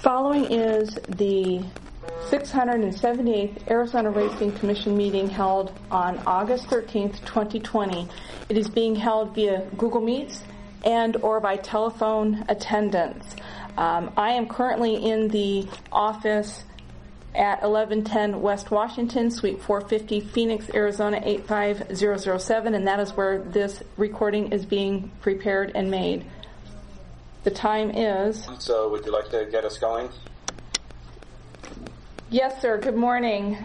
Following is the 678th Arizona Racing Commission meeting held on August 13th, 2020. It is being held via Google Meets and or by telephone attendance. I am currently in the office at 1110 West Washington, Suite 450, Phoenix, Arizona 85007, and that is where this recording is being prepared and made. The time is... So would you like to get us going? Yes, sir. Good morning.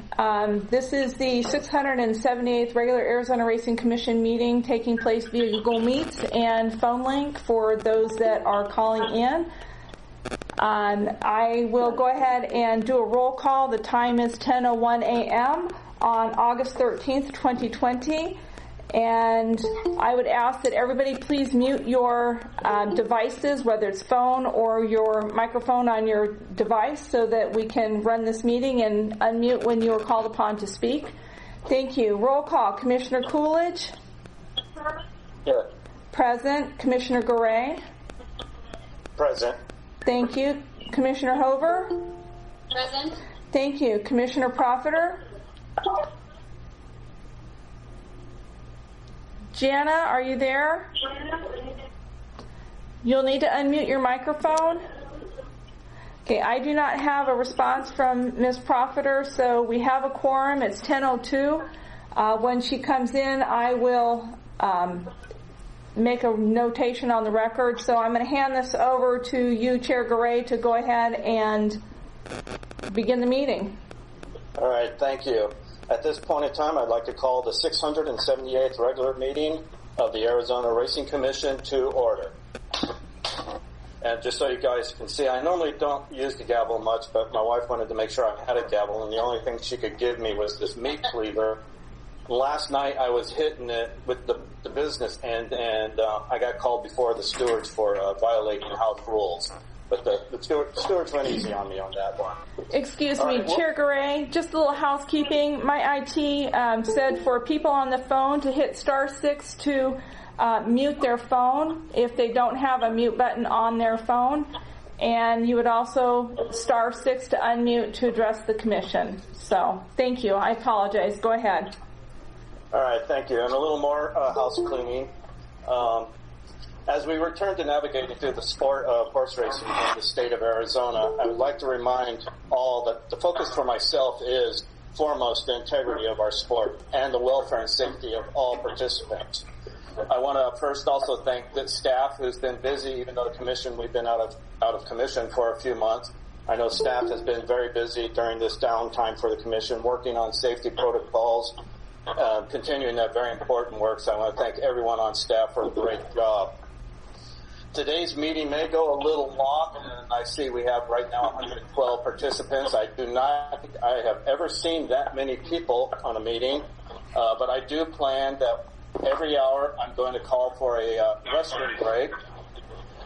This is the 678th regular Arizona Racing Commission meeting taking place via Google Meets and phone link for those that are calling in. I will go ahead and do a roll call. The time is 10:01 a.m. on August 13th, 2020. And I would ask that everybody please mute your devices, whether it's phone or your microphone on your device, so that we can run this meeting and unmute when you are called upon to speak. Thank you. Roll call. Commissioner Coolidge? Here. Present. Commissioner Garay? Present. Thank you. Commissioner Hover? Present. Thank you. Commissioner Profiter? Jana, are you there? You'll need to unmute your microphone. Okay, I do not have a response from Ms. Profiter, so we have a quorum. It's 10:02. When she comes in, I will make a notation on the record. So I'm going to hand this over to you, Chair Garay, to go ahead and begin the meeting. All right, thank you. At this point in time, I'd like to call the 678th regular meeting of the Arizona Racing Commission to order. And just so you guys can see, I normally don't use the gavel much, but my wife wanted to make sure I had a gavel, and the only thing she could give me was this meat cleaver. Last night I was hitting it with the business end, and I got called before the stewards for violating house rules. But the stewards went easy on me on that one. Excuse me, Chair Garay, just a little housekeeping. My IT said for people on the phone to hit *6 to mute their phone if they don't have a mute button on their phone. And you would also *6 to unmute to address the commission. So, thank you. I apologize. Go ahead. All right, thank you. And a little more house cleaning. As we return to navigating through the sport of horse racing in the state of Arizona, I would like to remind all that the focus for myself is foremost the integrity of our sport and the welfare and safety of all participants. I want to first also thank the staff who's been busy, even though the commission, we've been out of commission for a few months. I know staff has been very busy during this downtime for the commission, working on safety protocols, continuing that very important work. So I want to thank everyone on staff for a great job. Today's meeting may go a little long, and I see we have right now 112 participants. I have ever seen that many people on a meeting, but I do plan that every hour I'm going to call for a restroom break.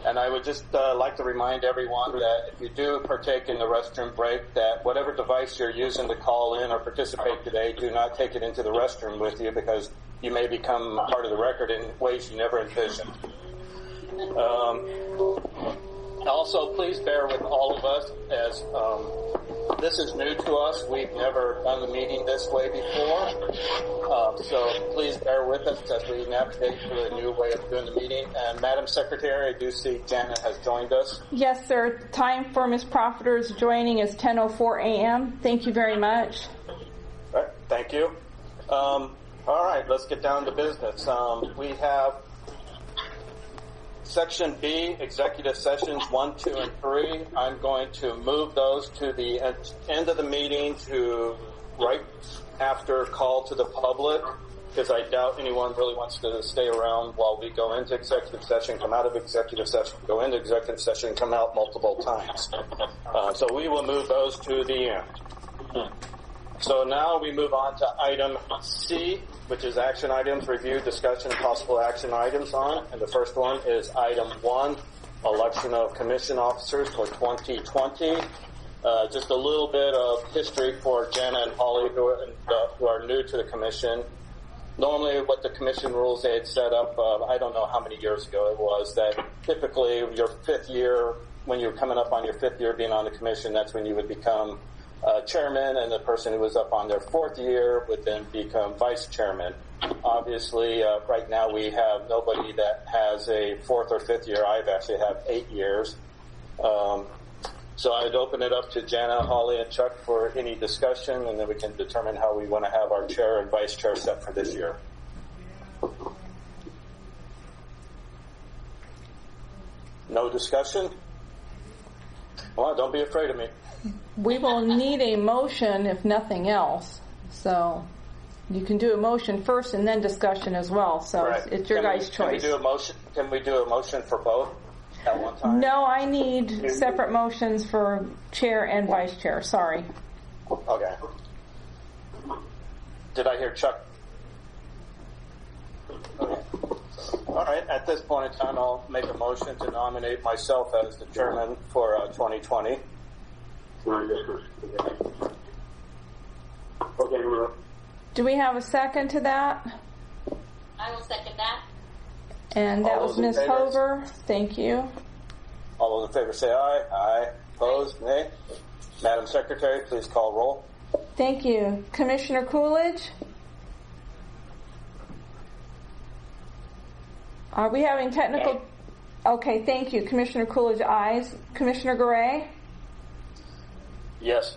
And I would just like to remind everyone that if you do partake in the restroom break, that whatever device you're using to call in or participate today, do not take it into the restroom with you, because you may become part of the record in ways you never envisioned. Also, please bear with all of us, as this is new to us. We've never done the meeting this way before. So please bear with us as we navigate through a new way of doing the meeting. And Madam Secretary, I do see Janet has joined us. Yes, sir. Time for Ms. Profiter's joining is 10:04 a.m. Thank you very much. All right, thank you. All right, let's get down to business. We have Section B, Executive Sessions 1, 2, and 3. I'm going to move those to the end of the meeting to right after call to the public, because I doubt anyone really wants to stay around while we go into executive session, come out of executive session, go into executive session, come out multiple times. So we will move those to the end. So now we move on to item C, which is action items, review, discussion, and possible action items on. And the first one is item 1, election of commission officers for 2020. Just a little bit of history for Jana and Holly, who are new to the commission. Normally what the commission rules they had set up, I don't know how many years ago it was, that typically your fifth year when you're coming up on your 5th year being on the commission, that's when you would become chairman, and the person who was up on their 4th year would then become vice chairman. Obviously, right now we have nobody that has a 4th or 5th year. I actually have 8 years. So I'd open it up to Jana, Holly, and Chuck for any discussion, and then we can determine how we want to have our chair and vice chair set for this year. No discussion? Well, don't be afraid of me. We will need a motion if nothing else. So you can do a motion first and then discussion as well. So Right. it's your guys' choice. Can we do a motion for both at one time? No, I need separate motions for chair and vice chair. Sorry. Okay. Did I hear Chuck? Okay. All right. At this point in time, I'll make a motion to nominate myself as the chairman for 2020. Do we have a second to that? I will second that. And that All was those in Ms. favor? Hover. Thank you. All those in favor say aye. Aye. Opposed? Nay. Madam Secretary, please call roll. Thank you. Commissioner Coolidge? Are we having technical... Okay, thank you. Commissioner Coolidge, ayes. Commissioner Garay? Yes.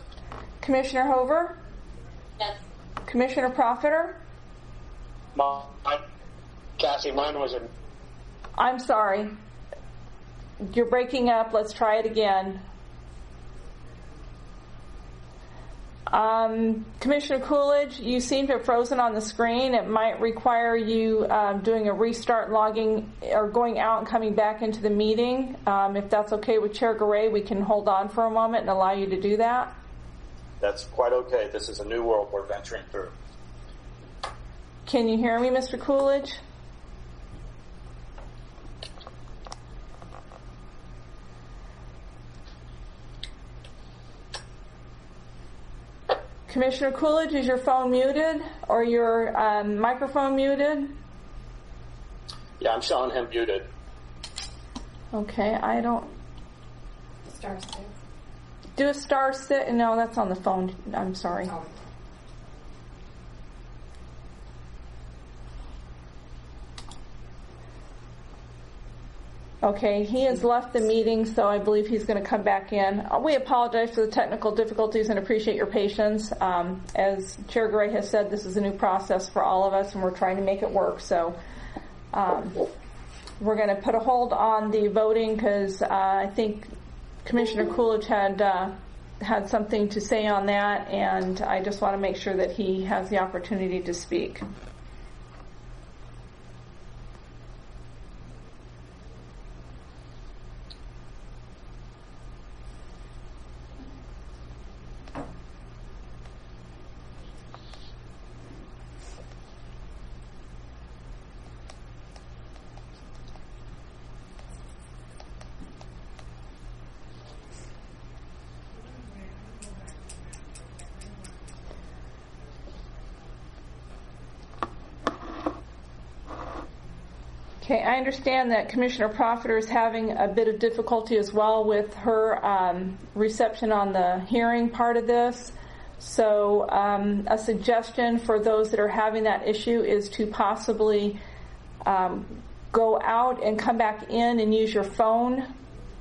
Commissioner Hover? Yes. Commissioner Profiter? Cassie, mine was in. I'm sorry. You're breaking up. Let's try it again. Commissioner Coolidge, you seem to have frozen on the screen. It might require you doing a restart, logging, or going out and coming back into the meeting. If that's okay with Chair Garay, we can hold on for a moment and allow you to do that. That's quite okay. This is a new world we're venturing through. Can you hear me, Mr. Coolidge? Commissioner Coolidge, is your phone muted or your microphone muted? Yeah, I'm showing him muted. Okay, I don't... Star six. Do a star sit. No, that's on the phone. I'm sorry. Oh. Okay, he has left the meeting, so I believe he's going to come back in. We apologize for the technical difficulties and appreciate your patience. As Chair Gray has said, this is a new process for all of us, and we're trying to make it work. So we're going to put a hold on the voting because I think Commissioner Coolidge had something to say on that, and I just want to make sure that he has the opportunity to speak. Okay, I understand that Commissioner Profiter is having a bit of difficulty as well with her reception on the hearing part of this. So a suggestion for those that are having that issue is to possibly go out and come back in and use your phone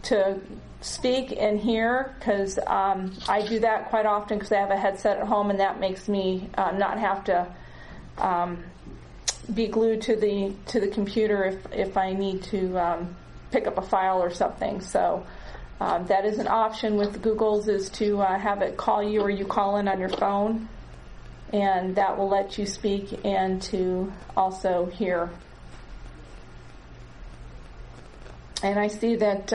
to speak and hear, because I do that quite often because I have a headset at home, and that makes me not have to be glued to the computer if I need to pick up a file or something. So that is an option with Google's, is to have it call you or you call in on your phone, and that will let you speak and to also hear. And I see that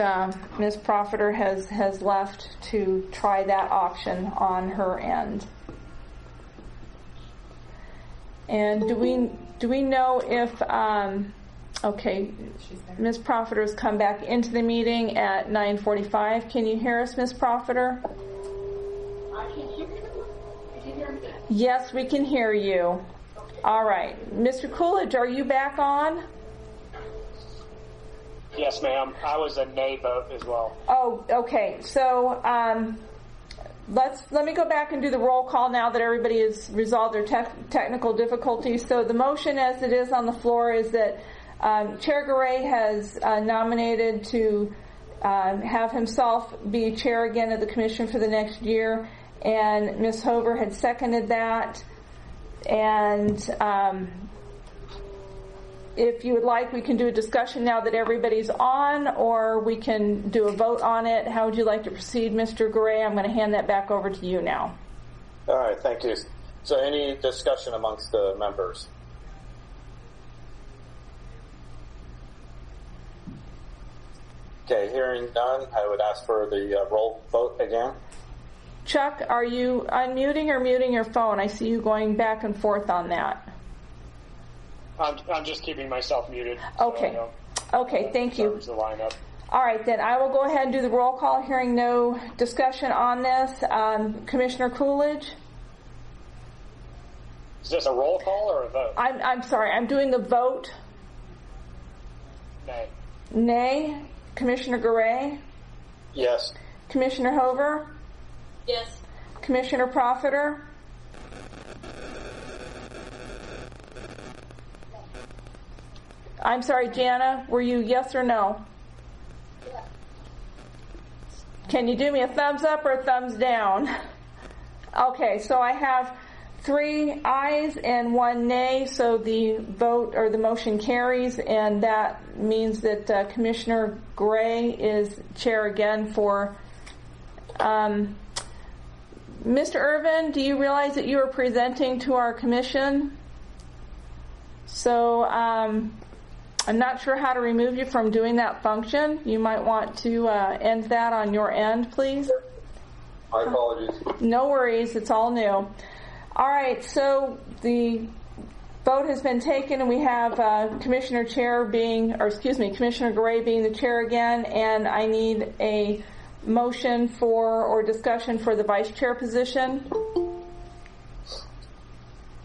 Ms. Profiter has left to try that option on her end. And do we know if, okay, Ms. Profiter has come back into the meeting at 9:45. Can you hear us, Ms. Profiter? I can hear you. Can you hear me? Yes, we can hear you. All right. Mr. Coolidge, are you back on? Yes, ma'am. I was a nay vote as well. Oh, okay. So let me go back and do the roll call now that everybody has resolved their technical difficulties. So the motion as it is on the floor is that Chair Garay has nominated to have himself be chair again of the commission for the next year, and Ms. Hover had seconded that. And if you would like, we can do a discussion now that everybody's on, or we can do a vote on it. How would you like to proceed, Mr. Garay? I'm going to hand that back over to you now. All right, thank you. So any discussion amongst the members? Okay, hearing none, I would ask for the roll vote again. Chuck, are you unmuting or muting your phone? I see you going back and forth on that. I'm just keeping myself muted. Okay. Okay, thank you. The lineup. All right, then I will go ahead and do the roll call, hearing no discussion on this. Commissioner Coolidge? Is this a roll call or a vote? I'm sorry, I'm doing the vote. Nay. Nay. Commissioner Garay? Yes. Commissioner Hover? Yes. Commissioner Profiter? I'm sorry, Jana, were you yes or no? Yeah. Can you do me a thumbs up or a thumbs down? Okay, so I have 3 ayes and 1 nay, so the vote or the motion carries, and that means that Commissioner Gray is chair again for. Mr. Irvin, do you realize that you are presenting to our commission? So I'm not sure how to remove you from doing that function. You might want to end that on your end, please. My apologies. No worries, it's all new. All right, so the vote has been taken, and we have Commissioner Garay being the chair again, and I need a motion for or discussion for the vice chair position.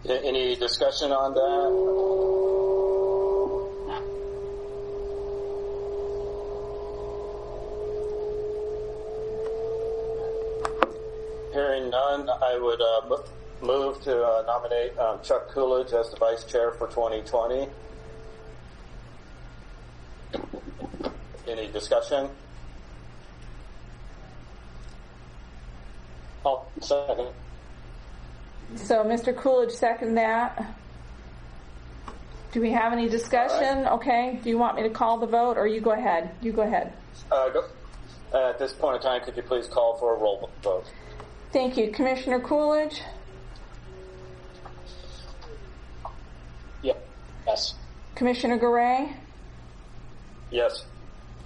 Any discussion on that? Hearing none, I would move to nominate Chuck Coolidge as the vice chair for 2020. Any discussion? I'll second. So Mr. Coolidge second that. Do we have any discussion? Right. Okay. Do you want me to call the vote, or you go ahead? You go ahead. At this point in time, could you please call for a roll vote? Thank you. Commissioner Coolidge? Yes. Commissioner Garay? Yes.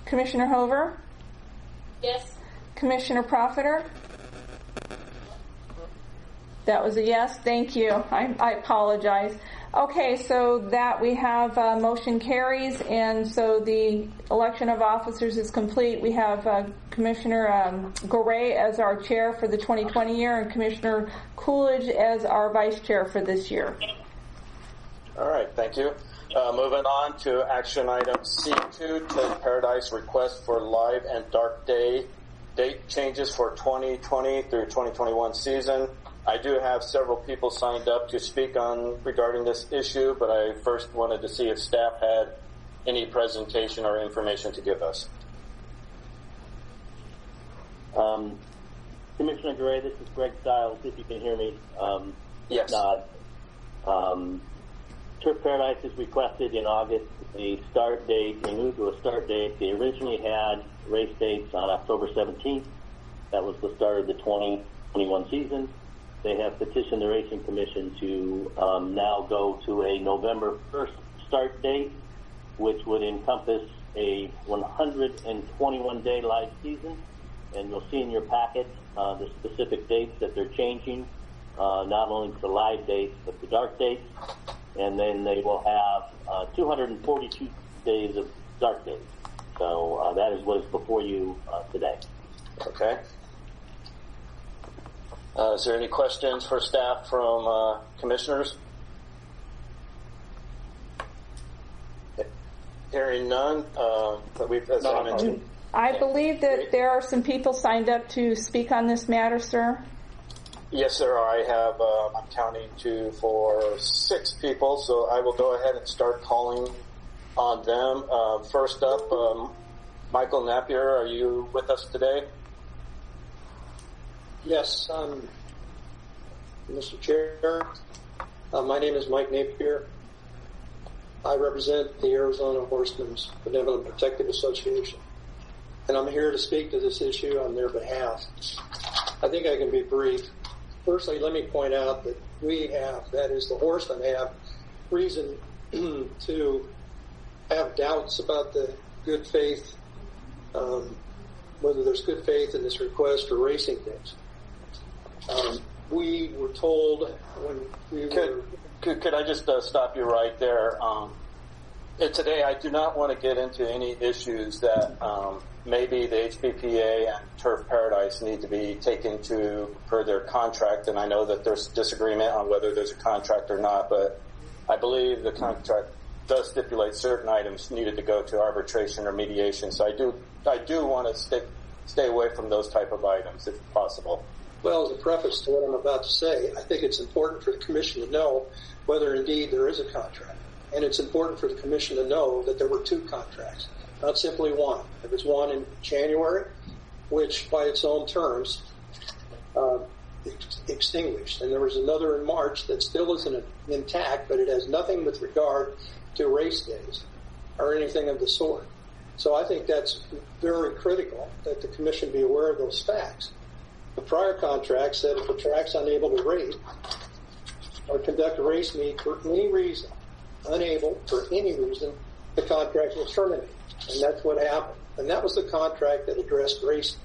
Commissioner Hover? Yes. Commissioner Profiter? That was a yes. Thank you. I apologize. Okay, so that we have motion carries, and so the election of officers is complete. We have Commissioner Garay as our chair for the 2020 year, and Commissioner Coolidge as our vice chair for this year. All right, thank you. Moving on to action item C2, Ted Paradise request for live and dark day date changes for 2020 through 2021 season. I do have several people signed up to speak on regarding this issue, but I first wanted to see if staff had any presentation or information to give us. Commissioner Garay, this is Greg Stiles, if you can hear me. Yes. Turf Paradise has requested in August a start date. They moved to a start date. They originally had race dates on October 17th. That was the start of the 2021 season. They have petitioned the Racing Commission to now go to a November 1st start date, which would encompass a 121-day live season. And you'll see in your packet the specific dates that they're changing, not only the live dates, but the dark dates. And then they will have 242 days of dark days. So that is what is before you today. Okay. Is there any questions for staff from commissioners? Hearing none, as I mentioned. I believe that there are some people signed up to speak on this matter, sir. Yes, there are. I have, I'm counting 2, 4, 6 people, so I will go ahead and start calling on them. First up, Michael Napier, are you with us today? Yes, Mr. Chair. My name is Mike Napier. I represent the Arizona Horsemen's Benevolent Protective Association, and I'm here to speak to this issue on their behalf. I think I can be brief. Firstly, let me point out that the horsemen have reason to have doubts about the good faith, whether there's good faith in this request for racing days. We were told when we were... Could I just stop you right there? Today, I do not want to get into any issues that maybe the HBPA and Turf Paradise need to be taken to per their contract, and I know that there's disagreement on whether there's a contract or not, but I believe the contract does stipulate certain items needed to go to arbitration or mediation, so I do want to stay away from those type of items if possible. Well, as a preface to what I'm about to say, I think it's important for the Commission to know whether indeed there is a contract. And it's important for the Commission to know that there were 2 contracts, not simply one. There was one in January, which by its own terms extinguished. And there was another in March that still isn't intact, but it has nothing with regard to race days or anything of the sort. So I think that's very critical that the Commission be aware of those facts. The prior contract said if a track's unable to race or conduct a race meet for any reason, the contract will terminate. And that's what happened. And that was the contract that addressed race.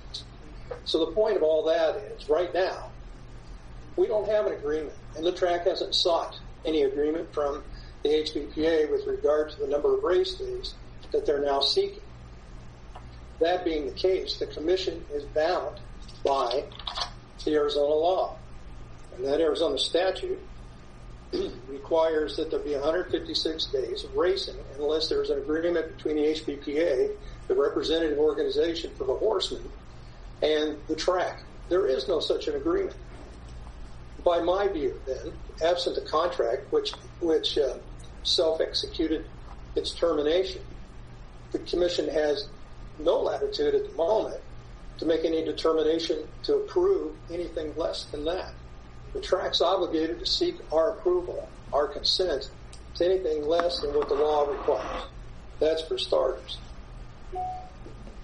So the point of all that is, right now, we don't have an agreement. And the track hasn't sought any agreement from the HBPA with regard to the number of race days that they're now seeking. That being the case, the Commission is bound by the Arizona law. And that Arizona statute requires that there be 156 days of racing unless there's an agreement between the HBPA, the representative organization for the horsemen, and the track. There is no such an agreement. By my view, then, absent a contract which self-executed its termination, the Commission has no latitude at the moment to make any determination to approve anything less than that. The track's obligated to seek our approval, our consent, to anything less than what the law requires. That's for starters.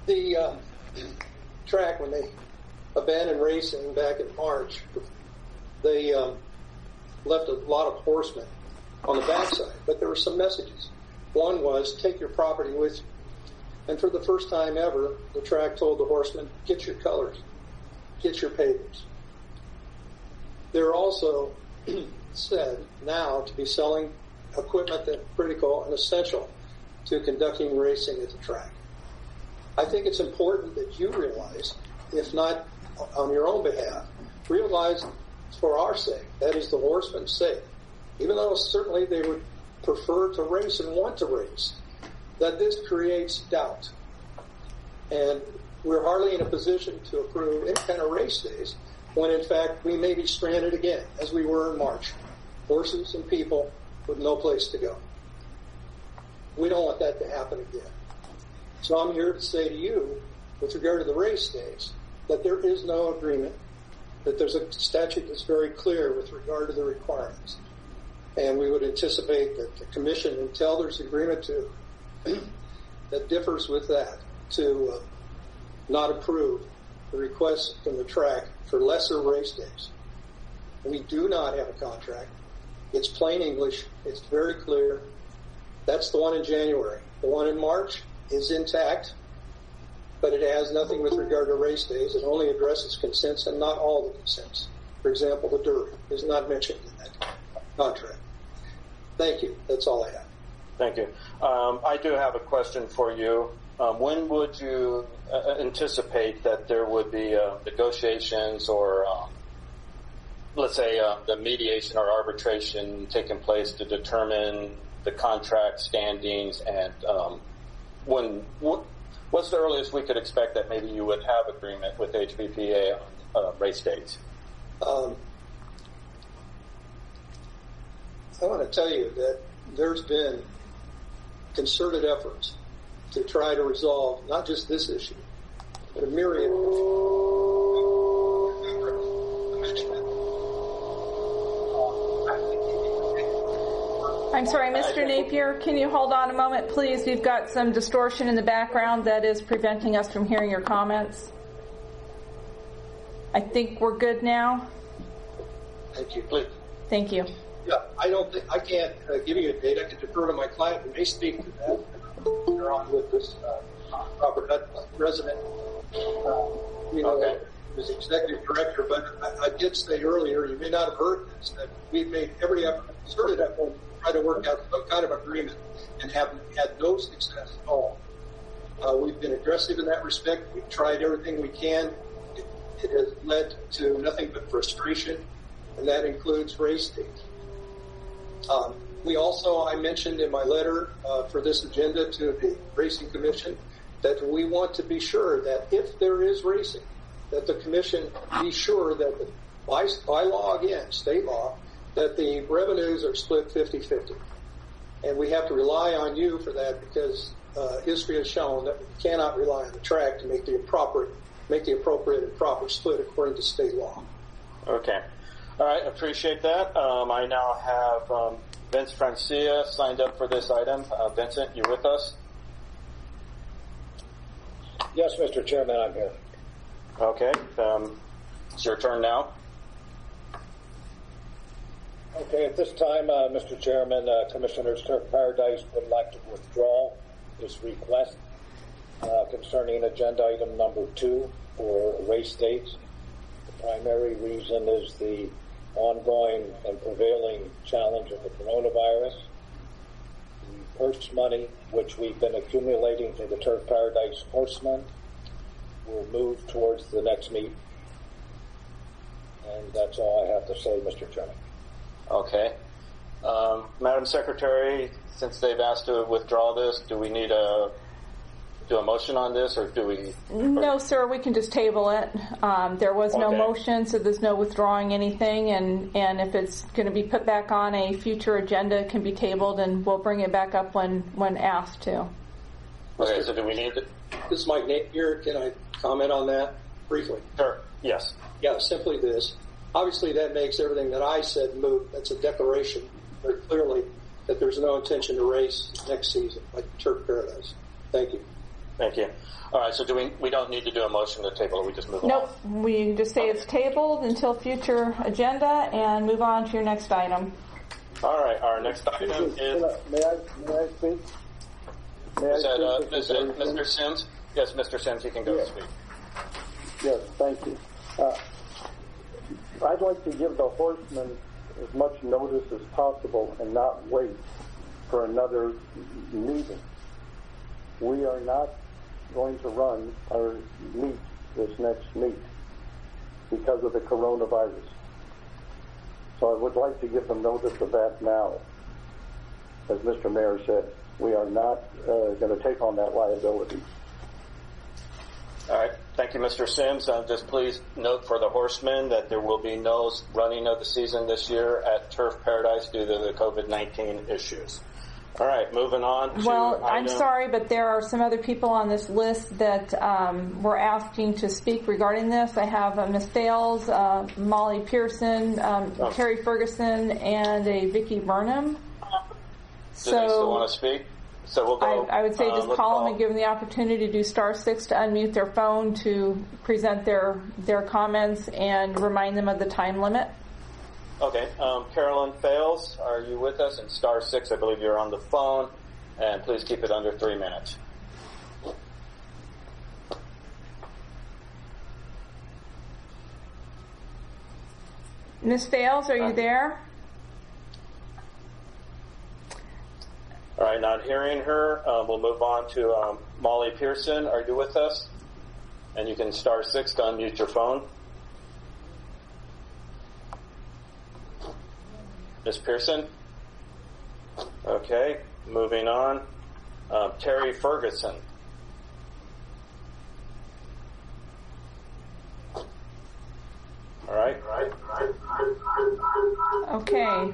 The track, when they abandoned racing back in March, they left a lot of horsemen on the backside, but there were some messages. One was, take your property with you. And for the first time ever, the track told the horsemen, get your colors, get your papers. They're also said now to be selling equipment that's critical and essential to conducting racing at the track. I think it's important that you realize, if not on your own behalf, realize for our sake, that is the horsemen's sake, even though certainly they would prefer to race and want to race, that this creates doubt. And we're hardly in a position to approve any kind of race days when in fact we may be stranded again, as we were in March. Horses and people with no place to go. We don't want that to happen again. So I'm here to say to you, with regard to the race days, that there is no agreement, that there's a statute that's very clear with regard to the requirements. And we would anticipate that the Commission, until there's agreement to that differs with that, to not approve the request from the track for lesser race days. We do not have a contract. It's plain English. It's very clear. That's the one in January. The one in March is intact, but it has nothing with regard to race days. It only addresses consents and not all the consents. For example, the Derby is not mentioned in that contract. Thank you. That's all I have. Thank you. I do have a question for you. When would you anticipate that there would be negotiations or, let's say, the mediation or arbitration taking place to determine the contract standings and what's the earliest we could expect that maybe you would have agreement with HVPA on race dates? I want to tell you that there's been concerted efforts to try to resolve not just this issue, but a myriad I'm sorry, Mr. Napier, can you hold on a moment, please? We've got some distortion in the background that is preventing us from hearing your comments. I think we're good now. Thank you. Please. Thank you. Yeah, I can't give you a date. I can defer to my client who may speak to that. They're on with this Robert Hutt, president. Okay. As executive director, but I did say earlier, you may not have heard this, that we've made every effort, concerted effort, to try to work out some kind of agreement and have had no success at all. We've been aggressive in that respect. We've tried everything we can. It has led to nothing but frustration, and that includes race dates. We also, I mentioned in my letter for this agenda to the Racing Commission, that we want to be sure that if there is racing, that the Commission be sure that by law, again, state law, that the revenues are split 50-50. And we have to rely on you for that because history has shown that we cannot rely on the track to make the appropriate and proper split according to state law. Okay. All right, appreciate that. I now have Vince Francia signed up for this item. Vincent, you with us? Yes, Mr. Chairman, I'm here. Okay. It's your turn now. Okay, at this time, Mr. Chairman, Commissioners, Turf Paradise would like to withdraw this request concerning agenda item number 2 for race dates. The primary reason is the ongoing and prevailing challenge of the coronavirus. The purse money, which we've been accumulating for the Turf Paradise horsemen, will move towards the next meet. And that's all I have to say, Mr. Chairman. Okay. Madam Secretary, since they've asked to withdraw this, do we need to do a motion on this, or do we? No, sir, we can just table it. There was no motion, so there's no withdrawing anything, and if it's going to be put back on a future agenda, it can be tabled, and we'll bring it back up when asked to. Okay, so do we need to? This is Mike Napier. Can I comment on that briefly? Sure. Yes. Yeah, simply this. Obviously, that makes everything that I said moot. That's a declaration very clearly that there's no intention to race next season like Turf Paradise. Thank you. Thank you. All right, so we don't need to do a motion to table it. We just move on. Nope. We just say it's tabled until future agenda and move on to your next item. All right, our next item is... May I speak? Is it Mr. Sims? Yes, Mr. Sims, you can go speak. Yes, thank you. I'd like to give the horsemen as much notice as possible and not wait for another meeting. We are not going to run our meet this next meet because of the coronavirus. So I would like to give them notice of that now. As Mr. Mayor said, we are not going to take on that liability. All right. Thank you, Mr. Sims. Just please note for the horsemen that there will be no running of the season this year at Turf Paradise due to the COVID-19 issues. All right, moving on to I'm sorry, but there are some other people on this list that were asking to speak regarding this. I have Ms. Fales, Molly Pearson, Carrie Ferguson, and a Vicki Burnham. Do they still want to speak? So we'll go. I would say just call them and give them the opportunity to do *6 to unmute their phone to present their comments and remind them of the time limit. Okay. Carolyn Fales, are you with us? And *6, I believe you're on the phone. And please keep it under 3 minutes. Ms. Fales, are you there? All right, not hearing her. We'll move on to Molly Pearson. Are you with us? And you can *6 to unmute your phone. Ms. Pearson? Okay, moving on. Terry Ferguson. All right. Okay.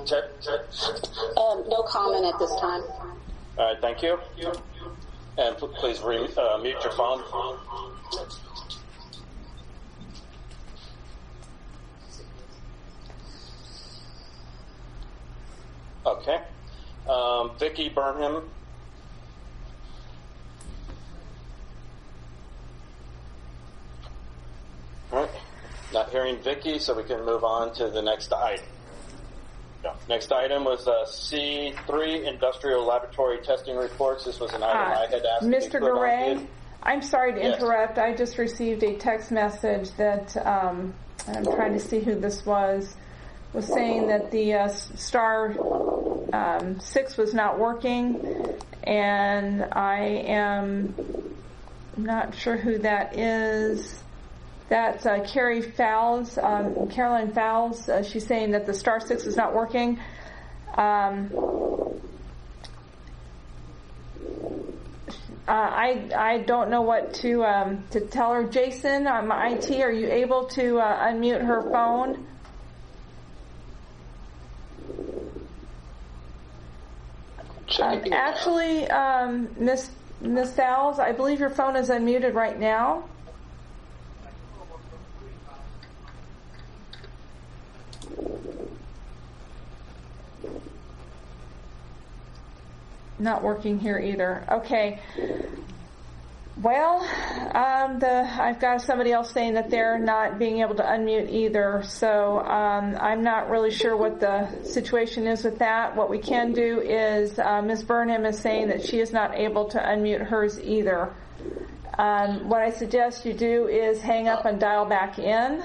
Check. No comment at this time. All right, thank you. And please mute your phone. Okay. Vicki Burnham. All right. Not hearing Vicki, so we can move on to the next item. Next item was C3, Industrial Laboratory Testing Reports. This was an item I had asked Mr. to be put Garay, on. I'm sorry to Yes. interrupt. I just received a text message that, I'm trying to see who this was saying that the Star 6 was not working, and I am not sure who that is. That's Carrie Fowles, Caroline Fowles. She's saying that the Star 6 is not working. I don't know what to tell her. Jason, IT, are you able to unmute her phone? Actually, Miss Fowles, I believe your phone is unmuted right now. Not working here either. Okay. Well, I've got somebody else saying that they're not being able to unmute either, so I'm not really sure what the situation is with that. What we can do is Ms. Burnham is saying that she is not able to unmute hers either. What I suggest you do is hang up and dial back in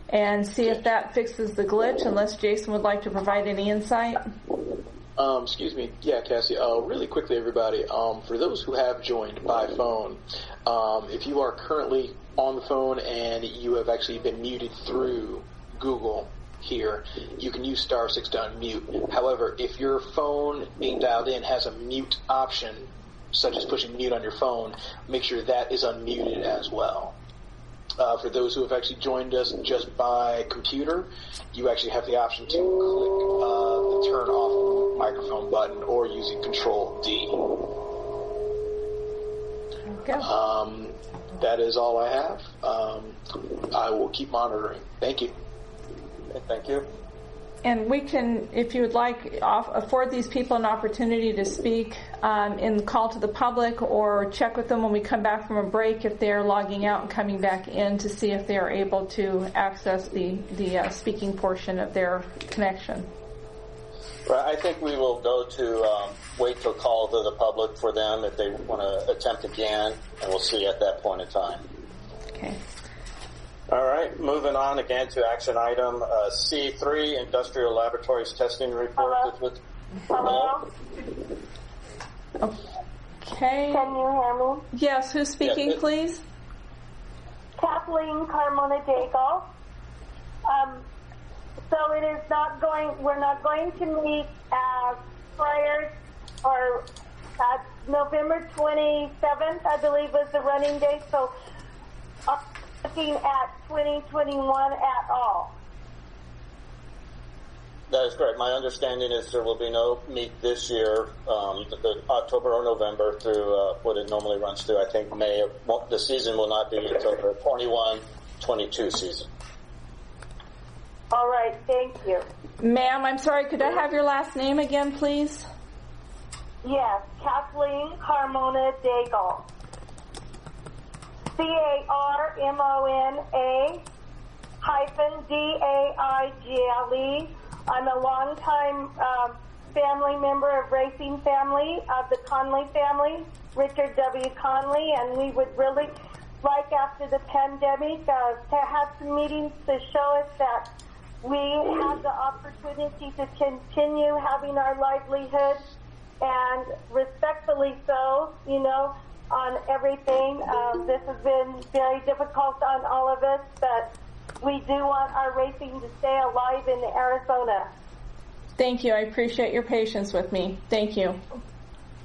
and see if that fixes the glitch, unless Jason would like to provide any insight. Excuse me. Yeah, Cassie. Really quickly, everybody. For those who have joined by phone, if you are currently on the phone and you have actually been muted through Google here, you can use *6 to unmute. However, if your phone being dialed in has a mute option, such as pushing mute on your phone, make sure that is unmuted as well. For those who have actually joined us just by computer, you actually have the option to click the turn off microphone button or using Control D. Okay. That is all I have. I will keep monitoring. Thank you. Okay, thank you. And we can, if you would like, afford these people an opportunity to speak in the call to the public, or check with them when we come back from a break if they're logging out and coming back in to see if they are able to access the speaking portion of their connection. Right, I think we will go to wait till call to the public for them if they want to attempt again, and we'll see at that point in time. Okay. All right, moving on again to action item C3, Industrial Laboratories Testing Report. Hello? Okay. Can you hear me? Yes, who's speaking, Yes, please? Kathleen Carmona Dago. So it is not going, we're not going to meet prior or November 27th, I believe was the running date. So looking at 2021 at all. That is correct. My understanding is there will be no meet this year, October or November, through what it normally runs through. I think May. The season will not be until the 21-22 season. All right, thank you. Ma'am, I'm sorry, could I have your last name again, please? Yes, Kathleen Carmona Daigle. CARMONA-DAIGLE. I'm a longtime family member of Racing Family, of the Conley family, Richard W. Conley, and we would really like, after the pandemic, to have some meetings to show us that we have the opportunity to continue having our livelihood, and respectfully so, you know, on everything. This has been very difficult on all of us, but We do want our racing to stay alive in Arizona. Thank you. I appreciate your patience with me. Thank you.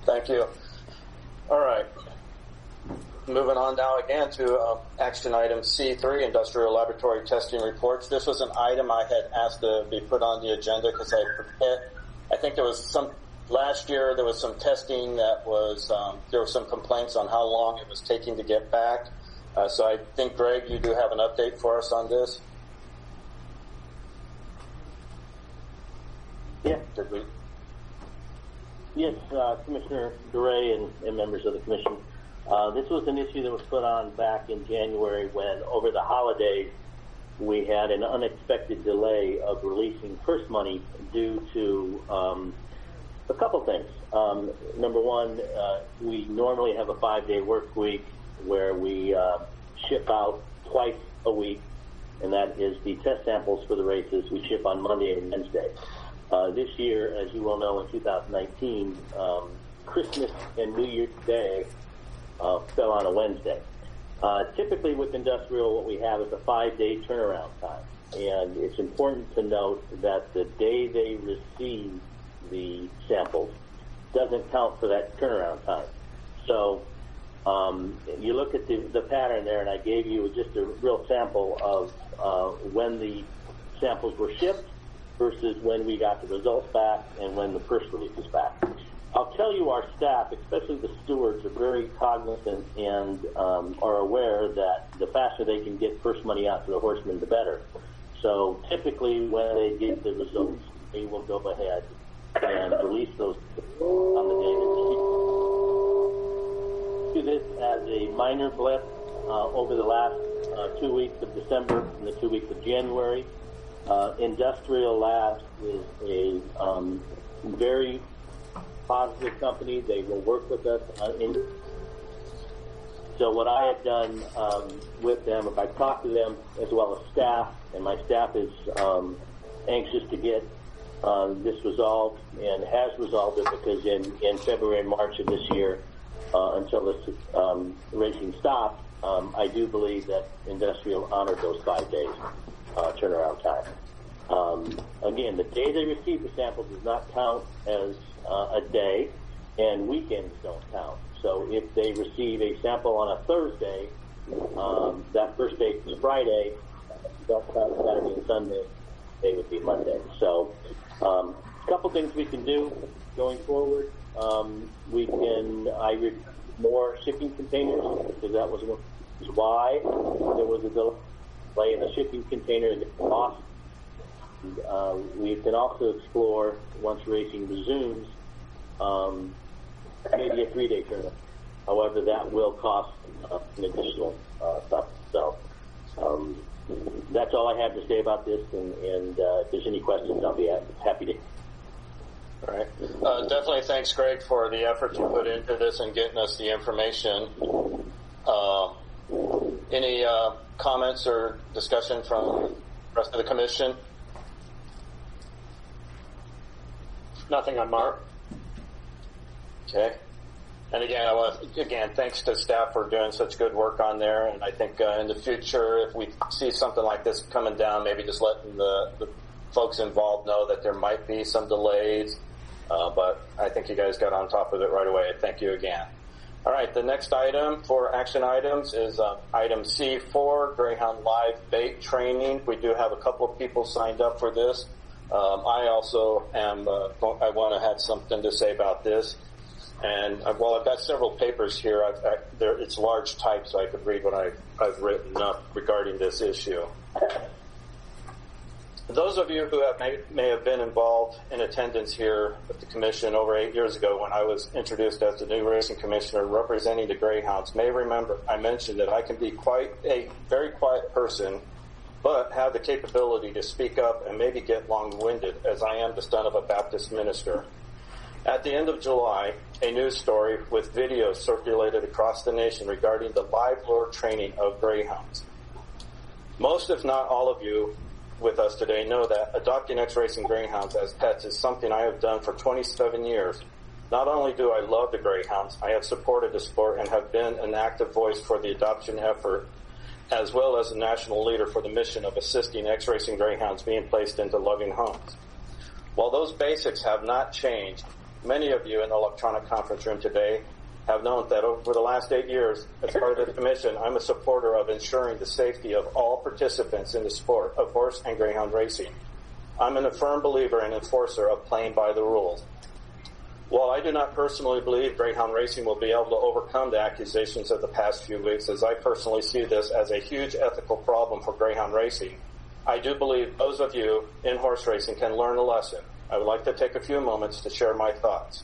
Thank you. All right. Moving on now again to action item C3, industrial laboratory testing reports. This was an item I had asked to be put on the agenda because I forget. I think there was last year there was some testing that was, there were some complaints on how long it was taking to get back. So I think, Greg, you do have an update for us on this? Yeah. Did we? Yes, Commissioner DeRay and members of the Commission. This was an issue that was put on back in January when, over the holidays, we had an unexpected delay of releasing FIRST money due to a couple things. Number one, we normally have a 5-day work week where we ship out twice a week, and that is the test samples for the races. We ship on Monday and Wednesday. This year, as you well know, in 2019, Christmas and New Year's Day fell on a Wednesday. Typically with industrial, what we have is a 5-day turnaround time. And it's important to note that the day they receive the samples doesn't count for that turnaround time. So you look at the pattern there, and I gave you just a real sample of when the samples were shipped versus when we got the results back and when the first release was back. I'll tell you, our staff, especially the stewards, are very cognizant and are aware that the faster they can get FIRST money out to the horsemen, the better. So typically when they get the results, they will go ahead and release those on the day they receive. Do this as a minor blip over the last 2 weeks of December and the 2 weeks of January. Industrial Labs is a very positive company. They will work with us. So what I have done with them, if I talk to them as well as staff, and my staff is anxious to get this resolved and has resolved it, because in February and March of this year, until this racing stopped, I do believe that Industrial honored those 5 days turnaround time. Again, the day they receive the sample does not count as a day, and weekends don't count. So if they receive a sample on a Thursday, that first day is Friday, don't count Saturday and Sunday, they would be Monday. So a couple things we can do going forward. I more shipping containers, because that was why there was a delay in the shipping container and the cost. We can also explore, once racing resumes, maybe a 3-day tournament. However, that will cost an additional stuff. So that's all I have to say about this, and if there's any questions, I'll be happy to. All right. Definitely thanks, Greg, for the effort you put into this and getting us the information. Any comments or discussion from the rest of the Commission? Nothing on Mark. Okay. And again, thanks to staff for doing such good work on there. And I think in the future, if we see something like this coming down, maybe just letting the folks involved know that there might be some delays. But I think you guys got on top of it right away. Thank you again. All right, the next item for action items is item C4, Greyhound Live Bait Training. We do have a couple of people signed up for this. I also am, I want to have something to say about this. And I've got several papers here. It's large type, so I could read what I've written up regarding this issue. Those of you who may have been involved in attendance here at the Commission over 8 years ago when I was introduced as the new racing commissioner representing the Greyhounds may remember I mentioned that I can be quite a very quiet person, but have the capability to speak up and maybe get long-winded, as I am the son of a Baptist minister. At the end of July, a news story with videos circulated across the nation regarding the live lure training of greyhounds. Most, if not all of you with us today know that adopting ex-racing greyhounds as pets is something I have done for 27 years. Not only do I love the greyhounds, I have supported the sport and have been an active voice for the adoption effort as well as a national leader for the mission of assisting ex-racing greyhounds being placed into loving homes. While those basics have not changed, many of you in the electronic conference room today have known that over the last 8 years, as part of the commission, I'm a supporter of ensuring the safety of all participants in the sport of horse and greyhound racing. I'm a firm believer and enforcer of playing by the rules. While I do not personally believe greyhound racing will be able to overcome the accusations of the past few weeks, as I personally see this as a huge ethical problem for greyhound racing, I do believe those of you in horse racing can learn a lesson. I would like to take a few moments to share my thoughts.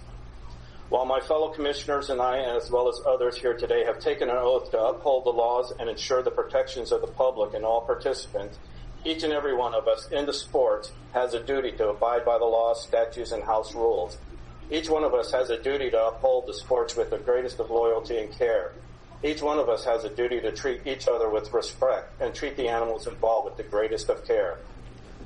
While my fellow commissioners and I, as well as others here today, have taken an oath to uphold the laws and ensure the protections of the public and all participants, each and every one of us in the sport has a duty to abide by the laws, statutes, and house rules. Each one of us has a duty to uphold the sports with the greatest of loyalty and care. Each one of us has a duty to treat each other with respect and treat the animals involved with the greatest of care.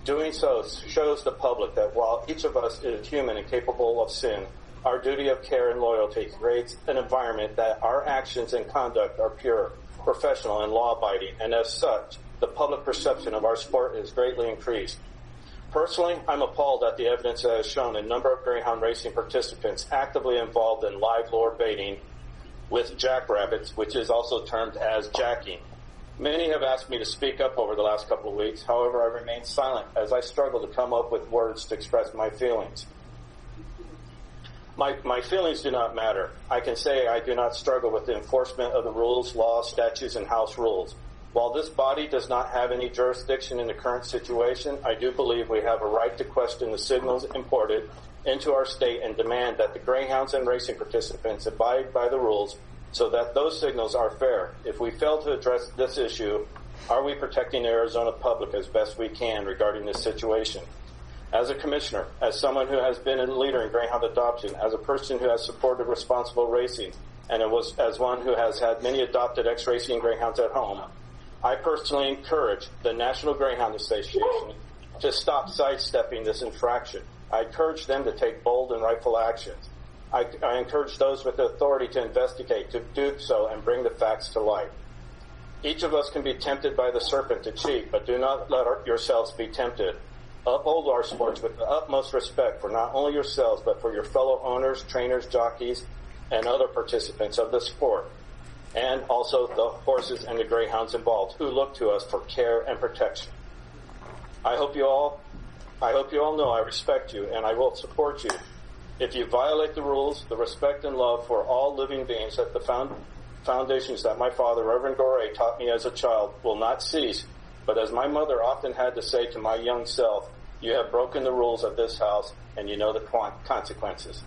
Doing so shows the public that while each of us is human and capable of sin, our duty of care and loyalty creates an environment that our actions and conduct are pure, professional, and law-abiding, and as such, the public perception of our sport is greatly increased. Personally, I'm appalled at the evidence that has shown a number of greyhound racing participants actively involved in live lure baiting with jackrabbits, which is also termed as jacking. Many have asked me to speak up over the last couple of weeks. However, I remain silent as I struggle to come up with words to express my feelings. My feelings do not matter. I can say I do not struggle with the enforcement of the rules, laws, statutes, and house rules. While this body does not have any jurisdiction in the current situation, I do believe we have a right to question the signals imported into our state and demand that the greyhounds and racing participants abide by the rules so that those signals are fair. If we fail to address this issue, are we protecting the Arizona public as best we can regarding this situation? As a commissioner, as someone who has been a leader in greyhound adoption, as a person who has supported responsible racing, and as one who has had many adopted ex-racing greyhounds at home, I personally encourage the National Greyhound Association to stop sidestepping this infraction. I encourage them to take bold and rightful actions. I encourage those with the authority to investigate to do so and bring the facts to light. Each of us can be tempted by the serpent to cheat, but do not let yourselves be tempted. Uphold our sports with the utmost respect for not only yourselves, but for your fellow owners, trainers, jockeys, and other participants of the sport, and also the horses and the greyhounds involved who look to us for care and protection. I hope you all know I respect you and I will support you. If you violate the rules, the respect and love for all living beings that the foundations that my father, Reverend Gorey, taught me as a child will not cease. But as my mother often had to say to my young self, you have broken the rules of this house and you know the consequences.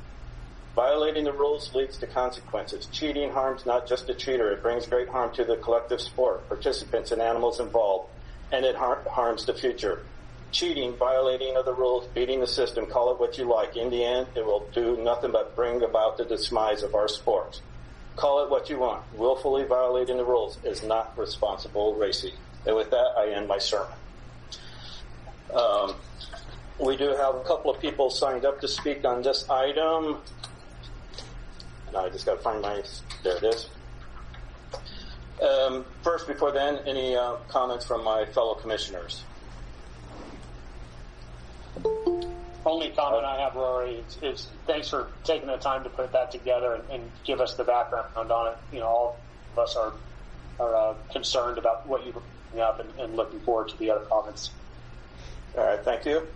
Violating the rules leads to consequences. Cheating harms not just the cheater, it brings great harm to the collective sport, participants, and animals involved, and it harms the future. Cheating, violating of the rules, beating the system, call it what you like. In the end, it will do nothing but bring about the demise of our sports. Call it what you want. Willfully violating the rules is not responsible racing. And with that, I end my sermon. We do have a couple of people signed up to speak on this item. Now I just got to find there it is. First, before then, any comments from my fellow commissioners? Only comment I have, Rory, is thanks for taking the time to put that together and give us the background on it. You know, all of us are concerned about what you bring up and looking forward to the other comments. All right, thank you.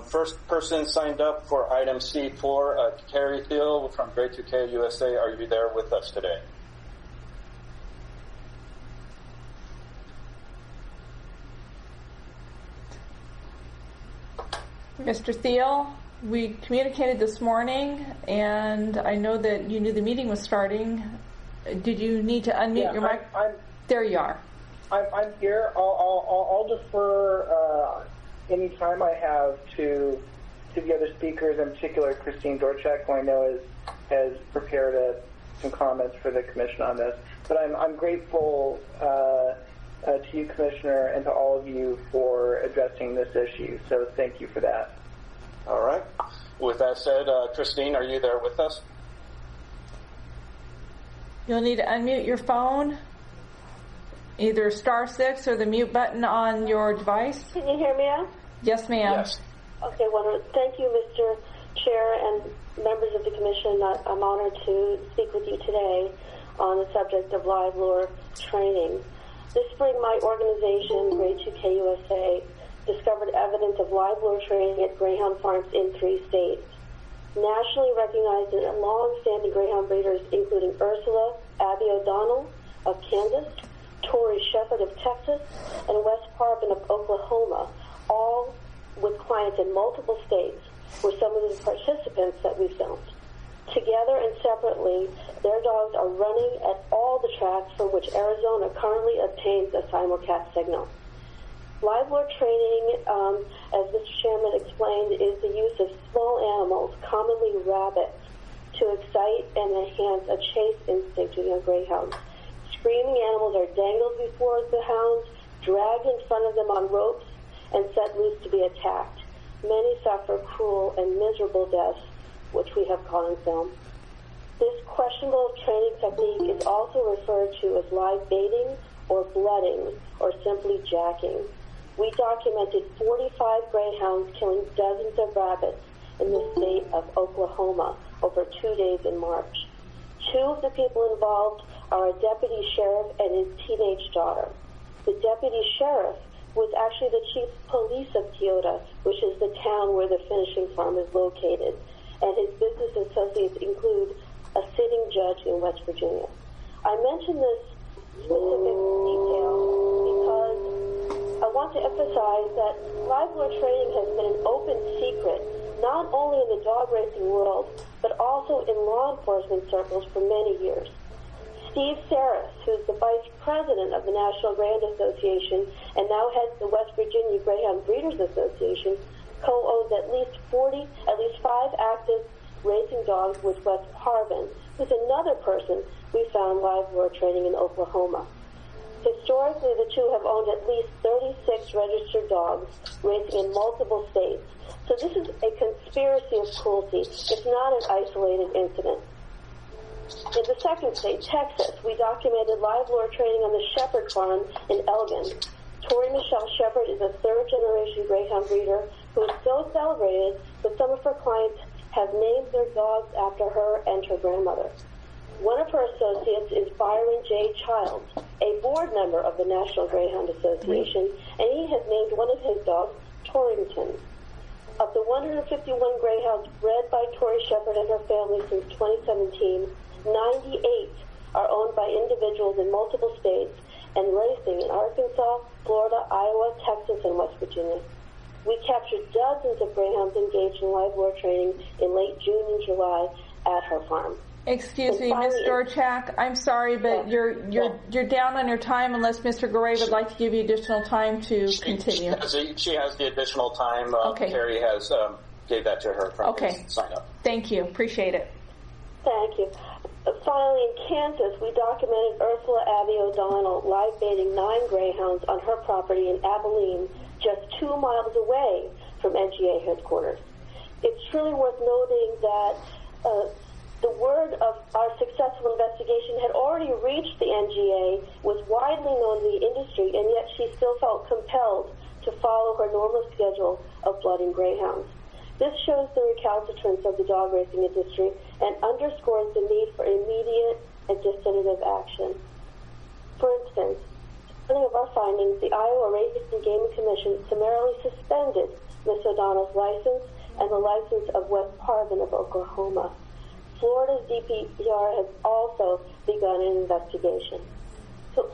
First person signed up for item C4, Carrie Thiel from Grade 2K USA. Are you there with us today? Mr. Thiel, we communicated this morning, and I know that you knew the meeting was starting. Did you need to unmute your mic? There you are. I'm here. I'll defer any time I have to the other speakers, in particular Christine Dorchak, who I know has prepared some comments for the commission on this. But I'm grateful to you, Commissioner, and to all of you for addressing this issue. So thank you for that. All right. With that said, Christine, are you there with us? You'll need to unmute your phone. Either *6 or the mute button on your device. Can you hear me now? Yes, ma'am. Yes. Okay, wonderful. Thank you, Mr. Chair and members of the Commission. I'm honored to speak with you today on the subject of live lure training. This spring, my organization, Grade 2K USA, discovered evidence of live lure training at greyhound farms in 3 states. Nationally recognized and long-standing greyhound breeders, including Ursula Abby O'Donnell of Kansas, Tori Shepard of Texas, and Wes Parvin of Oklahoma, all with clients in multiple states, were some of the participants that we filmed. Together and separately, their dogs are running at all the tracks from which Arizona currently obtains a simulcast signal. Live lure training, as Mr. Chairman explained, is the use of small animals, commonly rabbits, to excite and enhance a chase instinct in young greyhounds. Screaming animals are dangled before the hounds, dragged in front of them on ropes, and set loose to be attacked. Many suffer cruel and miserable deaths, which we have caught in film. This questionable training technique is also referred to as live baiting or blooding or simply jacking. We documented 45 greyhounds killing dozens of rabbits in the state of Oklahoma over 2 days in March. 2 of the people involved are a deputy sheriff and his teenage daughter. The deputy sheriff was actually the chief of police of Toyota, which is the town where the finishing farm is located, and his business associates include a sitting judge in West Virginia. I mention this specific detail because I want to emphasize that live lure training has been an open secret, not only in the dog racing world, but also in law enforcement circles for many years. Steve Saris, who's the vice president of the National Greyhound Association and now heads the West Virginia Greyhound Breeders Association, co-owns at least 5 active racing dogs with Wes Parvin, who's another person we found live lure training in Oklahoma. Historically, the 2 have owned at least 36 registered dogs racing in multiple states. So this is a conspiracy of cruelty. It's not an isolated incident. In the second state, Texas, we documented live lure training on the Shepherd Farm in Elgin. Tori Michelle Shepherd is a third-generation greyhound breeder who is so celebrated that some of her clients have named their dogs after her and her grandmother. One of her associates is Byron J. Childs, a board member of the National Greyhound Association, and he has named one of his dogs Torrington. Of the 151 greyhounds bred by Tori Shepard and her family since 2017, 98 are owned by individuals in multiple states and racing in Arkansas, Florida, Iowa, Texas, and West Virginia. We captured dozens of greyhounds engaged in live lure training in late June and July at her farm. Excuse me, Ms. Dorchak, I'm sorry, but you're down on your time unless Mr. Garay would like to give you additional time to continue. She has the additional time. Okay. Carrie has gave that to her from okay. Sign up. Thank you. Appreciate it. Thank you. Finally, in Kansas, we documented Ursula Abby O'Donnell live baiting 9 greyhounds on her property in Abilene, just 2 miles away from NGA headquarters. It's truly worth noting that the word of our successful investigation had already reached the NGA, was widely known in the industry, and yet she still felt compelled to follow her normal schedule of blooding greyhounds. This shows the recalcitrance of the dog racing industry and underscores the need for immediate and definitive action. For instance, one of our findings, the Iowa Racing and Gaming Commission summarily suspended Ms. O'Donnell's license and the license of Wes Parvin of Oklahoma. Florida's DPR has also begun an investigation. So,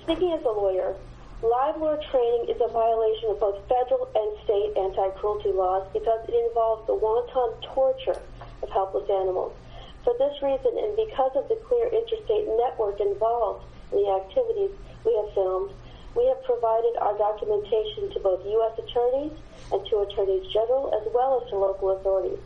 speaking as a lawyer, live lure training is a violation of both federal and state anti-cruelty laws because it involves the wanton torture of helpless animals. For this reason, and because of the clear interstate network involved in the activities we have filmed, we have provided our documentation to both U.S. attorneys and to attorneys general, as well as to local authorities.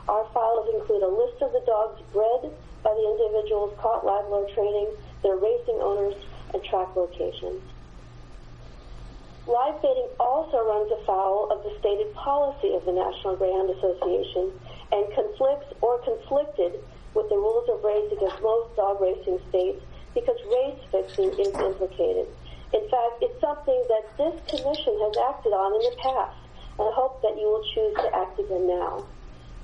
Our files include a list of the dogs bred by the individuals caught live lure training, their racing owners, and track locations. Live baiting also runs afoul of the stated policy of the National Greyhound Association and conflicted with the rules of racing of most dog racing states because race fixing is implicated. In fact, it's something that this commission has acted on in the past, and I hope that you will choose to act again now.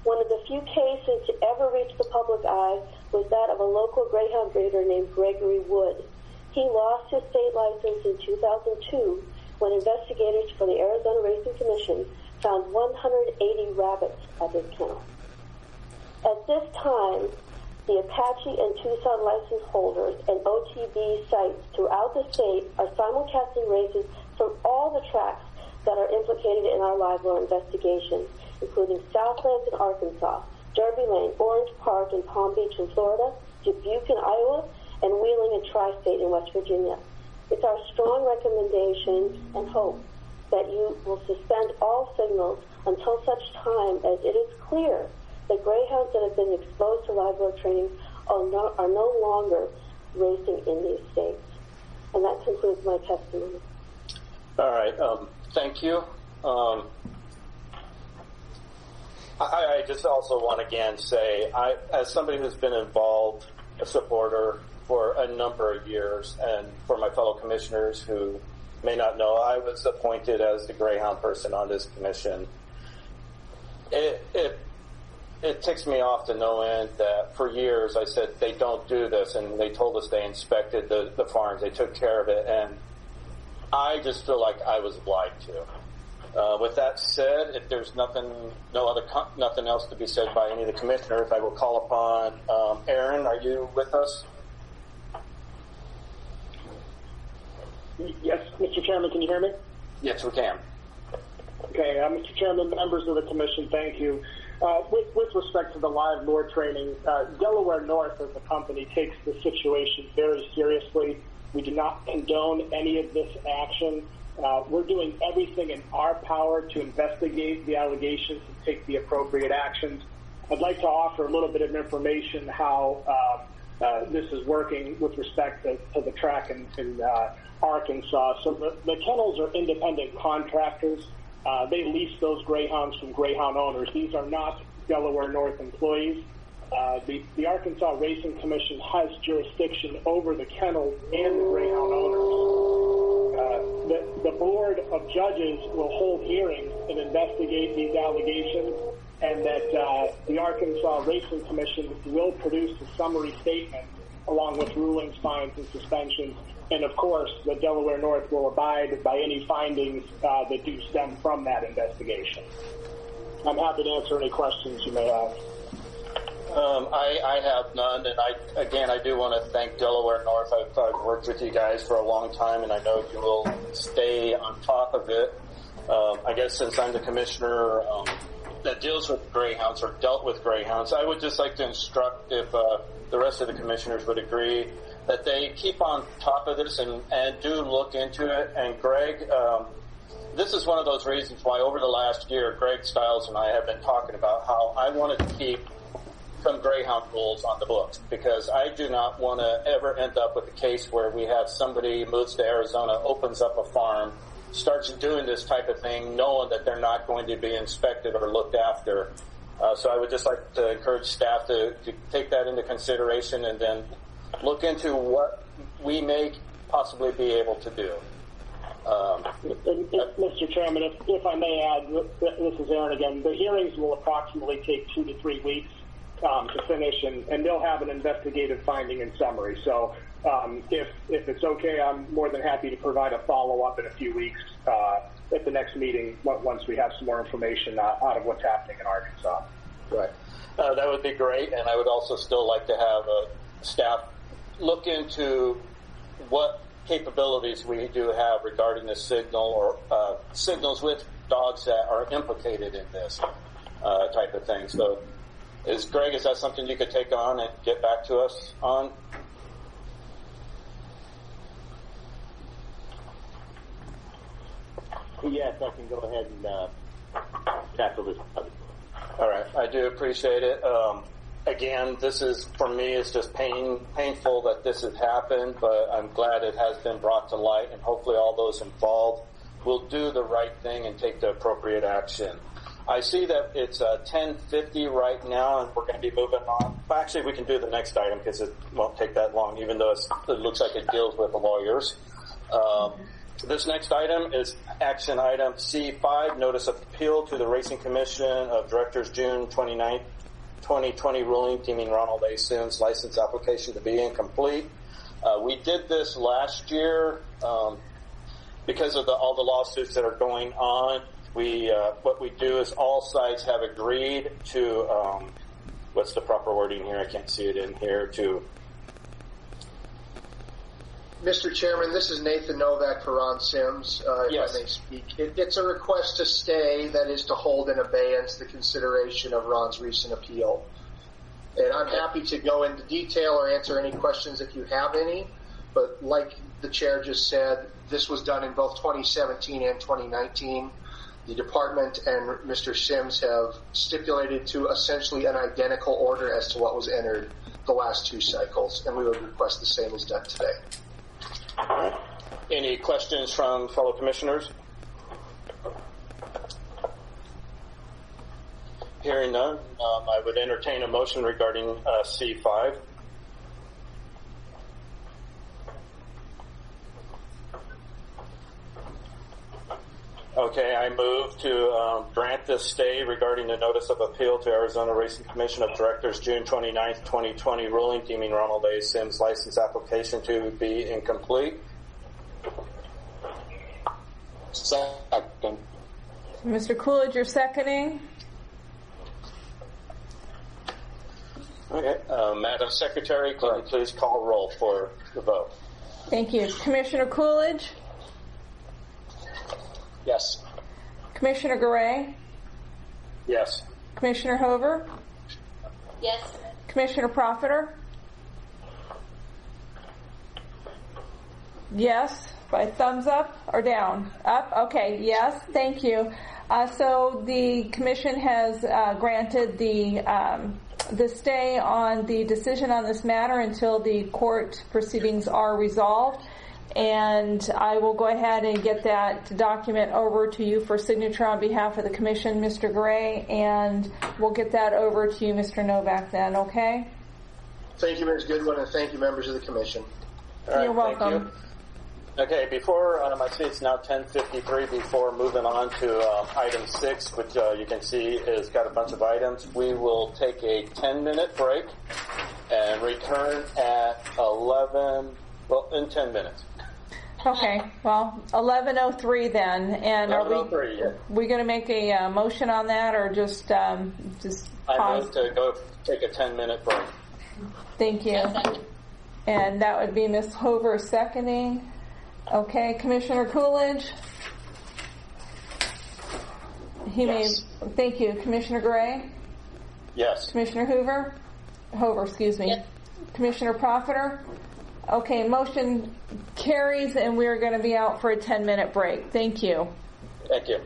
One of the few cases to ever reach the public eye was that of a local Greyhound breeder named Gregory Wood. He lost his state license in 2002 when investigators for the Arizona Racing Commission found 180 rabbits at his kennel. At this time, the Apache and Tucson license holders and OTB sites throughout the state are simulcasting races from all the tracks that are implicated in our live lore investigation, including Southlands in Arkansas, Derby Lane, Orange Park in Palm Beach in Florida, Dubuque in Iowa, and Wheeling and Tri-State in West Virginia. It's our strong recommendation and hope that you will suspend all signals until such time as it is clear that greyhounds that have been exposed to live lore training are no longer racing in these states. And that concludes my testimony. All right. Thank you. I just also want to again say, as somebody who's been involved, a supporter for a number of years, and for my fellow commissioners who may not know, I was appointed as the Greyhound person on this commission. It ticks me off to no end that for years I said they don't do this, and they told us they inspected the farms, they took care of it, and I just feel like I was lied to. With that said, if there's nothing else to be said by any of the commissioners, I will call upon Aaron. Are you with us? Yes, Mr. Chairman, can you hear me? Yes, we can. Okay, Mr. Chairman, members of the commission, thank you. With respect to the live lore training, Delaware North as a company takes the situation very seriously. We do not condone any of this action. We're doing everything in our power to investigate the allegations and take the appropriate actions. I'd like to offer a little bit of information how this is working with respect to the track in Arkansas. So the kennels are independent contractors. They lease those greyhounds from greyhound owners. These are not Delaware North employees. The Arkansas Racing Commission has jurisdiction over the kennels and the greyhound owners. The board of judges will hold hearings and investigate these allegations, and that the Arkansas Racing Commission will produce a summary statement along with rulings, fines, and suspensions. And of course, the Delaware North will abide by any findings that do stem from that investigation. I'm happy to answer any questions you may have. I have none, and I do want to thank Delaware North. I've worked with you guys for a long time, and I know you will stay on top of it. I guess since I'm the commissioner that deals with greyhounds or dealt with greyhounds, I would just like to instruct, if the rest of the commissioners would agree, that they keep on top of this and do look into it. And Greg, this is one of those reasons why over the last year, Greg Stiles and I have been talking about how I wanted to keep some greyhound rules on the books, because I do not want to ever end up with a case where we have somebody moves to Arizona, opens up a farm, starts doing this type of thing, knowing that they're not going to be inspected or looked after. So I would just like to encourage staff to take that into consideration and then look into what we may possibly be able to do. Mr. Chairman, if I may add, this is Aaron again. The hearings will approximately take 2 to 3 weeks to finish, and they'll have an investigative finding and summary. So if it's okay, I'm more than happy to provide a follow-up in a few weeks at the next meeting once we have some more information out of what's happening in Arkansas. Right. That would be great, and I would also still like to have staff look into what capabilities we do have regarding the signal or signals with dogs that are implicated in this type of thing. So, Greg, is that something you could take on and get back to us on? Yes, I can go ahead and tackle this. All right, I do appreciate it. Again, this is, for me, it's just painful that this has happened, but I'm glad it has been brought to light, and hopefully all those involved will do the right thing and take the appropriate action. I see that it's 10:50 right now, and we're going to be moving on. Actually, we can do the next item because it won't take that long, even though it looks like it deals with the lawyers. This next item is action item C5, Notice of Appeal to the Racing Commission of Directors June 29th, 2020 ruling deeming Ronald A. Sims license application to be incomplete. We did this last year because of all the lawsuits that are going on. What we do is all sides have agreed to, what's the proper wording here? I can't see it in here. To Mr. Chairman, this is Nathan Novak for Ron Sims, yes. If I may speak. It's a request to stay, that is to hold in abeyance the consideration of Ron's recent appeal. And I'm happy to go into detail or answer any questions if you have any, but like the chair just said, this was done in both 2017 and 2019. The department and Mr. Sims have stipulated to essentially an identical order as to what was entered the last two cycles, and we would request the same is done today. Any questions from fellow commissioners? Hearing none, I would entertain a motion regarding C5. Okay, I move to grant this stay regarding the Notice of Appeal to Arizona Racing Commission of Directors June 29th, 2020 ruling deeming Ronald A. Sims license application to be incomplete. Second. Mr. Coolidge, you're seconding? Okay, Madam Secretary, can you please call roll for the vote? Thank you. Commissioner Coolidge? Yes. Commissioner Garay? Yes. Commissioner Hover? Yes. Commissioner Profiter? Yes, by thumbs up or down? Up? Okay, yes, thank you. So the commission has granted the stay on the decision on this matter until the court proceedings are resolved. And I will go ahead and get that document over to you for signature on behalf of the commission, Mr. Gray, and we'll get that over to you, Mr. Novak, then, okay? Thank you, Ms. Goodwin, and thank you, members of the commission. All right, you're welcome. Thank you. Okay, before, I see it's now 10:53, before moving on to item 6, which you can see has got a bunch of items, we will take a 10-minute break and return at in 10 minutes. Okay, well, 11:03 then, and are we going to make a motion on that, or just pause? I move to go take a 10-minute break. Thank you. And that would be Ms. Hover seconding. Okay, Commissioner Coolidge? Yes. Thank you. Commissioner Gray? Yes. Commissioner Hover, excuse me. Yes. Commissioner Profiter? Okay, motion carries, and we're going to be out for a 10-minute break. Thank you. Thank you.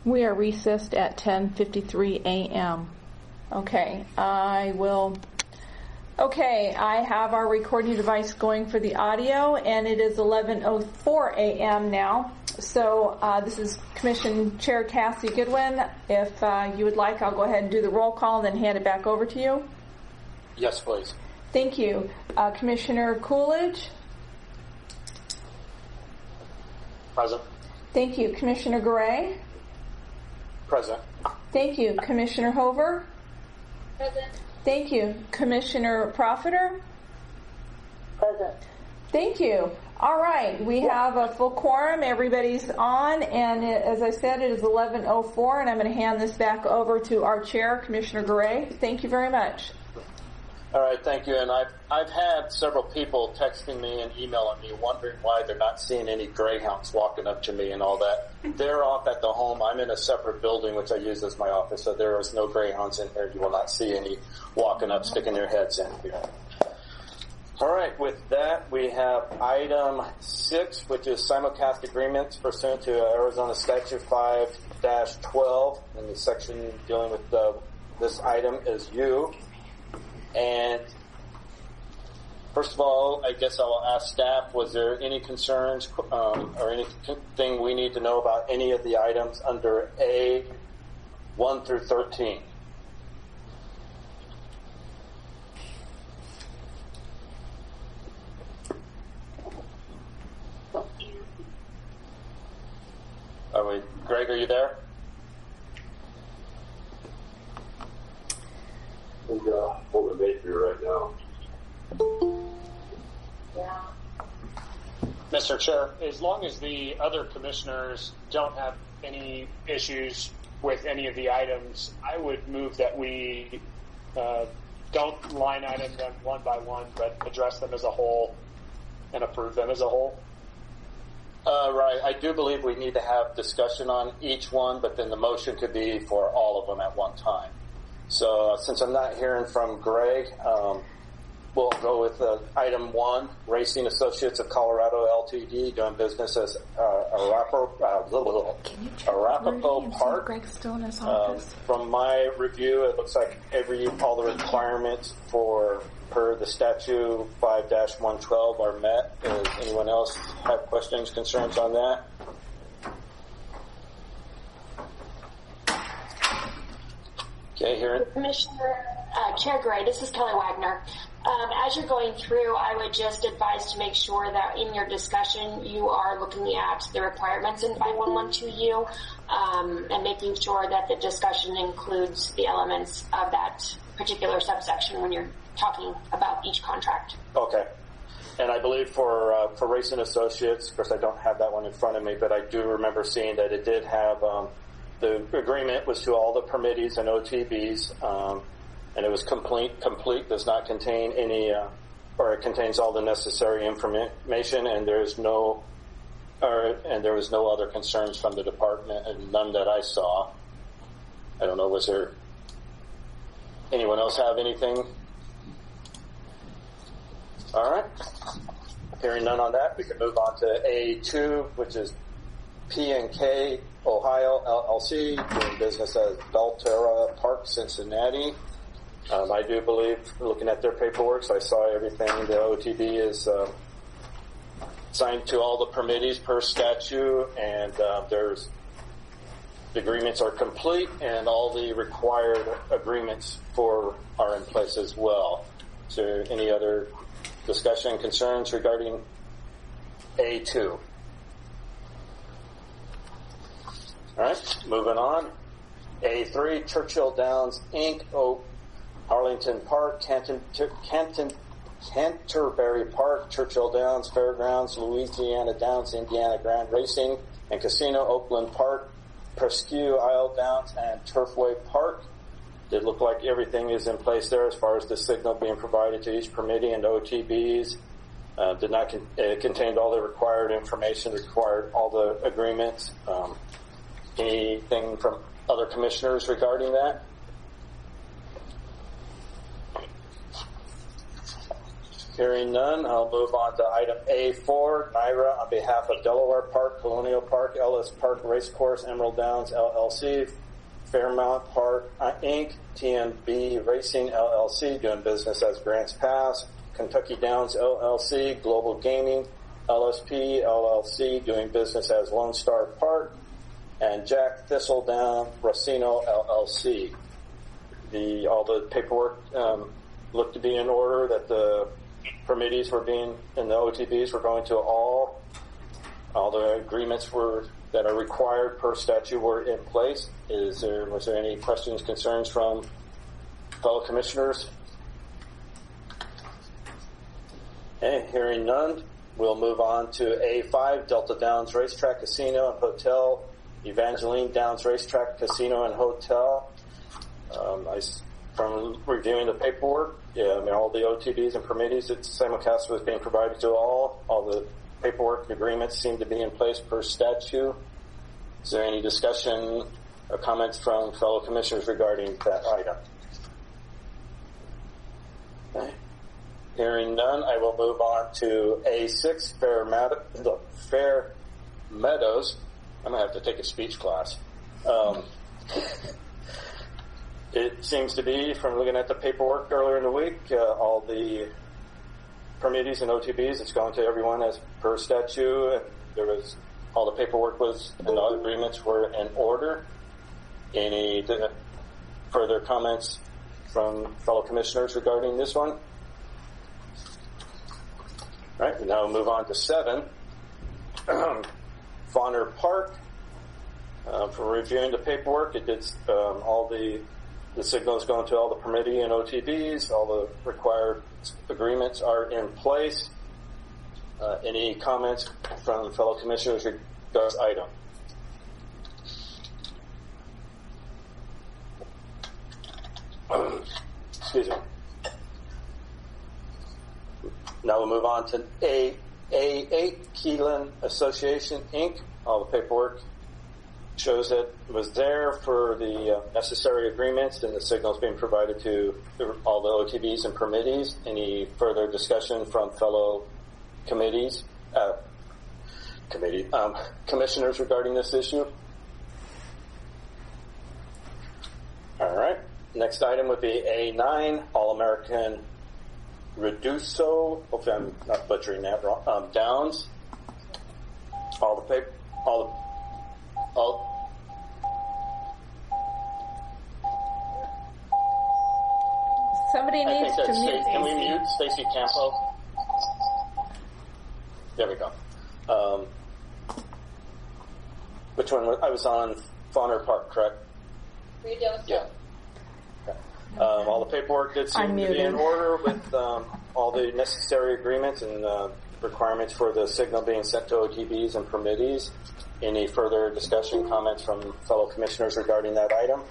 We are recessed at 10:53 a.m. Okay, I have our recording device going for the audio, and it is 11:04 a.m. now. So this is Commission Chair Cassie Goodwin. If you would like, I'll go ahead and do the roll call and then hand it back over to you. Yes, please. Thank you. Commissioner Coolidge? Present. Thank you. Commissioner Garay? Present. Thank you. Commissioner Hover? Present. Thank you. Commissioner Profiter? Present. Thank you. All right, we have a full quorum. Everybody's on, and as I said, it is 11:04, and I'm going to hand this back over to our chair, Commissioner Garay. Thank you very much. All right, thank you. And I've had several people texting me and emailing me wondering why they're not seeing any greyhounds walking up to me and all that. They're off at the home. I'm in a separate building, which I use as my office, so there is no greyhounds in here. You will not see any walking up, sticking their heads in here. All right, with that, we have item 6, which is simulcast agreements pursuant to Arizona Statute 5-12, and the section dealing with this item is U. And First of all, I guess I will ask staff, was there any concerns or anything we need to know about any of the items under A 1 through 13? Greg, are you there? I'm holding the bakery right now. Yeah. Mr. Chair, as long as the other commissioners don't have any issues with any of the items, I would move that we don't line item them one by one, but address them as a whole and approve them as a whole. Right. I do believe we need to have discussion on each one, but then the motion could be for all of them at one time. So since I'm not hearing from Greg, we'll go with item 1, Racing Associates of Colorado LTD, doing business as Arapahoe Park. Greg's still in his office. From my review, it looks like all the requirements per the statute 5-112 are met. Does anyone else have questions, concerns on that? Okay, here. Commissioner, Chair Gray, this is Kelly Wagner. As you're going through, I would just advise to make sure that in your discussion you are looking at the requirements in 5112U and making sure that the discussion includes the elements of that particular subsection when you're talking about each contract. Okay. And I believe for Racing Associates, of course I don't have that one in front of me, but I do remember seeing that it did have the agreement was to all the permittees and OTBs, and it was complete, does not contain any, or it contains all the necessary information, and there was no other concerns from the department, and none that I saw. I don't know, was there anyone else have anything? All right. Hearing none on that, we can move on to A2, which is P&K Ohio LLC, doing business as Belterra Park, Cincinnati. I do believe, looking at their paperwork, so I saw everything. The OTB is signed to all the permittees per statute, and the agreements are complete, and all the required agreements are in place as well. Is there any other discussion, concerns regarding A2? All right, moving on. A3, Churchill Downs, Inc., Arlington Park, Canterbury Park, Churchill Downs, Fairgrounds, Louisiana Downs, Indiana Grand Racing and Casino, Oakland Park, Presque Isle Downs, and Turfway Park. It looked like everything is in place there as far as the signal being provided to each permittee and OTBs. It contained all the required information, required all the agreements. Anything from other commissioners regarding that? Hearing none, I'll move on to item A4, NYRA on behalf of Delaware Park, Colonial Park, Ellis Park Racecourse, Emerald Downs LLC, Fairmount Park Inc., TMB Racing LLC, doing business as Grants Pass, Kentucky Downs LLC, Global Gaming, LSP LLC, doing business as Lone Star Park, and Jack Thistledown Racino LLC. All the paperwork looked to be in order, that the permittees and the OTBs were going to all the agreements that are required per statute were in place. Was there any questions, concerns from fellow commissioners? Okay, hearing none, we'll move on to A5, Delta Downs Racetrack, Casino, and Hotel, Evangeline Downs Racetrack, Casino, and Hotel. From reviewing the paperwork, all the OTBs and permittees, simulcast was being provided to all. All the paperwork and agreements seem to be in place per statute. Is there any discussion or comments from fellow commissioners regarding that item? Okay. Hearing none, I will move on to A6, Fair Meadows. I'm going to have to take a speech class. It seems to be, from looking at the paperwork earlier in the week, all the permittees and OTBs. It's going to everyone as per statute. There was all the paperwork was and all the agreements were in order. Any further comments from fellow commissioners regarding this one? All right, now we'll move on to 7. Fauner Park. For reviewing the paperwork, it did all the signals going to all the permittee and OTBs. All the required agreements are in place. Any comments from fellow commissioners regarding this item? Excuse me. Now we'll move on to A8 Keelan Association, Inc. All the paperwork shows that it was there for the necessary agreements and the signals being provided to all the OTBs and permittees. Any further discussion from fellow commissioners regarding this issue? All right. Next item would be A9, All-American Reduso. Hopefully I'm not butchering that wrong. Downs. Somebody needs to mute. Can we mute Stacy Campo? There we go. Which one? I was on Fauner Park, correct? Yeah. Okay. All the paperwork did seem to be in order with all the necessary agreements and requirements for the signal being sent to OTBs and permittees. Any further discussion, comments from fellow commissioners regarding that item?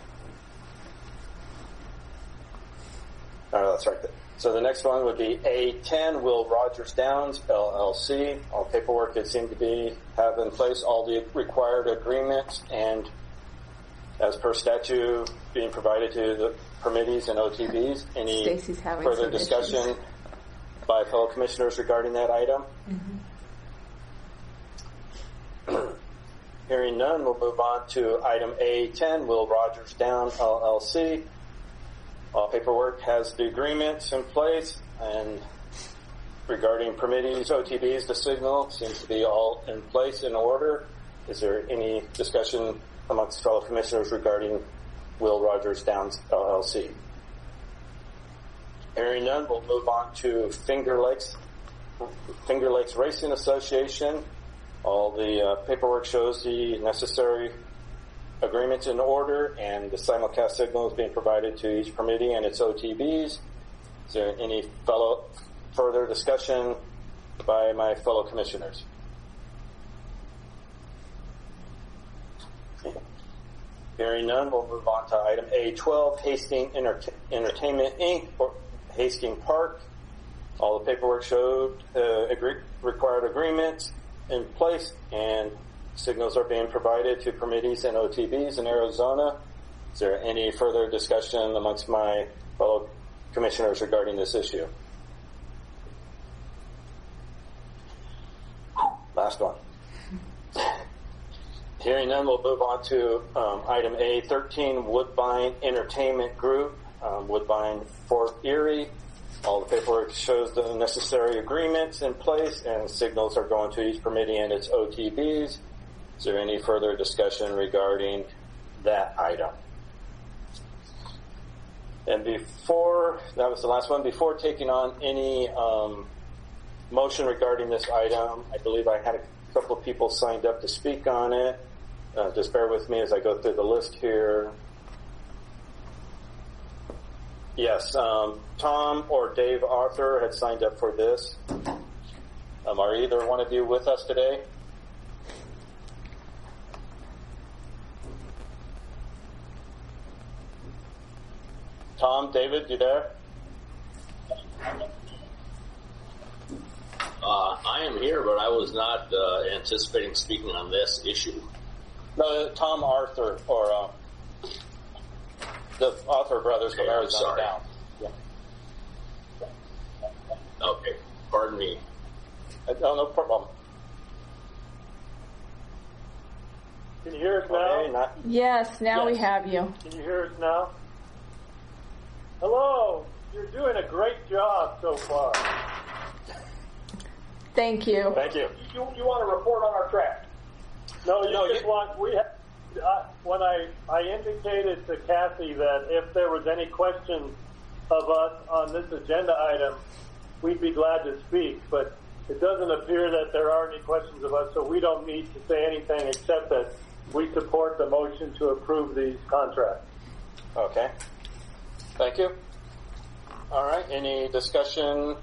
That's right. So the next one would be A10, Will Rogers Downs, LLC. All paperwork that seemed to have in place all the required agreements and as per statute being provided to the permittees and OTBs. Any further discussion by fellow commissioners regarding that item? Mm-hmm. Hearing none, we'll move on to item A10, Will Rogers Downs, LLC. All paperwork has the agreements in place, and regarding permittees, OTBs, the signal seems to be all in place, in order. Is there any discussion amongst fellow commissioners regarding Will Rogers Downs, LLC? Hearing none, we'll move on to Finger Lakes Racing Association. All the paperwork shows the necessary agreements in order, and the simulcast signal is being provided to each permittee and its OTBs. Is there any further discussion by my fellow commissioners? Hearing none, we'll move on to item A12, Hastings Entertainment, Inc., or Hastings Park. All the paperwork showed required agreements in place, and signals are being provided to permittees and OTBs in Arizona. Is there any further discussion amongst my fellow commissioners regarding this issue? Last one. Hearing none, we'll move on to item A13, Woodbine Entertainment Group, Woodbine, Fort Erie. All the paperwork shows the necessary agreements in place, and signals are going to each permittee and its OTBs. Is there any further discussion regarding that item? And that was the last one, before taking on any motion regarding this item, I believe I had a couple of people signed up to speak on it. Just bear with me as I go through the list here. Yes, Tom or Dave Arthur had signed up for this. Are either one of you with us today? Tom, David, you there? I am here, but I was not anticipating speaking on this issue. No, Tom Arthur, or the Arthur brothers from Arizona down. Yeah. Okay, pardon me. No problem. Can you hear us now? Yes, now we have you. Can you hear us now? Hello. You're doing a great job so far. Thank you. Thank you. You want to report on our track? No, when I indicated to Kathy that if there was any questions of us on this agenda item, we'd be glad to speak, but it doesn't appear that there are any questions of us, so we don't need to say anything except that we support the motion to approve these contracts. Okay. Thank you. All right. Any discussion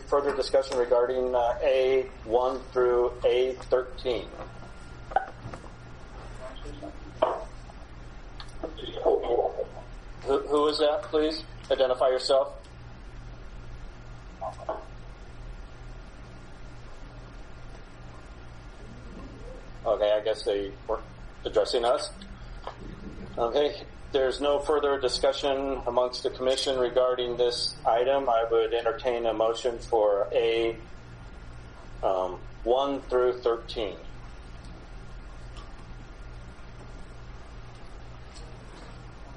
further discussion regarding A1 through A13? Who is that, please? Identify yourself. Okay, I guess they were addressing us. Okay, there's no further discussion amongst the commission regarding this item. I would entertain a motion for A1 through 13.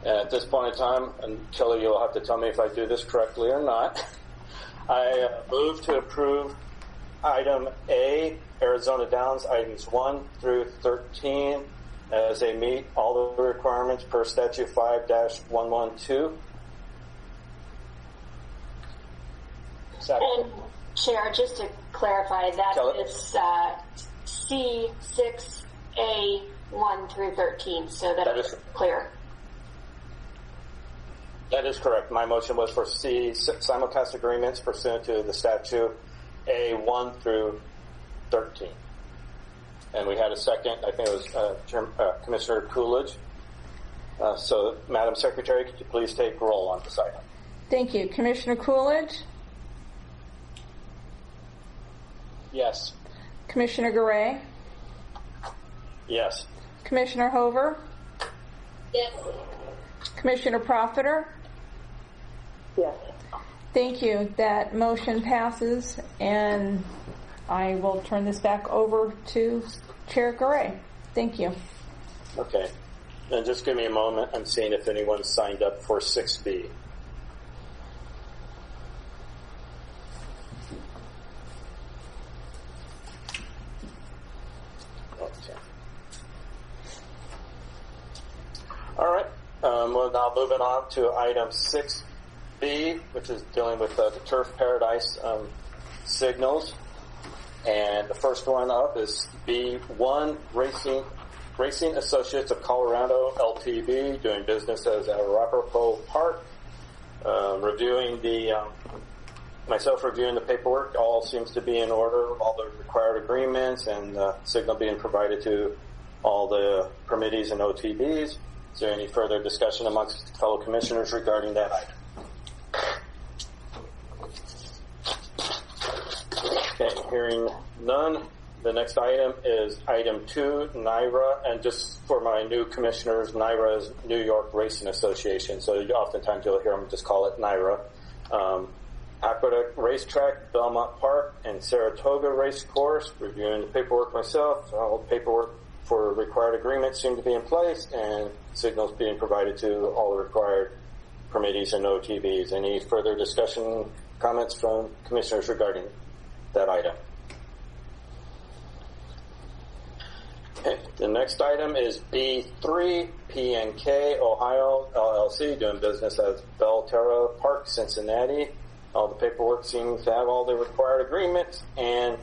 At this point in time, and Kelly, you'll have to tell me if I do this correctly or not, I move to approve item A, Arizona Downs, items 1 through 13, as they meet all the requirements per statute 5-112. And Chair, just to clarify, that is C6A1 through 13, so that it's clear. That is correct. My motion was for C, simulcast agreements pursuant to the statute A1 through 13. And we had a second, I think it was Commissioner Coolidge. So, Madam Secretary, could you please take roll on this item? Thank you. Commissioner Coolidge? Yes. Commissioner Garay? Yes. Commissioner Hover? Yes. Commissioner Profiter? Yes. Thank you. That motion passes, and I will turn this back over to Chair Garay. Thank you. Okay. And just give me a moment. I'm seeing if anyone signed up for 6B. Okay. All right. We're now moving on to item 6B, which is dealing with the Turf Paradise signals. And the first one up is B1 Racing Associates of Colorado, LTD, doing business as Arapahoe Park. Myself reviewing the paperwork, all seems to be in order, all the required agreements and signal being provided to all the permittees and OTBs. Is there any further discussion amongst fellow commissioners regarding that item? Okay, hearing none. The next item is item 2, NYRA, and just for my new commissioners, NYRA is New York Racing Association, so oftentimes you'll hear them just call it NYRA. Aqueduct Racetrack, Belmont Park, and Saratoga Race Course. Reviewing the paperwork myself, all the paperwork for required agreements seem to be in place, and signals being provided to all the required permittees and OTBs. Any further discussion, comments from commissioners regarding that item? Okay. The next item is B3, PNK Ohio LLC, doing business as Belterra Park, Cincinnati. All the paperwork seems to have all the required agreements, and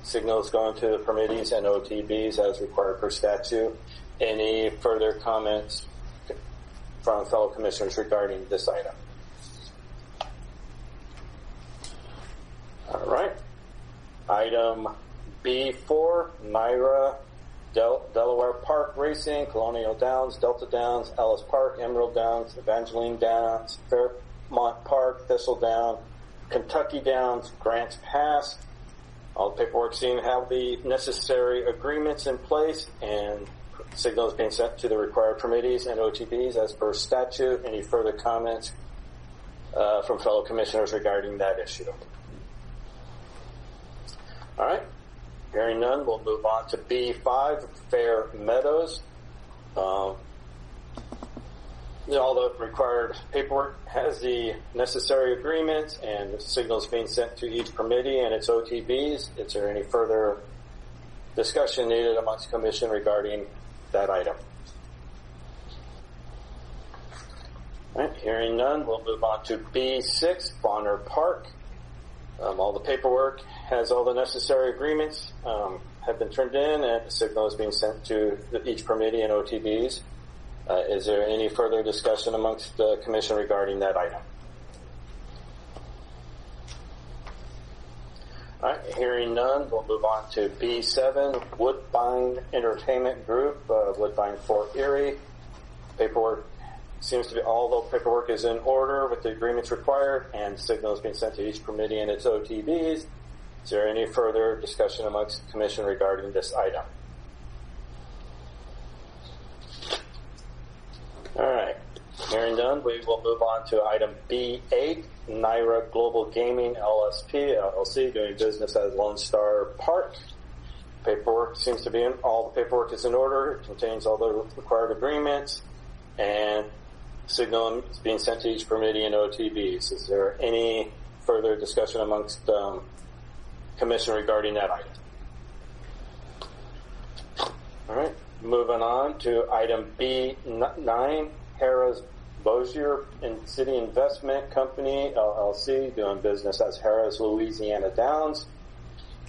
signals going to permittees and OTBs as required per statute. Any further comments from fellow commissioners regarding this item? All right. Item B4, NYRA, Delaware Park Racing, Colonial Downs, Delta Downs, Ellis Park, Emerald Downs, Evangeline Downs, Fairmont Park, Thistledown, Kentucky Downs, Grants Pass. All the paperwork seem to have the necessary agreements in place, and signals being sent to the required permittees and OTBs as per statute. Any further comments from fellow commissioners regarding that issue? All right. Hearing none, we'll move on to B5, Fair Meadows. all the required paperwork has the necessary agreements and signals being sent to each committee and its OTBs. Is there any further discussion needed amongst the commission regarding that item? All right, hearing none, we'll move on to B6, Bonner Park. All the paperwork has all the necessary agreements have been turned in, and the signal is being sent to each committee and OTBs. Is there any further discussion amongst the commission regarding that item? All right, hearing none, we'll move on to B7, Woodbine Entertainment Group, Woodbine Fort Erie. Paperwork seems to be, all the paperwork is in order with the agreements required, and signals being sent to each committee and its OTBs. Is there any further discussion amongst the commission regarding this item? All right. Hearing none, we will move on to item B8, Naira Global Gaming LSP, LLC, doing business as Lone Star Park. Paperwork seems to be in, all the paperwork is in order. It contains all the required agreements, and signal is being sent to each committee and OTBs. Is there any further discussion amongst commission regarding that item? All right. Moving on to item B9, Harrah's Bossier and City Investment Company, LLC, doing business as Harrah's Louisiana Downs.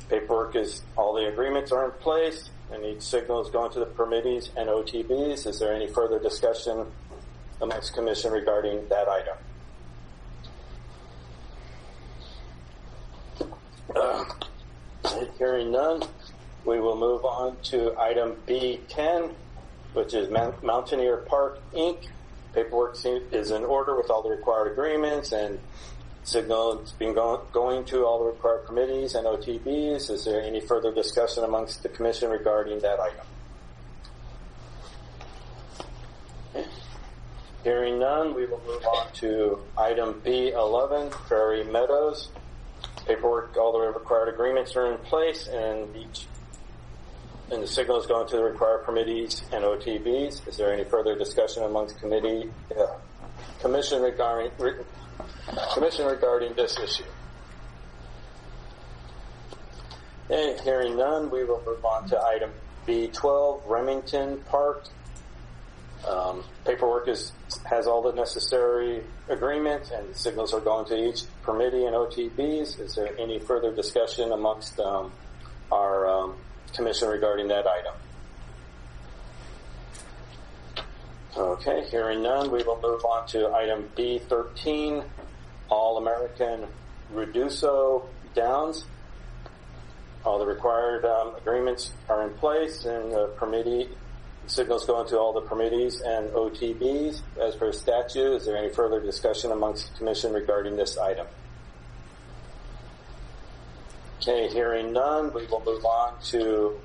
Paperwork is, all the agreements are in place, and each signal is going to the committees and OTBs. Is there any further discussion amongst commission regarding that item? Hearing none, we will move on to item B10, which is Mountaineer Park, Inc. Paperwork is in order with all the required agreements, and signal has been going to all the required committees and OTBs. Is there any further discussion amongst the commission regarding that item? Okay. Hearing none, we will move on to item B11, Prairie Meadows. Paperwork, all the required agreements are in place, and the signal is going to the required committees and OTBs. Is there any further discussion amongst commission regarding this issue? And hearing none, we will move on to item B12, Remington Park. Paperwork has all the necessary agreements, and the signals are going to each committee and OTBs. Is there any further discussion amongst our commission regarding that item? Okay, hearing none, we will move on to item B13, All American Reduso Downs. All the required agreements are in place, and the committee signals going to all the committees and OTBs. As per statute, is there any further discussion amongst the commission regarding this item? Okay, hearing none, we will move on to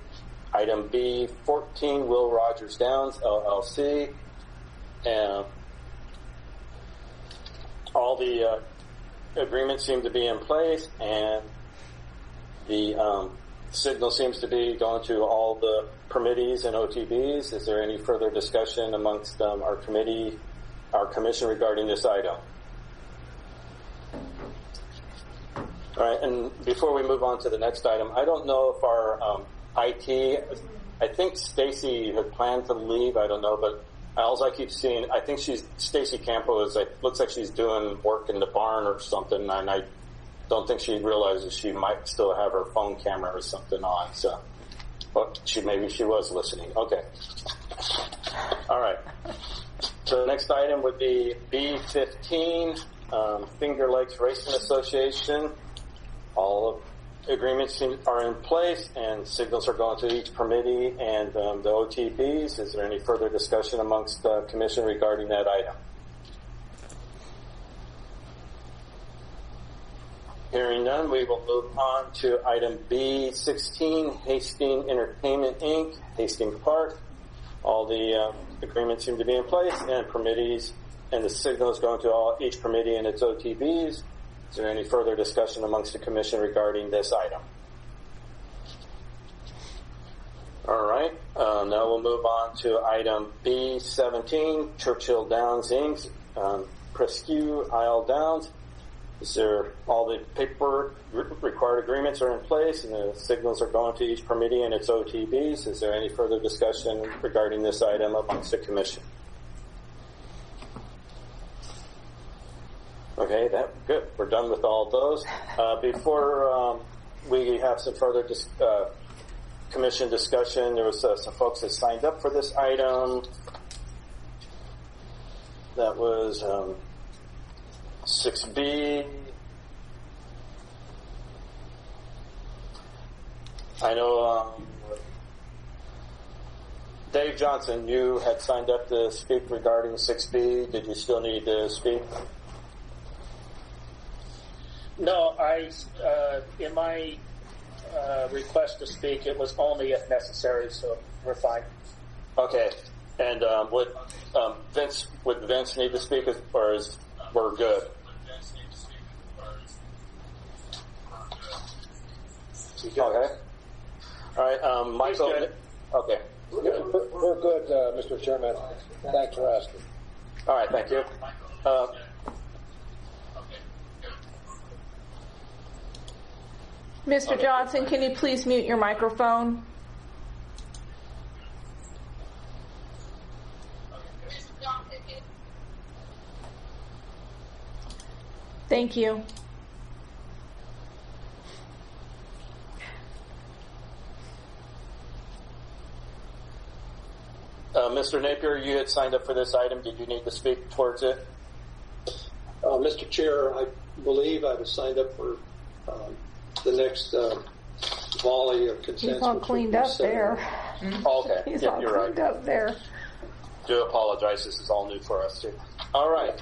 item B14, Will Rogers Downs, LLC. And all the agreements seem to be in place, and the signal seems to be going to all the committees and OTBs. Is there any further discussion amongst our commission regarding this item? All right, and before we move on to the next item, I don't know if our IT, I think Stacy had planned to leave, I don't know, but all I keep seeing, I think Stacy Campo looks like she's doing work in the barn or something, and I don't think she realizes she might still have her phone camera or something on, so, but maybe she was listening. Okay. All right. So the next item would be B15, Finger Lakes Racing Association. All of agreements are in place, and signals are going to each committee and the OTBs. Is there any further discussion amongst the commission regarding that item? Hearing none, we will move on to item B16, Hastings Entertainment, Inc., Hastings Park. All the agreements seem to be in place, and committees, and the signal is going to each committee and its OTBs. Is there any further discussion amongst the commission regarding this item? All right. Now we'll move on to item B17, Churchill Downs Inc., Presque Isle Downs. Is there all the paperwork required agreements are in place and the signals are going to each permittee and its OTBs? Is there any further discussion regarding this item amongst the commission? Okay, good. We're done with all of those. Before we have some further commission discussion, there was some folks that signed up for this item. That was 6B. I know Dave Johnson, you had signed up to speak regarding 6B. Did you still need to speak? No, in my request to speak, it was only if necessary, so we're fine. Okay. And would Vince need to speak, or we're good? Okay. All right, Michael. Okay. We're good, Mr. Chairman. Thanks for asking. All right, thank you. Mr. Johnson, can you please mute your microphone? Thank you. Mr. Napier, you had signed up for this item. Did you need to speak towards it? Mr. Chair, I believe I was signed up for the next volley of consents. He's all cleaned up there. Okay. He's yep, all you're cleaned right. up there. Do apologize. This is all new for us too. All right.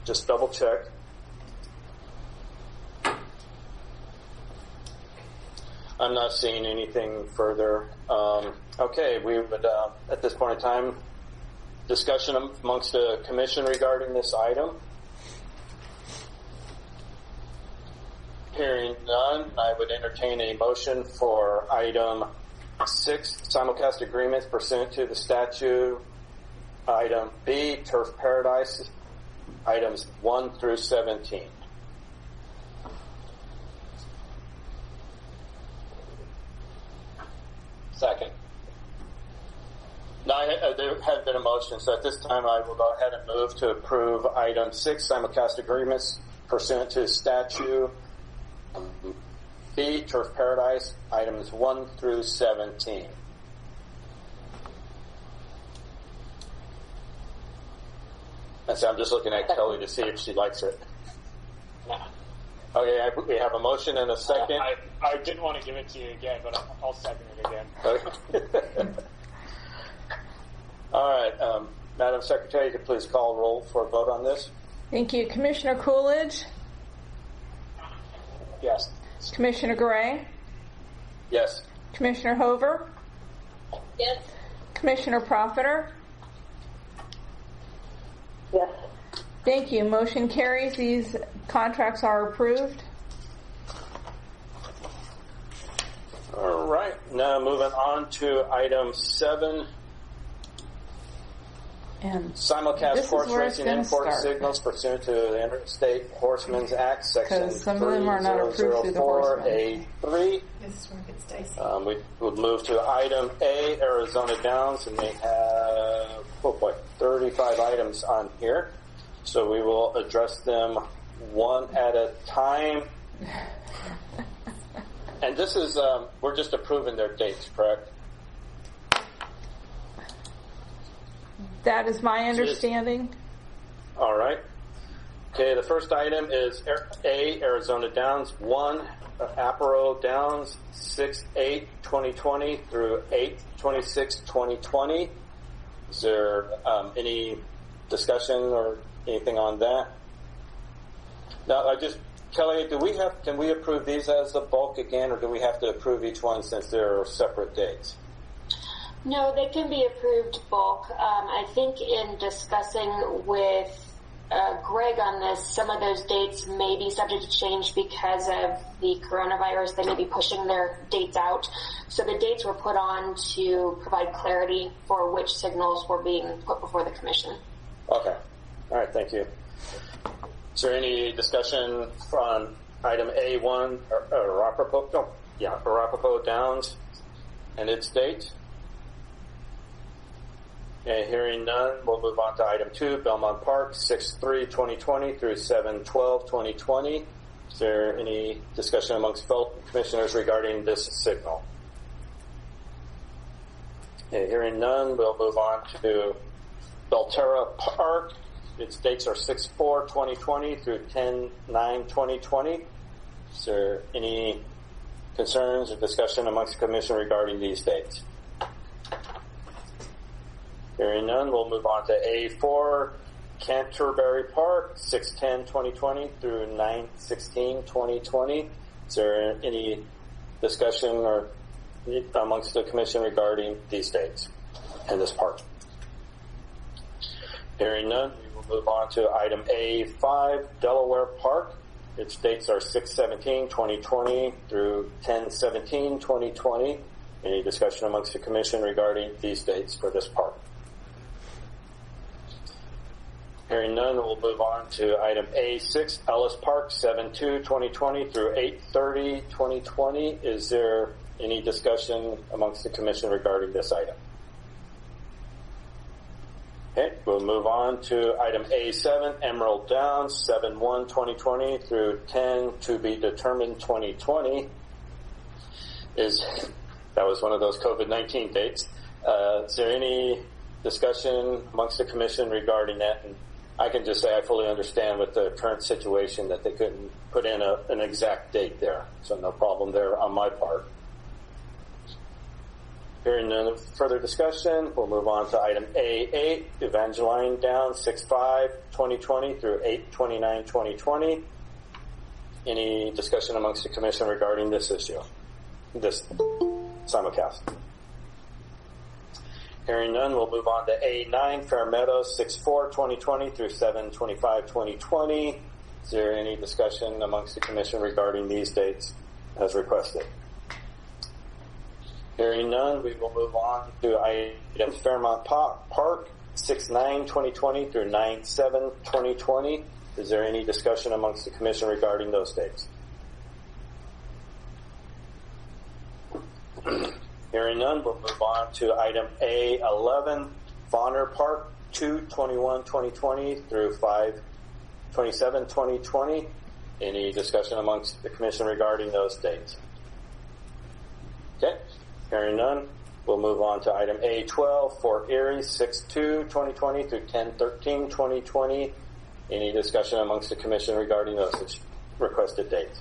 Just double check. I'm not seeing anything further. Okay, we would at this point in time discussion amongst the commission regarding this item. Hearing none, I would entertain a motion for item 6, simulcast agreements pursuant to the statute. Item B, Turf Paradise, items 1 through 17. Second. Now, there has been a motion, so at this time I will go ahead and move to approve item 6, simulcast agreements pursuant to statute. B, Turf Paradise, items 1 through 17. And so I'm just looking at Kelly to see if she likes it. Okay, we have a motion and a second. I didn't want to give it to you again, but I'll second it again. All right, Madam Secretary, you could please call roll for a vote on this. Thank you. Commissioner Coolidge? Yes. Commissioner Gray? Yes. Commissioner Hover? Yes. Commissioner Profiter? Yes. Thank you. Motion carries. These contracts are approved. All right. Now moving on to item 7. And simulcast horse racing import signals pursuant to the Interstate Horsemen's Act, Section 3004A3. This is where it gets dicey. We would move to item A, Arizona Downs, and they have 35 items on here. So we will address them one at a time. And this is, we're just approving their dates, correct? That is my understanding. All right. Okay, the first item is A, Arizona Downs 1, Aparo Downs 6/8/2020 through 8/26/2020. Is there any discussion or anything on that? Now, Kelly, can we approve these as a bulk again, or do we have to approve each one since they're separate dates? No, they can be approved bulk. I think in discussing with Greg on this. Some of those dates may be subject to change because of the coronavirus. They may be pushing their dates out. So the dates were put on to provide clarity for which signals were being put before the commission. Okay. All right. Thank you. Is there any discussion on item A1, Arapahoe Downs and its date? Okay, hearing none, we'll move on to item 2, Belmont Park, 6/3/2020 through 7/12/2020. Is there any discussion amongst fellow commissioners regarding this signal? Okay, hearing none, we'll move on to Belterra Park. Its dates are 6/4/2020 through 10/9/2020. Is there any concerns or discussion amongst the commission regarding these dates? Hearing none, we'll move on to A4, Canterbury Park, 6/10/2020 through 9/16/2020. Is there any discussion or amongst the commission regarding these dates and this park? Hearing none, we will move on to item A5, Delaware Park. Its dates are 6/17/2020 through 10/17/2020. Any discussion amongst the commission regarding these dates for this park? Hearing none, we'll move on to item A6, Ellis Park, 7/2/2020 through 8/30/2020. Is there any discussion amongst the commission regarding this item? Okay, we'll move on to item A7, Emerald Downs, 7/1/2020 through 10/to-be-determined/2020. That was one of those COVID-19 dates. Is there any discussion amongst the commission regarding that? And I can just say I fully understand with the current situation that they couldn't put in an exact date there. So no problem there on my part. Hearing none further discussion, we'll move on to item A8, Evangeline Downs, 6/5/2020 through 8/29/2020. Any discussion amongst the commission regarding this issue, this simulcast? Hearing none, we'll move on to A9, Fair Meadows, 6/4/2020 through 7/25/2020. Is there any discussion amongst the commission regarding these dates as requested? Hearing none, we will move on to item Fairmont Park, 6/9/2020 through 9/7/2020. Is there any discussion amongst the commission regarding those dates? Hearing none, we'll move on to item A11, Vonner Park, 2/21/2020 through 5/27/2020. Any discussion amongst the commission regarding those dates? Okay, hearing none, we'll move on to item A12, Fort Erie, 6/2/2020 through 10/13/2020. Any discussion amongst the commission regarding those requested dates?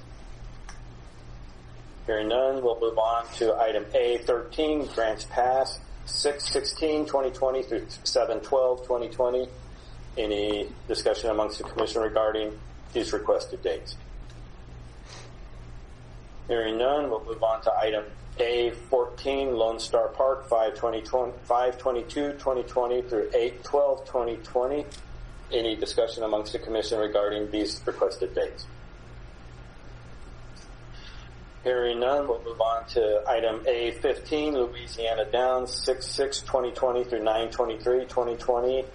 Hearing none, we'll move on to item A13, Grants Pass, 6/16/2020 through 7/12/2020. Any discussion amongst the commission regarding these requested dates? Hearing none, we'll move on to item A14, Lone Star Park, 5/22/2020 through 8/12/2020. Any discussion amongst the commission regarding these requested dates? Hearing none, we'll move on to item A15, Louisiana Downs, 6/6/2020 through 9/23/2020.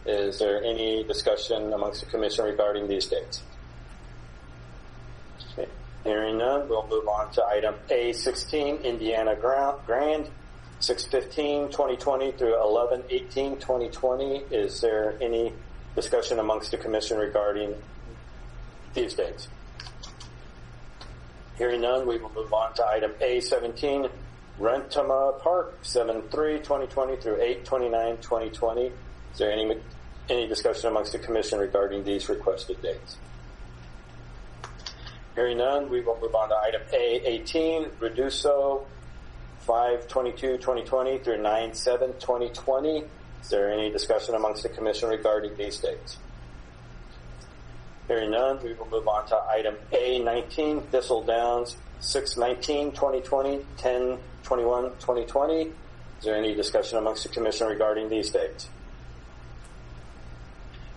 Is there any discussion amongst the commission regarding these dates? Okay. Hearing none, we'll move on to item A16, Indiana Grand, 6/15/2020 through 11/18/2020. Is there any discussion amongst the commission regarding these dates? Hearing none, we will move on to item A17, Rentama Park, 7/3/2020 through 8/29/2020. Is there any discussion amongst the commission regarding these requested dates? Hearing none, we will move on to item A18, Reduso, 5/22/2020 through 9/7/2020. Is there any discussion amongst the commission regarding these dates? Hearing none, we will move on to item A19, Thistle Downs, 6/19/2020, 10/21/2020. Is there any discussion amongst the commission regarding these dates?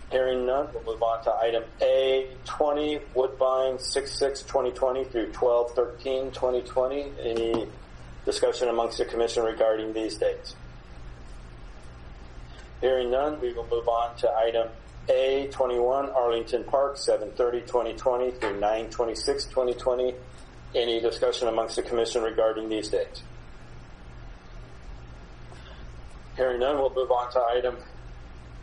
Hearing none, we'll move on to item A20, Woodbine 6/6/2020 through 12/13/2020. Any discussion amongst the commission regarding these dates? Hearing none, we will move on to item A21, Arlington Park 7/30/2020 through 9/26/2020. Any discussion amongst the commission regarding these dates? Hearing none, we'll move on to item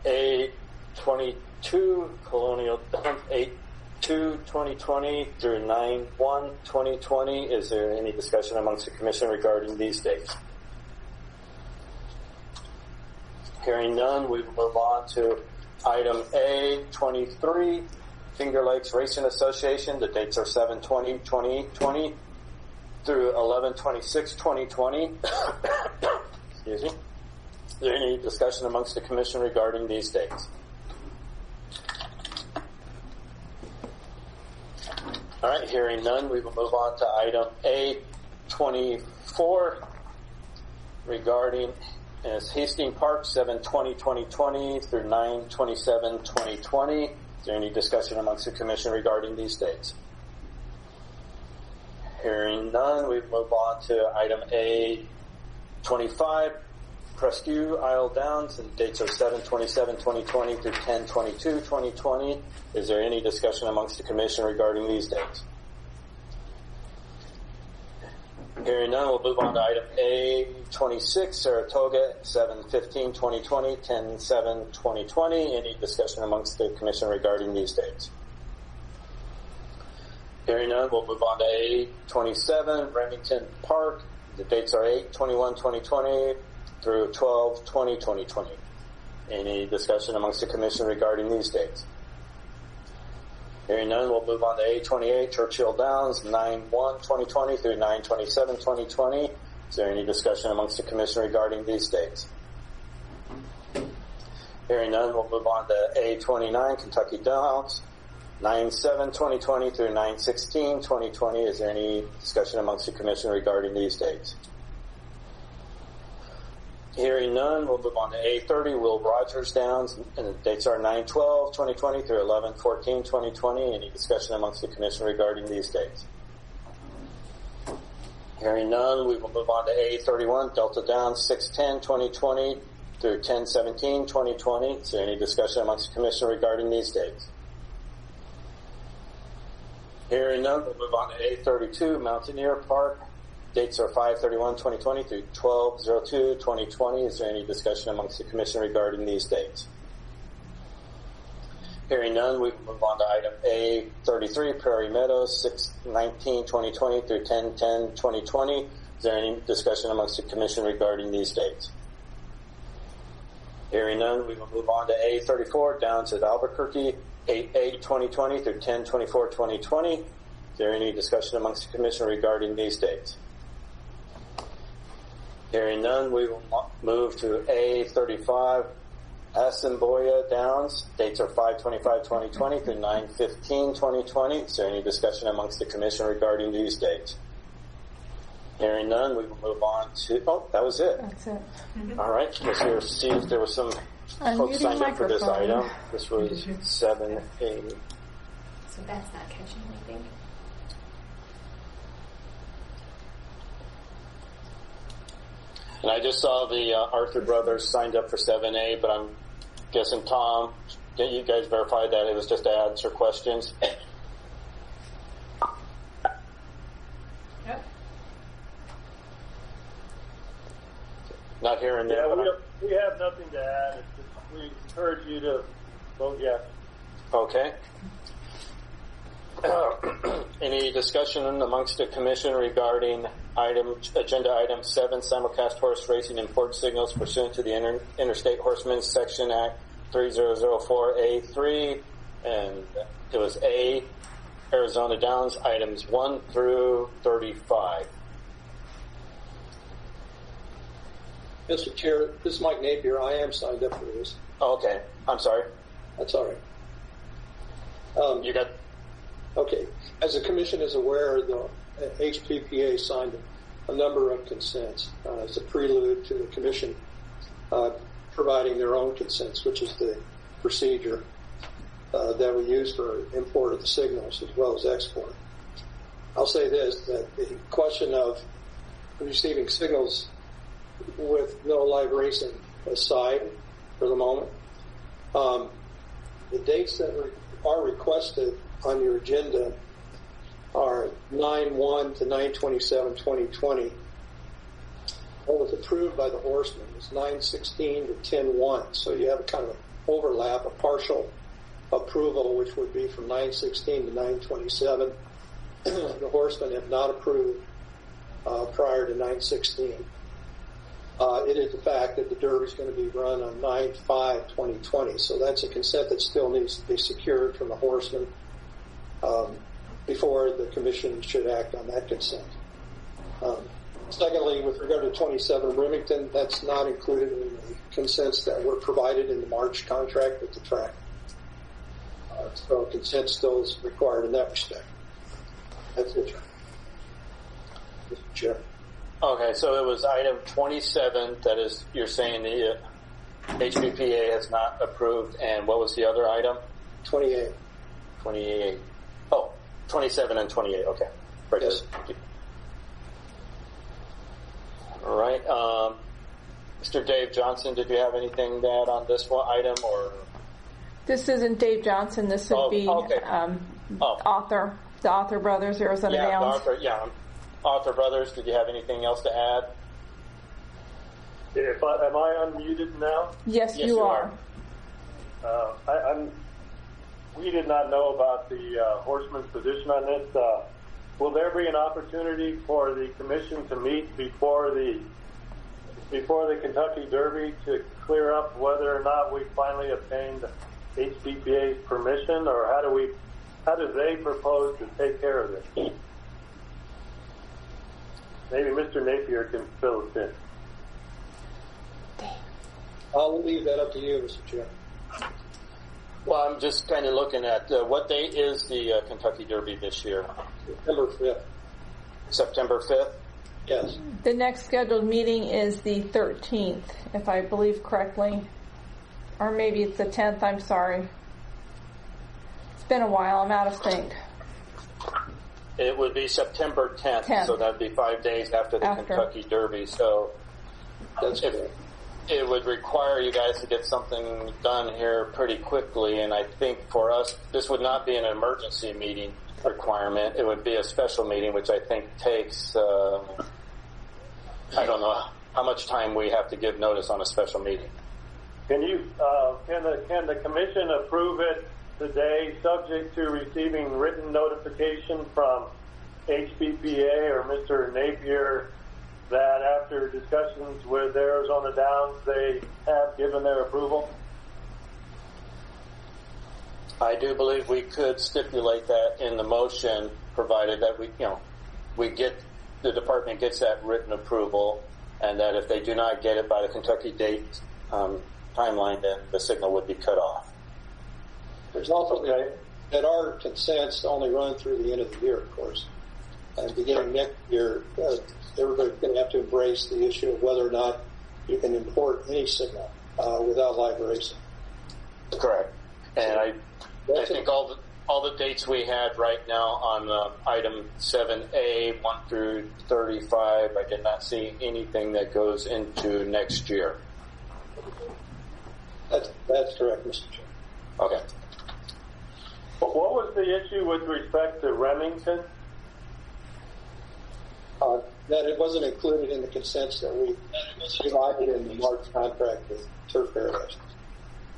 A22, Colonial Dump 8/2/2020 through 9/1/2020. Is there any discussion amongst the commission regarding these dates? Hearing none, we will move on to item A23, Finger Lakes Racing Association. The dates are 7/20/2020 through 11/26/2020. Excuse me. Is there any discussion amongst the commission regarding these dates? All right, hearing none, we will move on to item A24 regarding Hastings Park 7/20/2020 through 9/27/2020. Is there any discussion amongst the commission regarding these dates? Hearing none, we move on to item A25, Presque Isle Downs, and dates are 7/27/2020 through 10/22/2020. Is there any discussion amongst the commission regarding these dates? Hearing none, we'll move on to item A26, Saratoga 7/15/2020, 10/7/2020. Any discussion amongst the commission regarding these dates? Hearing none, we'll move on to A27, Remington Park. The dates are 8/21/2020 through 12/20/2020. Any discussion amongst the commission regarding these dates? Hearing none, we'll move on to A28, Churchill Downs, 9/1/2020 through 9/27/2020. Is there any discussion amongst the commission regarding these dates? Hearing none, we'll move on to A29, Kentucky Downs, 9/7/2020 through 9/16/2020. Is there any discussion amongst the commission regarding these dates? Hearing none, we'll move on to A30, Will Rogers Downs, and the dates are 9/12/2020 through 11/14/2020. Any discussion amongst the commission regarding these dates? Hearing none, we will move on to A31, Delta Downs, 6/10/2020 through 10/17/2020. Is there any discussion amongst the commission regarding these dates? Hearing none, we'll move on to A32, Mountaineer Park. Dates are 5/31/2020 through 12/02/2020. Is there any discussion amongst the commission regarding these dates? Hearing none, we will move on to item A33, Prairie Meadows, 6/19/2020 through 10/10/2020. Is there any discussion amongst the commission regarding these dates? Hearing none, we will move on to A34, Downs at Albuquerque, 8/8/2020 through 10/24/2020. Is there any discussion amongst the commission regarding these dates? Hearing none, we will move to A35, Assiniboia Downs. Dates are 5/25/2020 through 9/15/2020. Is there any discussion amongst the commission regarding these dates? Hearing none, we will move on to... Oh, that was it. That's it. Mm-hmm. All right. Let's see if there were some folks signed up for this item. This was 7A. So that's not catching anything. And I just saw the Arthur brothers signed up for 7A, but I'm guessing, Tom, didn't you guys verify that it was just to answer questions? Yep. Not hearing that. Yeah, we have nothing to add. It's just, we encourage you to vote yes. Okay. Any discussion amongst the commission regarding agenda item 7, simulcast horse racing and port signals pursuant to the Interstate Horsemen's Section Act 3004A3, and it was A, Arizona Downs, items 1 through 35. Mr. Chair, this is Mike Napier. I am signed up for this. Okay. I'm sorry. That's all right. You got... Okay. As the commission is aware, the HPPA signed a number of consents as a prelude to the commission providing their own consents, which is the procedure. that we use for import of the signals as well as export. I'll say this, that the question of receiving signals with no live racing aside for the moment, the dates that are requested on your agenda are 9/1 to 9/27/2020. What was approved by the Horsemen is 9/16 to 10/1. So you have a kind of an overlap, a partial approval, which would be from 9/16 to 9/27. The Horsemen have not approved prior to 9/16. It is the fact that the Derby is going to be run on 9/5/2020. So that's a consent that still needs to be secured from the Horsemen before the Commission should act on that consent. Secondly, with regard to 27 Remington, that's not included in the consents that were provided in the March contract with the track. So consent still is required in that respect. That's it, Mr. Chair. Okay, so it was item 27 that is, you're saying the HPPA has not approved, and what was the other item? 28. 28. Oh, 27 and 28, okay. Very yes. Good. All right. Mr. Dave Johnson, did you have anything to add on this one item, or? This isn't Dave Johnson. This would be okay. Author, the Author Brothers, Arizona Downs. Author Brothers, did you have anything else to add? Am I unmuted now? Yes, you are. We did not know about the Horseman's position on this. Will there be an opportunity for the Commission to meet before the Kentucky Derby to clear up whether or not we finally obtained HPPA's permission, or how do they propose to take care of this? Maybe Mr. Napier can fill us in. I'll leave that up to you, Mr. Chair. Well, I'm just kind of looking at what date is the Kentucky Derby this year? September 5th. September 5th? Yes. The next scheduled meeting is the 13th, if I believe correctly. Or maybe it's the 10th, I'm sorry. It's been a while, I'm out of sync. It would be September 10th. So that would be 5 days after the Kentucky Derby. So that's good. It would require you guys to get something done here pretty quickly, and I think for us, this would not be an emergency meeting requirement. It would be a special meeting, which I think takes, I don't know how much time we have to give notice on a special meeting. Can the Commission approve it today, subject to receiving written notification from HPPA or Mr. Napier that after discussions with Arizona Downs, they have given their approval? I do believe we could stipulate that in the motion, provided that the department gets that written approval, and that if they do not get it by the Kentucky date timeline, then the signal would be cut off. There's also that our consents only run through the end of the year, of course. And beginning next year, everybody's going to have to embrace the issue of whether or not you can import any signal without live racing. Correct. And I think all the dates we had right now on item 7A, 1 through 35, I did not see anything that goes into next year. That's correct, Mr. Chair. Okay. What was the issue with respect to Remington? That it wasn't included in the consents that we provided in the March contract with Turf Paradise.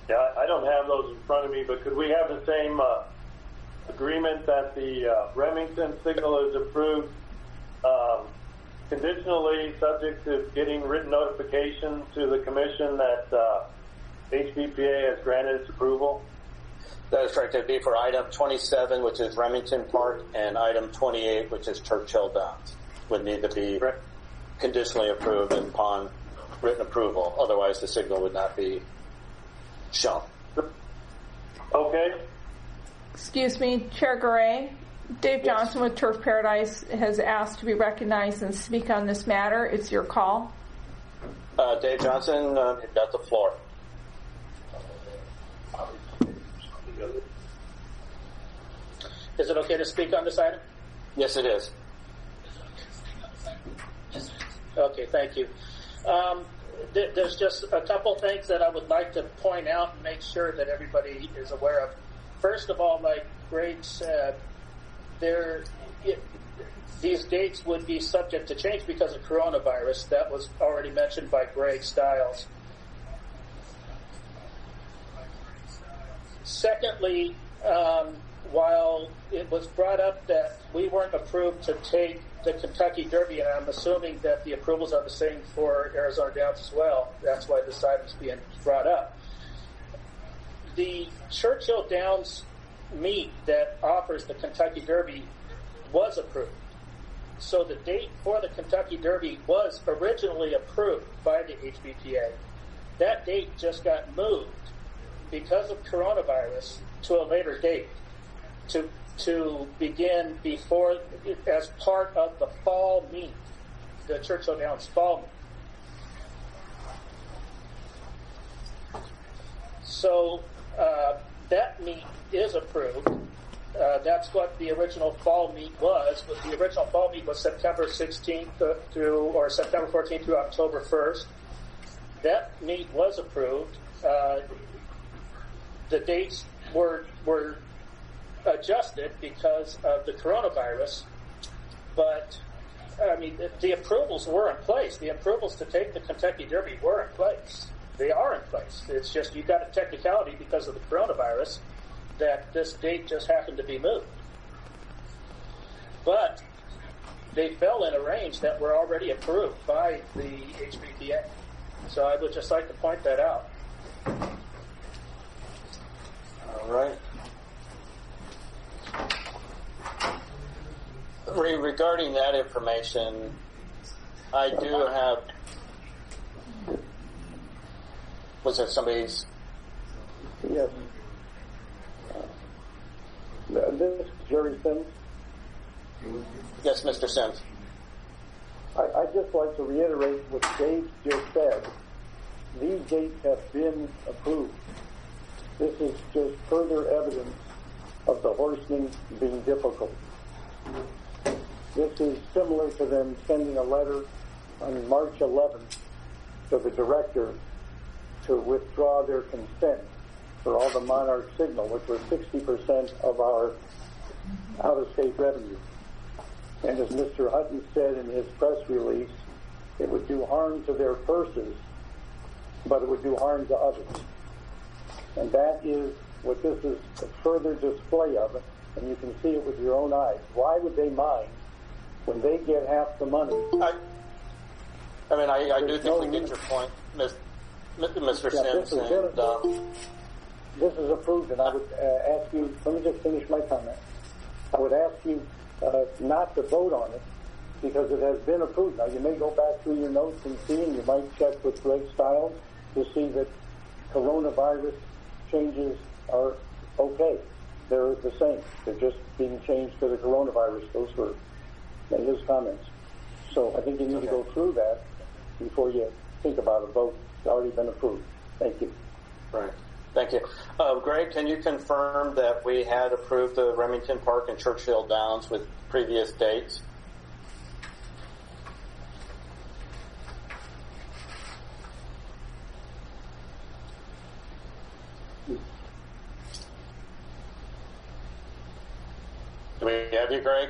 Yeah, I don't have those in front of me, but could we have the same agreement that the Remington signal is approved conditionally, subject to getting written notification to the Commission that HPPA has granted its approval? That is correct. It would be for item 27, which is Remington Park, and item 28, which is Churchill Downs, would need to be conditionally approved upon written approval. Otherwise, the signal would not be shown. Okay. Excuse me, Chair Garay. Dave Johnson with Turf Paradise has asked to be recognized and speak on this matter. It's your call. Dave Johnson, you've got the floor. Is it okay to speak on this item? Yes, it is. Okay, thank you. There's just a couple things that I would like to point out and make sure that everybody is aware of. First of all, like Greg said, these dates would be subject to change because of coronavirus. That was already mentioned by Greg Stiles. Secondly, while it was brought up that we weren't approved to take the Kentucky Derby, and I'm assuming that the approvals are the same for Arizona Downs as well, that's why this item is being brought up. The Churchill Downs meet that offers the Kentucky Derby was approved. So the date for the Kentucky Derby was originally approved by the HBPA. That date just got moved because of coronavirus to a later date to begin before, as part of the fall meet, the Churchill Downs fall meet. So that meet is approved. That's what the original fall meet was. The original fall meet was September 16th or September 14th through October 1st. That meet was approved. The dates were adjusted because of the coronavirus, but I mean the approvals were in place. The approvals to take the Kentucky Derby were in place. They are in place. It's just you've got a technicality because of the coronavirus that this date just happened to be moved. But they fell in a range that were already approved by the HBPA. So I would just like to point that out. All right. Regarding that information, I do have... Was there somebody's... Yes. This is Jerry Sims. Yes, Mr. Sims. I'd just like to reiterate what Dave just said. These dates have been approved. This is just further evidence of the horsemen being difficult. This is similar to them sending a letter on March 11th to the director to withdraw their consent for all the Monarch Signal, which was 60% of our out-of-state revenue. And as Mr. Hutton said in his press release, it would do harm to their purses, but it would do harm to others. And that is what this is a further display of, and you can see it with your own eyes. Why would they mind when they get half the money? I do think we get your point, Mr. Sims. This is approved, and I would ask you, let me just finish my comment. I would ask you not to vote on it because it has been approved. Now, you may go back through your notes and see, and you might check with Greg Stiles to see that coronavirus changes are okay. They're the same. They're just being changed to the coronavirus. Those were his comments. So I think you need to go through that before you think about a vote. It's already been approved. Thank you. Right. Thank you. Greg, can you confirm that we had approved the Remington Park and Churchill Downs with previous dates? Do we have you, Greg?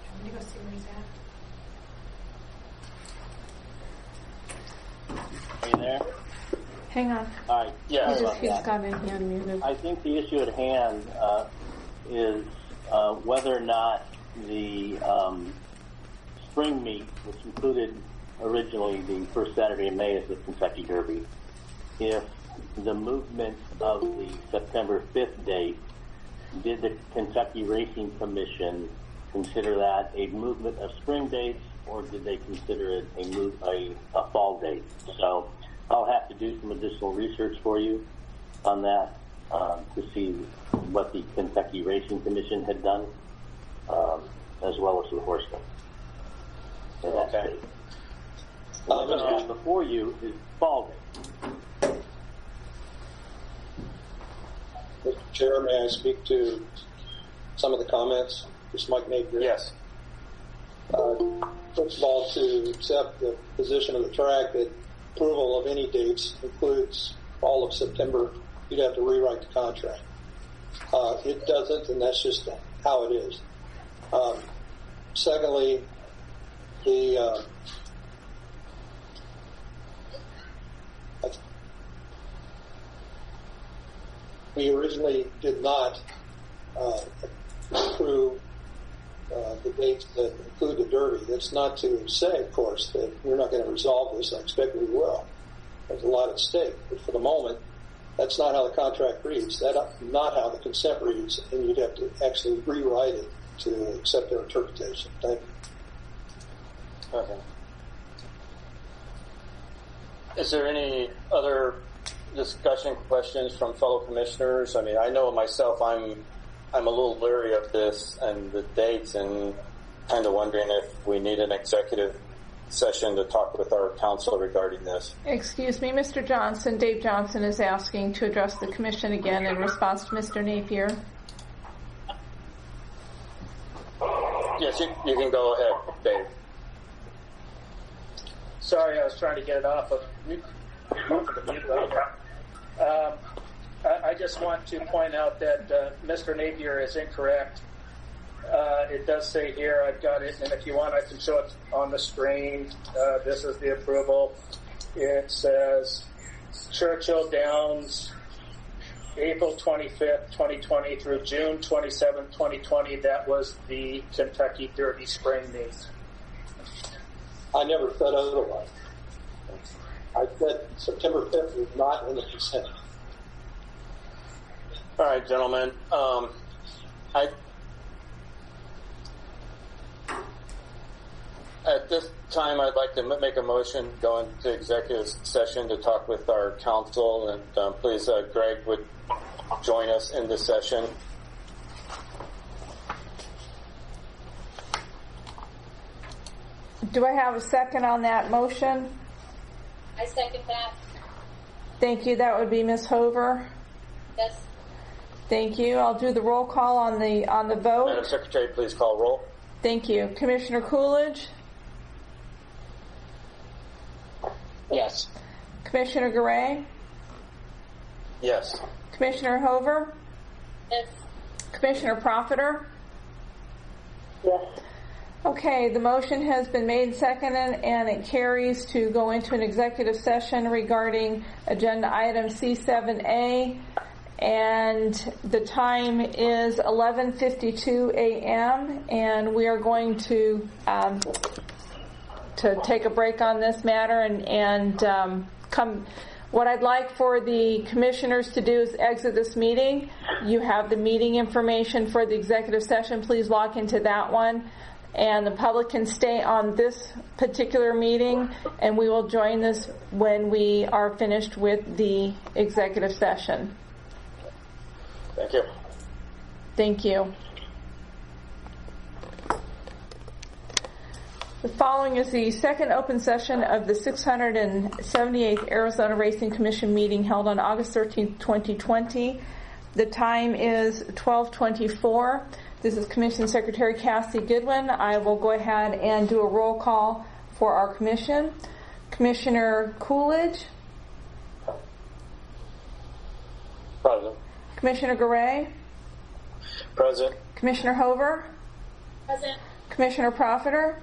I'm going to go see where he's at. Are you there? Hang on. All right. Yeah. He's got me unmuted. I think the issue at hand is whether or not the spring meet, which included originally the first Saturday in May as the Kentucky Derby, if the movement of the September 5th date, did the Kentucky Racing Commission consider that a movement of spring dates, or did they consider it a fall date? So I'll have to do some additional research for you on that to see what the Kentucky Racing Commission had done, as well as the horsemen. Okay. What I'm going to have before you is fall date. Mr. Chair, may I speak to some of the comments? This is Mike Napier. Yes. First of all, to accept the position of the track that approval of any dates includes all of September, you'd have to rewrite the contract. It doesn't, and that's just how it is. Secondly, we originally did not approve the dates that include the Derby. That's not to say, of course, that we're not going to resolve this. I expect we will. There's a lot at stake. But for the moment, that's not how the contract reads. That's not how the consent reads, and you'd have to actually rewrite it to accept their interpretation. Thank you. Okay. Is there any other discussion, questions from fellow commissioners? I mean, I know myself, I'm a little leery of this and the dates, and kind of wondering if we need an executive session to talk with our council regarding this. Excuse me, Mr. Johnson. Dave Johnson is asking to address the commission again in response to Mr. Napier. Yes, you can go ahead, Dave. Sorry, I was trying to get it off of mute. I just want to point out that Mr. Napier is incorrect. It does say here, I've got it, and if you want, I can show it on the screen. This is the approval. It says Churchill Downs, April 25th, 2020 through June 27th, 2020. That was the Kentucky Derby Spring meet. I never said otherwise. I said September 5th was not in the consent. All right, gentlemen. At this time, I'd like to make a motion, go into executive session to talk with our council, and please, Greg would join us in this session. Do I have a second on that motion? I second that. Thank you. That would be Ms. Hover. Yes. Thank you. I'll do the roll call on the vote. Madam Secretary, please call roll. Thank you. Commissioner Coolidge? Yes. Commissioner Garay? Yes. Commissioner Hover? Yes. Commissioner Profiter? Yes. Okay, the motion has been made and seconded, and it carries to go into an executive session regarding agenda item C7A, and the time is 11:52 a.m., and we are going to take a break on this matter and come. What I'd like for the commissioners to do is exit this meeting. You have the meeting information for the executive session. Please log into that one. And the public can stay on this particular meeting, and we will join this when we are finished with the executive session. Thank you. Thank you. The following is the second open session of the 678th Arizona Racing Commission meeting held on August 13th, 2020. The time is 12:24. This is Commission Secretary Cassie Goodwin. I will go ahead and do a roll call for our commission. Commissioner Coolidge? Present. Commissioner Garay? Present. Commissioner Hover? Present. Commissioner Profiter?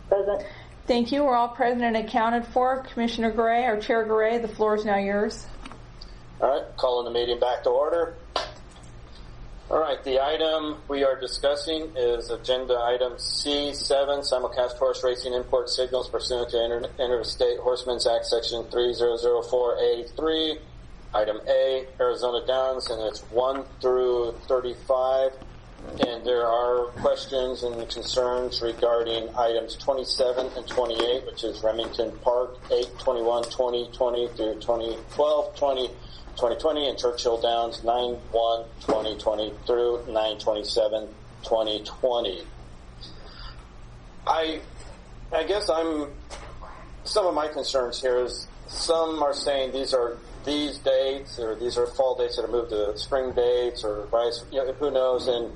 Present. Thank you. We're all present and accounted for. Commissioner Garay, or Chair Garay, the floor is now yours. All right, calling the meeting back to order. All right, the item we are discussing is agenda item C7, simulcast horse racing import signals pursuant to Interstate Horsemen's Act section 3004A3. Item A, Arizona Downs, and it's 1 through 35. And there are questions and concerns regarding items 27 and 28, which is Remington Park, 8/21/2020 through 12/20/2020, and Churchill Downs, 9/1/2020 through 9/27/2020. I guess some of my concerns here is some are saying these are these dates, or these are fall dates that are moved to spring dates, or vice, who knows? And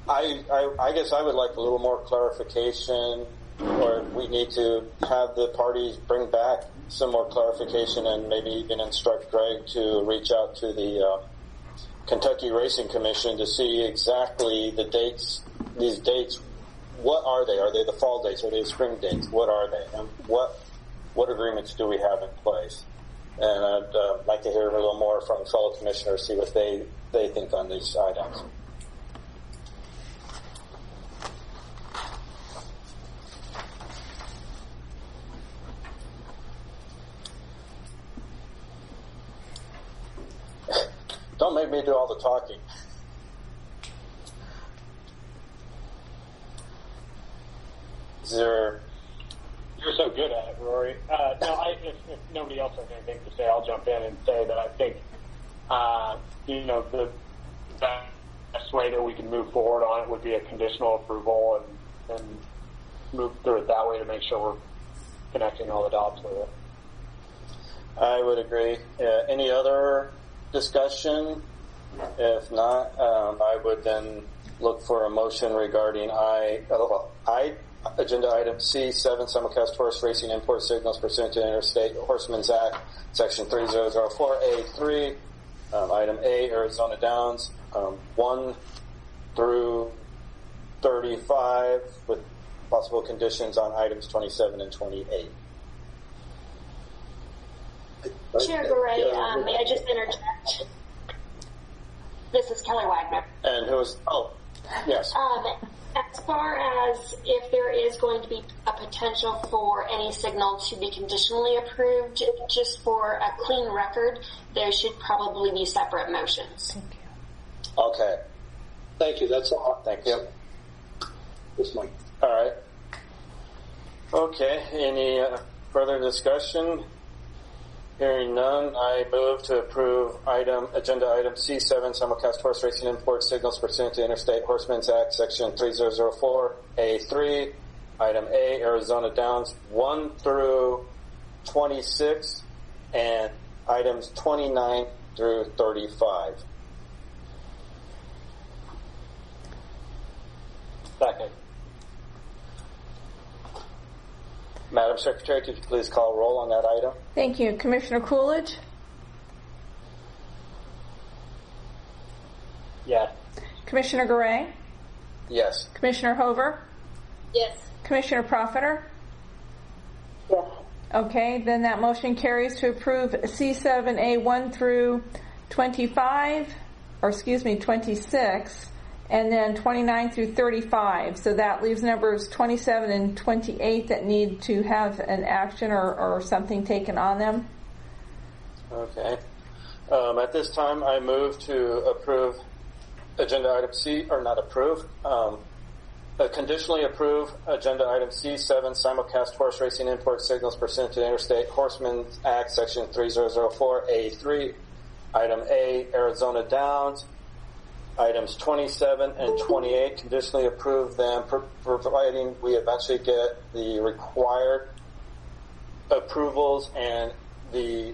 I guess I would like a little more clarification, or we need to have the parties bring back some more clarification, and maybe even instruct Greg to reach out to the Kentucky Racing Commission to see exactly the dates. These dates, what are they? Are they the fall dates? Are they the spring dates? What are they? And what agreements do we have in place? And I'd like to hear a little more from fellow commissioners, see what they think on these items. Don't make me do all the talking. You're so good at it, Rory. If nobody else has anything to say, I'll jump in and say that I think, the best way that we can move forward on it would be a conditional approval and move through it that way to make sure we're connecting all the dots with it. I would agree. Any other discussion? If not, I would then look for a motion regarding Agenda Item C7, simulcast horse racing import signals pursuant to the Interstate Horsemen's Act, Section 3004A3, Item A, Arizona Downs, 1 through 35, with possible conditions on items 27 and 28. Chair Garay, may I just interject? This is Kelly Wagner. And who is? Oh, yes. As far as if there is going to be a potential for any signal to be conditionally approved, just for a clean record, there should probably be separate motions. Thank you. Okay. Thank you. That's all. Thank you. This Mike. All right. Okay. Any further discussion? Hearing none, I move to approve Agenda Item C7, simulcast horse racing import signals pursuant to Interstate Horsemen's Act, Section 3004A3, Item A, Arizona Downs, 1 through 26, and items 29 through 35. Second. Madam Secretary, could you please call roll on that item? Thank you. Commissioner Coolidge? Yes. Commissioner Garay? Yes. Commissioner Hover? Yes. Commissioner Profiter? Yes. Okay, then that motion carries to approve C7A 1 through 26, and then 29 through 35. So that leaves numbers 27 and 28 that need to have an action or something taken on them. Okay. At this time, I move to approve Agenda Item C, or not approve, conditionally approve Agenda Item C7, simulcast horse racing import signals pursuant to the Interstate Horsemen's Act, Section 3004A3, Item A, Arizona Downs, items 27 and 28, conditionally approve them, providing we eventually get the required approvals and the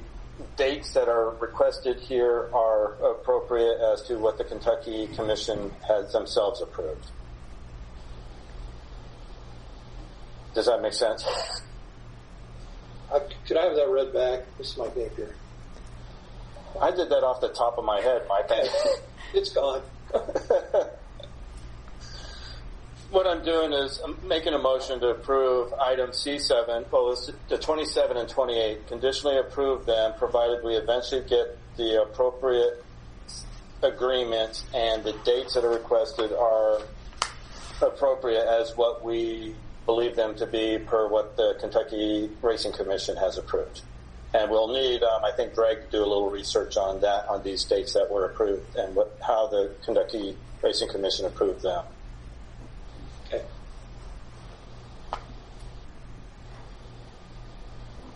dates that are requested here are appropriate as to what the Kentucky Commission has themselves approved. Does that make sense? Could I have that read back? This is Mike Napier. I did that off the top of my head, Mike. It's gone. What I'm doing is I'm making a motion to approve item C7, the 27 and 28, conditionally approve them, provided we eventually get the appropriate agreements and the dates that are requested are appropriate as what we believe them to be per what the Kentucky Racing Commission has approved. And we'll need, I think, Greg to do a little research on that, on these dates that were approved and how the Kentucky Racing Commission approved them. Okay.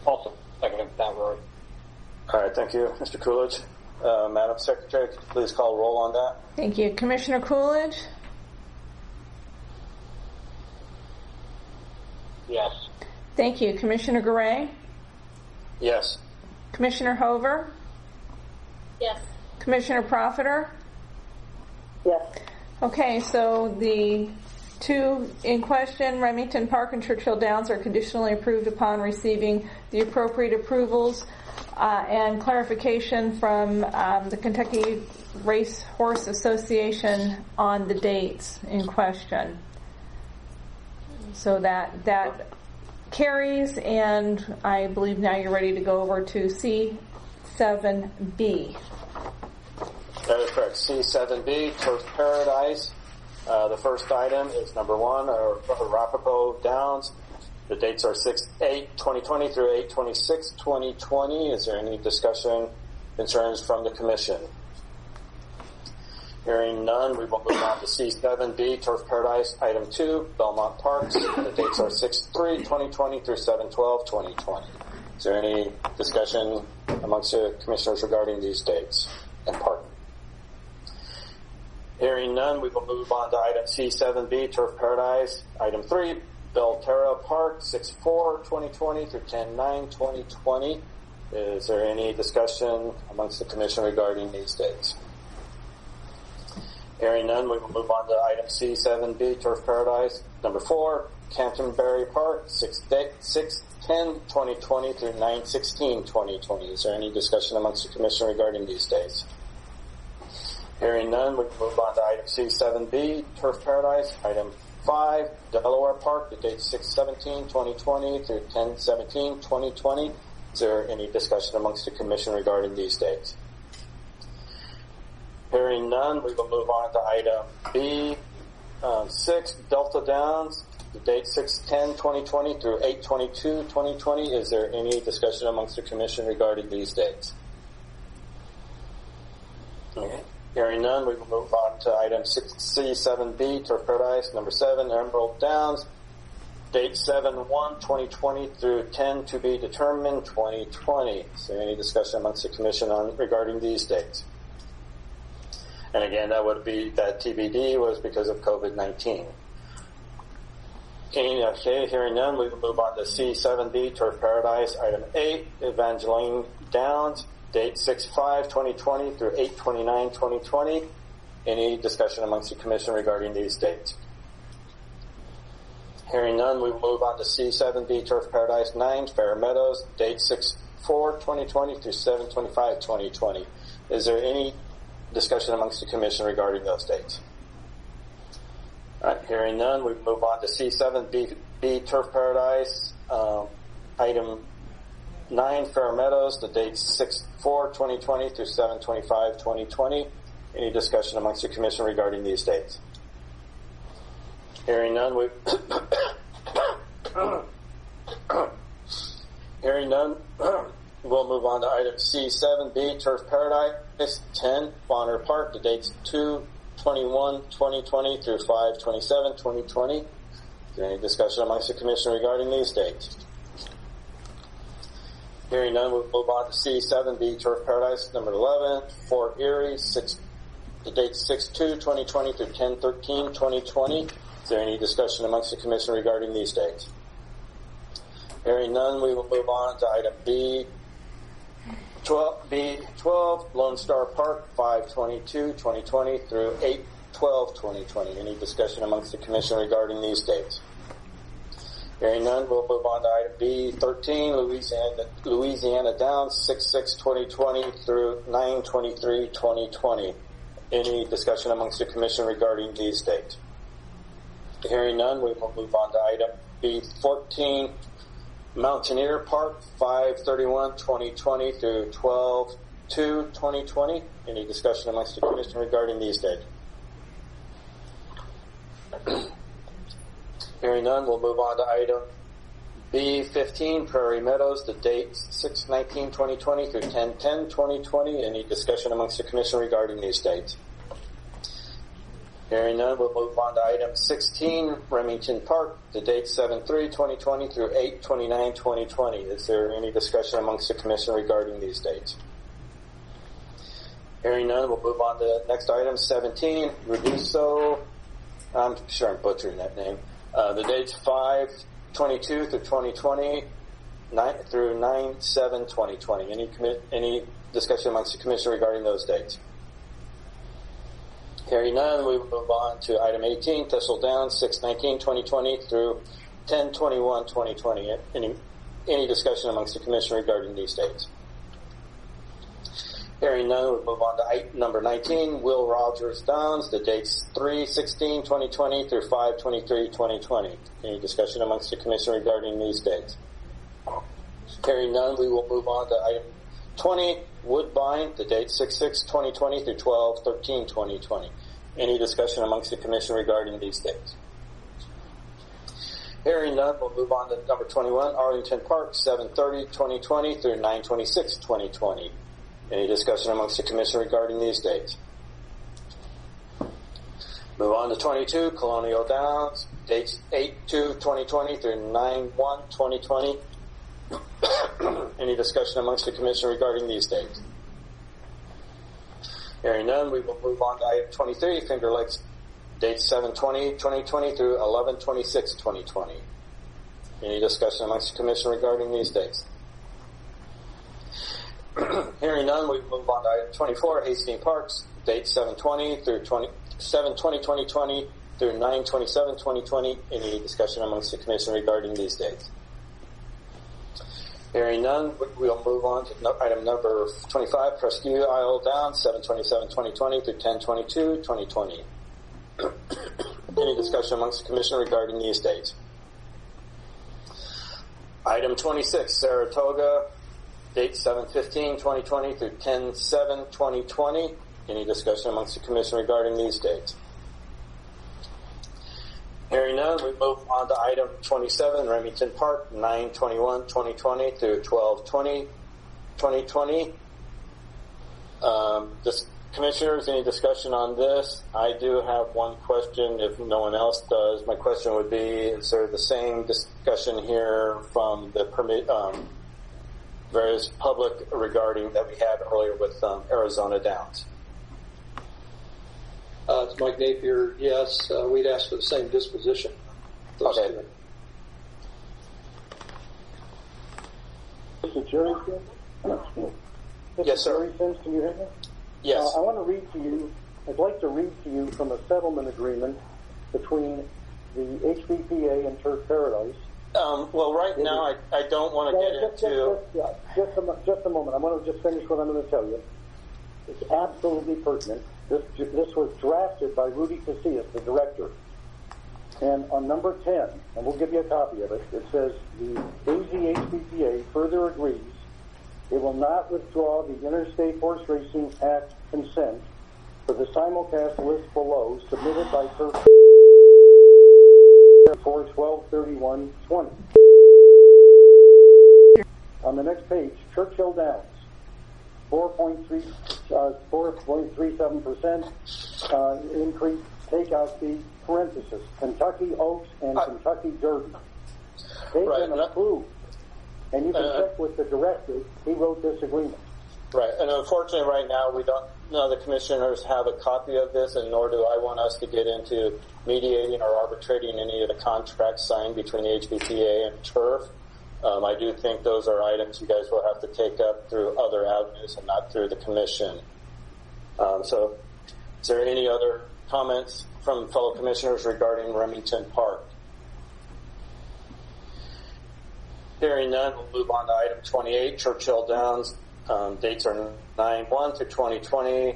Also, second that, Rory. All right, thank you, Mr. Coolidge. Madam Secretary, could you please call roll on that? Thank you. Commissioner Coolidge? Yes. Thank you. Commissioner Garay? Yes. Commissioner Hover? Yes. Commissioner Profiter? Yes. Okay, so the two in question, Remington Park and Churchill Downs, are conditionally approved upon receiving the appropriate approvals and clarification from the Kentucky Racehorse Association on the dates in question. So that carries, and I believe now you're ready to go over to C7B. That is correct. C7B, Turf Paradise. The first item is number 1, Arapahoe Downs. The dates are 6/8/2020 through 8/26/2020. Is there any discussion, concerns from the Commission? Hearing none, we will move on to C7B, Turf Paradise, Item 2, Belmont Parks. The dates are 6/3/2020 through 7/12/2020. Is there any discussion amongst the Commissioners regarding these dates and park? Hearing none, we will move on to Item C7B, Turf Paradise, Item 3, Belterra Park, 6/4/2020 through 10/9/2020. Is there any discussion amongst the Commission regarding these dates? Hearing none, we will move on to Item C7B, Turf Paradise. Number 4, Canterbury Park, 6/10/2020 through 9/16/2020. Is there any discussion amongst the Commission regarding these dates? Hearing none, we will move on to Item C7B, Turf Paradise. Item 5, Delaware Park, the date 6/17/2020 through 10/17/2020. Is there any discussion amongst the Commission regarding these dates? Hearing none, we will move on to Item B6, Delta Downs, the date 6/10/2020 through 8/22/2020. Is there any discussion amongst the Commission regarding these dates? Okay. Hearing none, we will move on to Item C7B, Turf Paradise. Number 7, Emerald Downs, date 7/1/2020 through 10/2020. Is there any discussion amongst the Commission regarding these dates? And again, that would be that TBD was because of COVID-19. Okay, hearing none, we will move on to C7B, Turf Paradise. Item 8, Evangeline Downs, date 6/5/2020 through 8/29/2020. Any discussion amongst the Commission regarding these dates? Hearing none, we will move on to C7B, Turf Paradise 9, Fair Meadows, date 6/4/2020 through 7/25/2020. Is there any discussion amongst the Commission regarding those dates? All right, hearing none, we move on to C7B, Turf Paradise, Item 9, Fair Meadows, the dates 6/4/2020 through 7/25/2020. Any discussion amongst the Commission regarding these dates? Hearing none, we'll move on to Item C7B, Turf Paradise, 10, Bonner Park, the dates 2/21/2020 through 5/27/2020. Is there any discussion amongst the Commission regarding these dates? Hearing none, we'll move on to C7B, Turf Paradise, number 11, Fort Erie, the dates 6/2/2020 through 10/13/2020. Is there any discussion amongst the Commission regarding these dates? Hearing none, we will move on to Item B12, Lone Star Park, 5/22/2020 through 8/12/2020. Any discussion amongst the Commission regarding these dates? Hearing none, we'll move on to Item B13, Louisiana Downs, 6/6/2020 through 9/23/2020. Any discussion amongst the Commission regarding these dates? Hearing none, we will move on to Item B14, Mountaineer Park, 5/31/2020 through 12/2/2020. Any discussion amongst the Commission regarding these dates? Hearing none, we'll move on to Item B15, Prairie Meadows, the dates 6/19/2020 through 10/10/2020. Any discussion amongst the Commission regarding these dates? Hearing none, we'll move on to Item 16, Remington Park, the dates 7/3/2020 through 8/29/2020. Is there any discussion amongst the Commission regarding these dates? Hearing none, we'll move on to the next item, 17, Reduso. I'm sure I'm butchering that name. The dates 5/22 through 2020. through 9/7/2020. Any discussion amongst the commission regarding those dates? Hearing none, we will move on to item 18, Thistle Downs, 6/19/2020 through 10/21/2020. Any discussion amongst the commission regarding these dates? Hearing none, we'll move on to number 19, Will Rogers Downs, the dates 3/16/2020 through 5/23/2020. Any discussion amongst the commission regarding these dates? Hearing none, we will move on to item 20, Woodbine, the date 6/6/2020 through 12/13/2020. Any discussion amongst the commission regarding these dates? Hearing none, we'll move on to number 21, Arlington Park, 7/30/2020 through 9/26/2020. Any discussion amongst the commission regarding these dates? Move on to 22, Colonial Downs, dates 8/2/2020 through 9/1/2020. Any discussion amongst the commission regarding these dates? Hearing none, we will move on to item 23, Finger Lakes, dates 7/20/2020 through 11/26/2020. Any discussion amongst the commission regarding these dates? Hearing none, we move on to item 24, Hastings Parks, dates 7/20/2020 through 9/27/2020. Any discussion amongst the commission regarding these dates? Hearing none, we'll move on to item number 25, Presque Isle Downs, 7/27/2020 through 10/22/2020. Any discussion amongst the commission regarding these dates? Item 26, Saratoga, date 7/15/2020 through 10/7/2020. Any discussion amongst the commission regarding these dates? Hearing none, we move on to item 27, Remington Park, 9/21/2020 through 12/20/2020. Commissioners, any discussion on this? I do have one question if no one else does. My question would be, is there the same discussion here from the various public regarding that we had earlier with Arizona Downs? It's Mike Napier. Yes, we'd ask for the same disposition. Okay. Mr. Jerry, yes, sir. Jerry Sims, can you hear me? Yes. I want to read to you, I'd like to read to you from a settlement agreement between the HBPA and Turf Paradise. Well, right now, I don't want to get into... Just a moment. I want to just finish what I'm going to tell you. It's absolutely pertinent. This was drafted by Rudy Casillas, the director. And on number 10, and we'll give you a copy of it, it says, the AZHBPA further agrees it will not withdraw the Interstate Horse Racing Act consent for the simulcast list below submitted by Turf for 12/31/20. On the next page, Churchill Downs, 4.37% increase, takeout fee, parenthesis, Kentucky Oaks and Kentucky Derby. They've been approved. And you can check with the director. He wrote this agreement. Right. And unfortunately, right now, none of the commissioners have a copy of this, and nor do I want us to get into mediating or arbitrating any of the contracts signed between the HBPA and Turf. I do think those are items you guys will have to take up through other avenues and not through the commission. So is there any other comments from fellow commissioners regarding Remington Park? Hearing none, we'll move on to item 28, Churchill Downs. Dates are 9/1 through 2020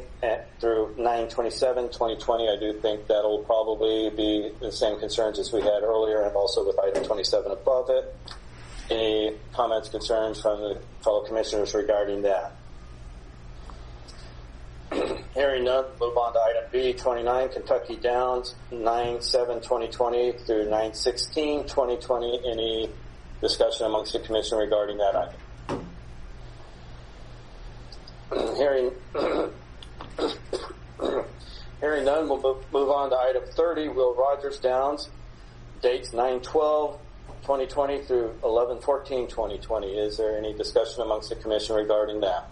through 9/27/2020. I do think that'll probably be the same concerns as we had earlier, and also with item 27 above it. Any comments, concerns from the fellow commissioners regarding that? Hearing none, move on to item B, 29, Kentucky Downs, 9/7/2020 through 9/16/2020. Any discussion amongst the commission regarding that item? Hearing none, we'll move on to item 30, Will Rogers Downs, dates 9/12/2020 through 11/14/2020. Is there any discussion amongst the commission regarding that?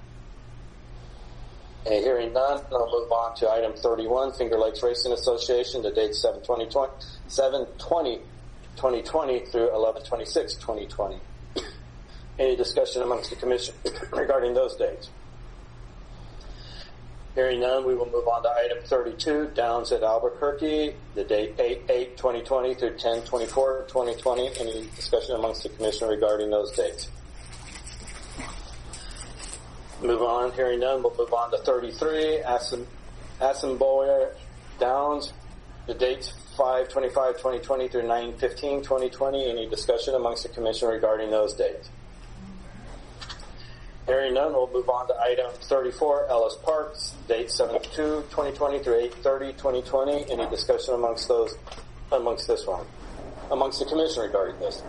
Hearing none, I'll move on to item 31, Finger Lakes Racing Association, the dates 7/20/2020 through 11/26/2020. Any discussion amongst the commission regarding those dates? Hearing none, we will move on to item 32, Downs at Albuquerque, the date 8/8/2020 through 10/24/2020. Any discussion amongst the commission regarding those dates? Move on. Hearing none, we'll move on to 33, Assiniboia Downs, the dates 5/25/2020 through 9/15/2020. Any discussion amongst the commission regarding those dates? Hearing none, we'll move on to item 34, Ellis Parks, date 7/2/2020 through 8/30/2020. Any discussion amongst the commission regarding this?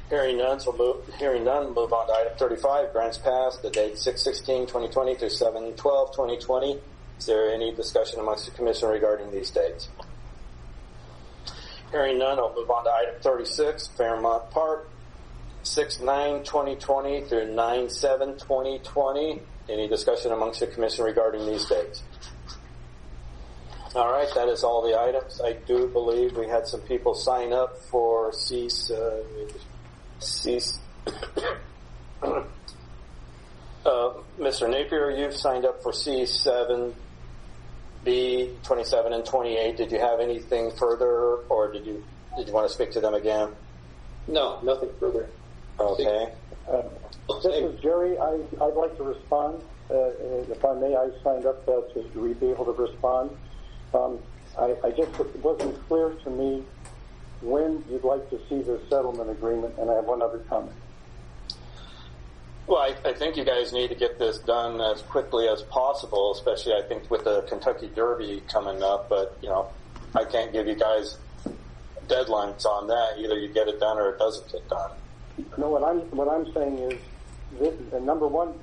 Hearing none, move on to item 35, Grants Pass, the date 6/16/2020 through 7/12/2020. Is there any discussion amongst the commission regarding these dates? Hearing none, I'll move on to item 36, Fairmont Park, 6/9/2020 through 9/7/2020. Any discussion amongst the commission regarding these dates? All right, that is all the items. I do believe we had some people sign up for Mr. Napier, you've signed up for C7B 27 and 28. Did you have anything further, or did you want to speak to them again? No, nothing further. Okay. This is Jerry. I'd like to respond. If I may, I signed up to be able to respond. I just, it wasn't clear to me when you'd like to see the settlement agreement, and I have one other comment. Well, I think you guys need to get this done as quickly as possible, especially I think with the Kentucky Derby coming up, but, I can't give you guys deadlines on that. Either you get it done or it doesn't get done. No, what I'm saying is, this, number one,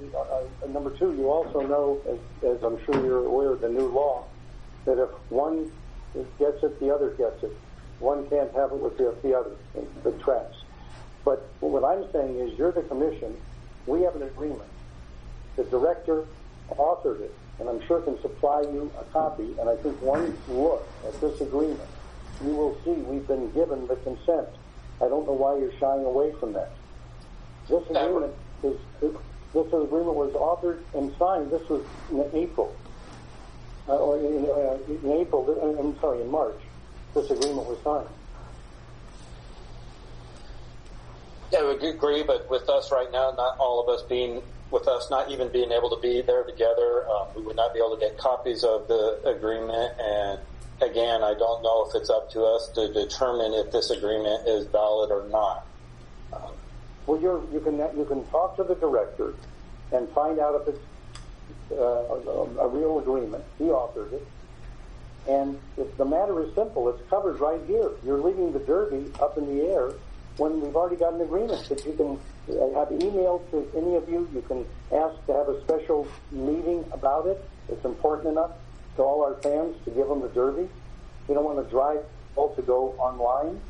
number two, you also know, as I'm sure you're aware of the new law, that if one gets it, the other gets it. One can't have it with the other, the tracks. But what I'm saying is, you're the commission. We have an agreement. The director authored it, and I'm sure can supply you a copy. And I think one look at this agreement, you will see we've been given the consent. I don't know why you're shying away from that. This agreement was authored and signed. This was in April, in March. This agreement was signed. Yeah, I would agree, but with us right now, not all of us not even being able to be there together, we would not be able to get copies of the agreement. And again, I don't know if it's up to us to determine if this agreement is valid or not. Well, you can talk to the director and find out if it's a real agreement. He authored it. And if the matter is simple, it's covered right here. You're leaving the Derby up in the air when we've already got an agreement that you can have emailed to any of you. You can ask to have a special meeting about it. It's important enough to all our fans to give them the Derby. We don't want to drive all to go online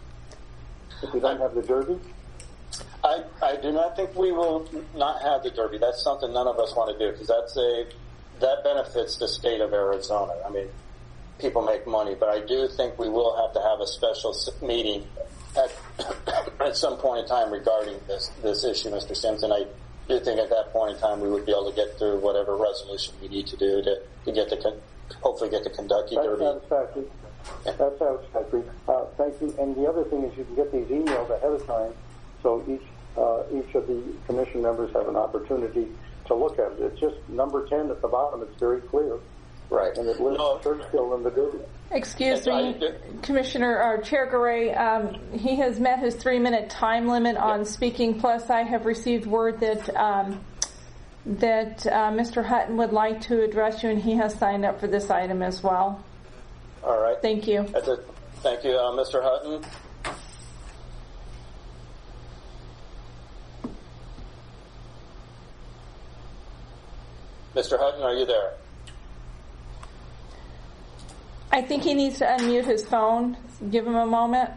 if we don't have the Derby. I do not think we will not have the Derby. That's something none of us want to do, because that benefits the state of Arizona. I mean, people make money, but I do think we will have to have a special meeting at some point in time regarding this issue, Mr. Simpson. I do think at that point in time we would be able to get through whatever resolution we need to do to hopefully get the Kentucky Derby. That's satisfactory. Thank you. And the other thing is you can get these emails ahead of time, so each of the commission members have an opportunity to look at it. It's just number 10 at the bottom. It's very clear. Right. And it lists Churchill in the Derby. Excuse me, Commissioner or Chair Garay, he has met his 3-minute time limit on speaking. Plus, I have received word that Mr. Hutton would like to address you, and he has signed up for this item as well. All right. Thank you. That's it. Thank you, Mr. Hutton. Mr. Hutton, are you there? I think he needs to unmute his phone. Give him a moment.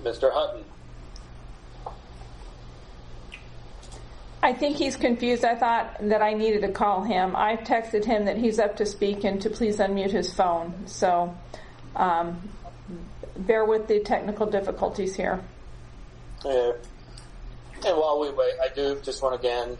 Mr. Hutton. I think he's confused. I thought that I needed to call him. I've texted him that he's up to speak and to please unmute his phone. So bear with the technical difficulties here. Yeah. And while we wait, I do just want to again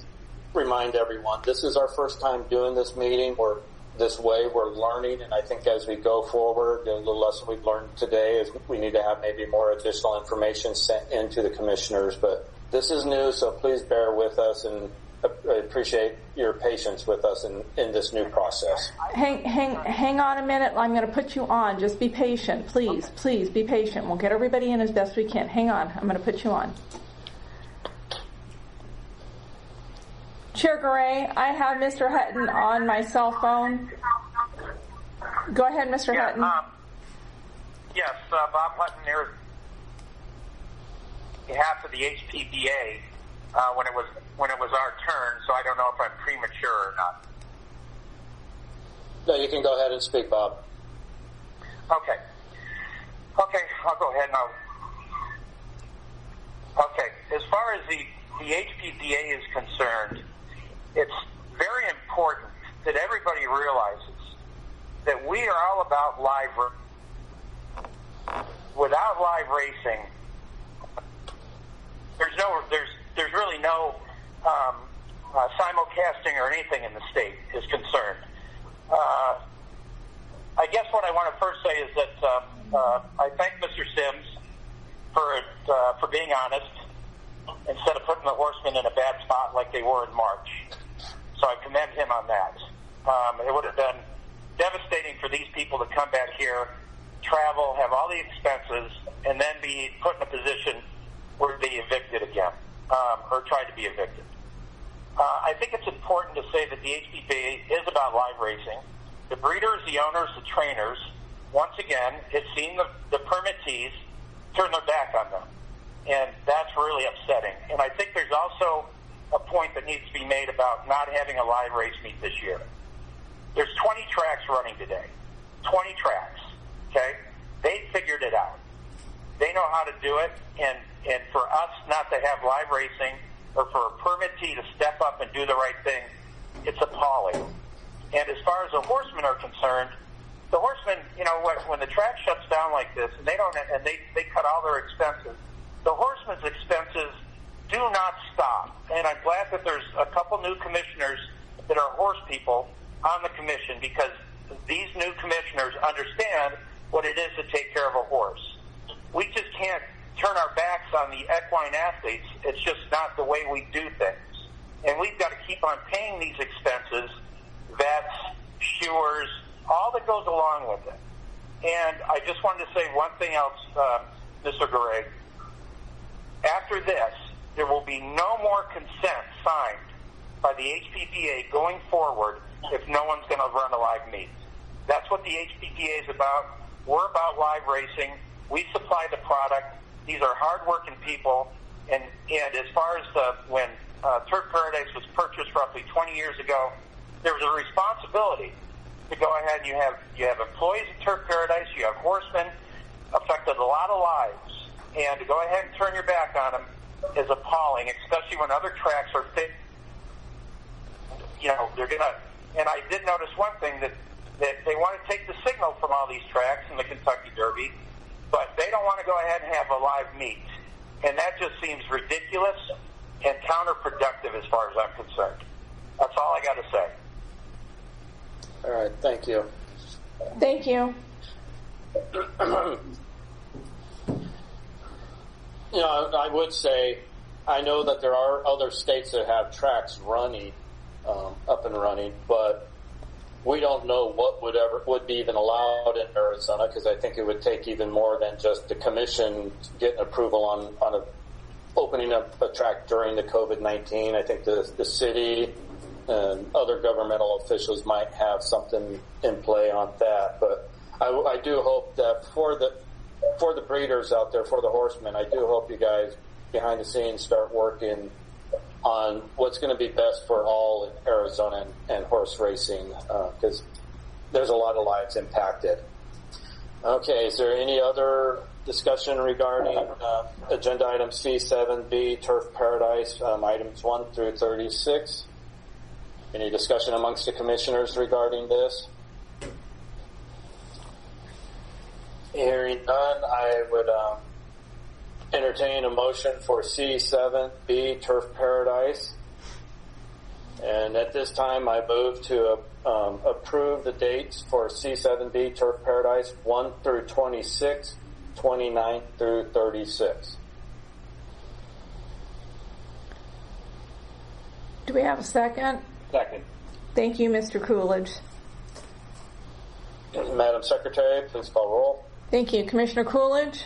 remind everyone, this is our first time doing this meeting. We're learning, and I think as we go forward, the lesson we've learned today is we need to have maybe more additional information sent into the commissioners. But this is new, so please bear with us, and I appreciate your patience with us in this new process. Hang on a minute. I'm going to put you on. Just be patient. Please be patient. We'll get everybody in as best we can. Hang on. I'm going to put you on. Chair Garay, I have Mr. Hutton on my cell phone. Go ahead, Mr. Hutton. Yes, Bob Hutton here on behalf of the HPBA when it was our turn, so I don't know if I'm premature or not. No, you can go ahead and speak, Bob. Okay, I'll go ahead now. Okay, as far as the HPBA is concerned, it's very important that everybody realizes that we are all about live. Without live racing, there's really no simulcasting or anything in the state is concerned. I guess what I want to first say is that I thank Mr. Sims for being honest instead of putting the horsemen in a bad spot like they were in March. So I commend him on that. It would have been devastating for these people to come back here, travel, have all the expenses, and then be put in a position where they evicted again, or tried to be evicted. I think it's important to say that the HPBA is about live racing. The breeders, the owners, the trainers, once again, have seen the permittees turn their back on them. And that's really upsetting. And I think there's also a point that needs to be made about not having a live race meet this year. There's 20 tracks running today. 20 tracks, okay? They figured it out. They know how to do it, and for us not to have live racing or for a permittee to step up and do the right thing, it's appalling. And as far as the horsemen are concerned, the horsemen, when the track shuts down like this and they cut all their expenses, the horsemen's expenses do not stop. And I'm glad that there's a couple new commissioners that are horse people on the commission, because these new commissioners understand what it is to take care of a horse. We just can't turn our backs on the equine athletes. It's just not the way we do things. And we've got to keep on paying these expenses, vets, shoers, all that goes along with it. And I just wanted to say one thing else, Mr. Garay. After this, there will be no more consent signed by the HPBA going forward if no one's going to run a live meet. That's what the HPBA is about. We're about live racing. We supply the product. These are hard-working people. And as far as when Turf Paradise was purchased roughly 20 years ago, there was a responsibility to go ahead. You have employees at Turf Paradise. You have horsemen. Affected a lot of lives. And to go ahead and turn your back on them is appalling, especially when other tracks are fit. They're going to, and I did notice one thing, that they want to take the signal from all these tracks in the Kentucky Derby, but they don't want to go ahead and have a live meet. And that just seems ridiculous and counterproductive as far as I'm concerned. That's all I got to say. All right, thank you. Thank you. I would say, I know that there are other states that have tracks running, up and running, but we don't know what would be even allowed in Arizona, because I think it would take even more than just the commission getting approval on opening up a track during the COVID-19. I think the city and other governmental officials might have something in play on that, but I do hope that for the breeders out there, for the horsemen, I do hope you guys behind the scenes start working on what's going to be best for all in Arizona and horse racing, because there's a lot of lives impacted. Okay, is there any other discussion regarding agenda item C7B, Turf Paradise, items 1 through 36. Any discussion amongst the commissioners regarding this? Hearing none, I would entertain a motion for C7B, Turf Paradise. And at this time, I move to approve the dates for C7B, Turf Paradise, 1 through 26, 29 through 36. Do we have a second? Second. Thank you, Mr. Coolidge. Madam Secretary, please call roll. Thank you. Commissioner Coolidge?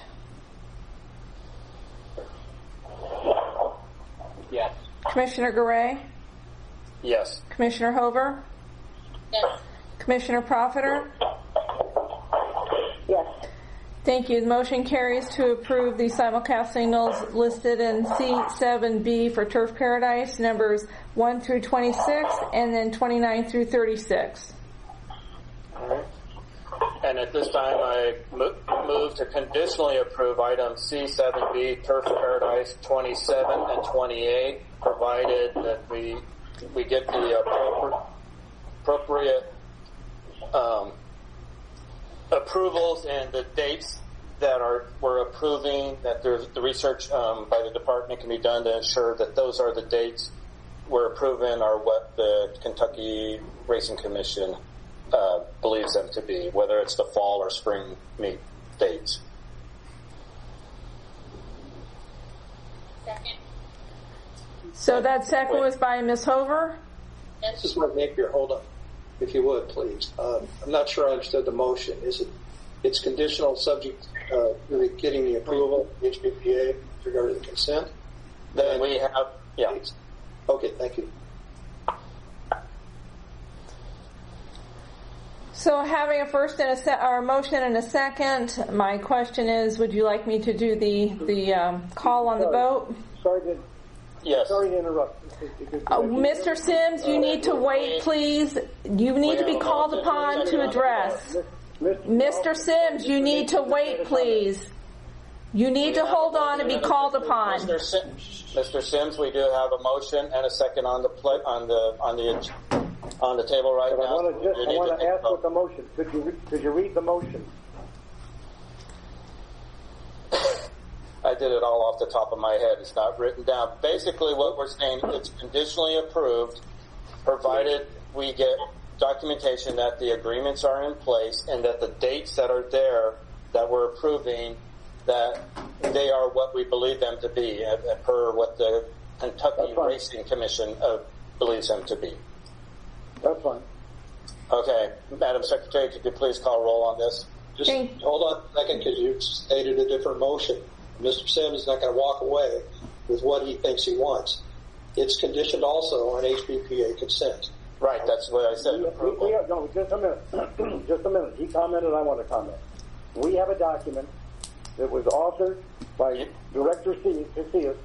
Yes. Commissioner Garay? Yes. Commissioner Hover? Yes. Commissioner Profiter? Yes. Thank you. The motion carries to approve the simulcast signals listed in C7B for Turf Paradise, numbers 1 through 26, and then 29 through 36. All right. And at this time, I move to conditionally approve items C7B, Turf Paradise 27 and 28, provided that we get the appropriate approvals and the dates that we're approving, that the research by the department can be done to ensure that those are the dates we're approving are what the Kentucky Racing Commission believes them to be, whether it's the fall or spring meet dates. Second. So that second was by Ms. Hover? Yes. This is what Napier, hold on, if you would, please. I'm not sure I understood the motion. It's conditional subject to getting the approval of the HBPA with regard to the consent? Then we have, yeah. Okay, thank you. So having a first and a motion and a second, my question is, would you like me to do the call on the vote? Sorry to interrupt. Mr. Sims, you need to wait, please. You need to be called upon to address. Mr. Sims, you need to wait, please. You need to hold on and be called upon. Mr. Sims, we do have a motion and a second on the table right now. I want to ask what the motion. Could you read the motion? I did it all off the top of my head. It's not written down. Basically, what we're saying, it's conditionally approved, provided we get documentation that the agreements are in place and that the dates that are there that we're approving, that they are what we believe them to be, per what the Kentucky Racing Commission believes them to be. That's fine. Okay. Madam Secretary, could you please call roll on this? Just hold on a second, because you stated a different motion. Mr. Sims is not going to walk away with what he thinks he wants. It's conditioned also on HBPA consent. Right, that's what I said. No, just a minute. Just a minute. He commented, I want to comment. We have a document that was authored by Director Casillas,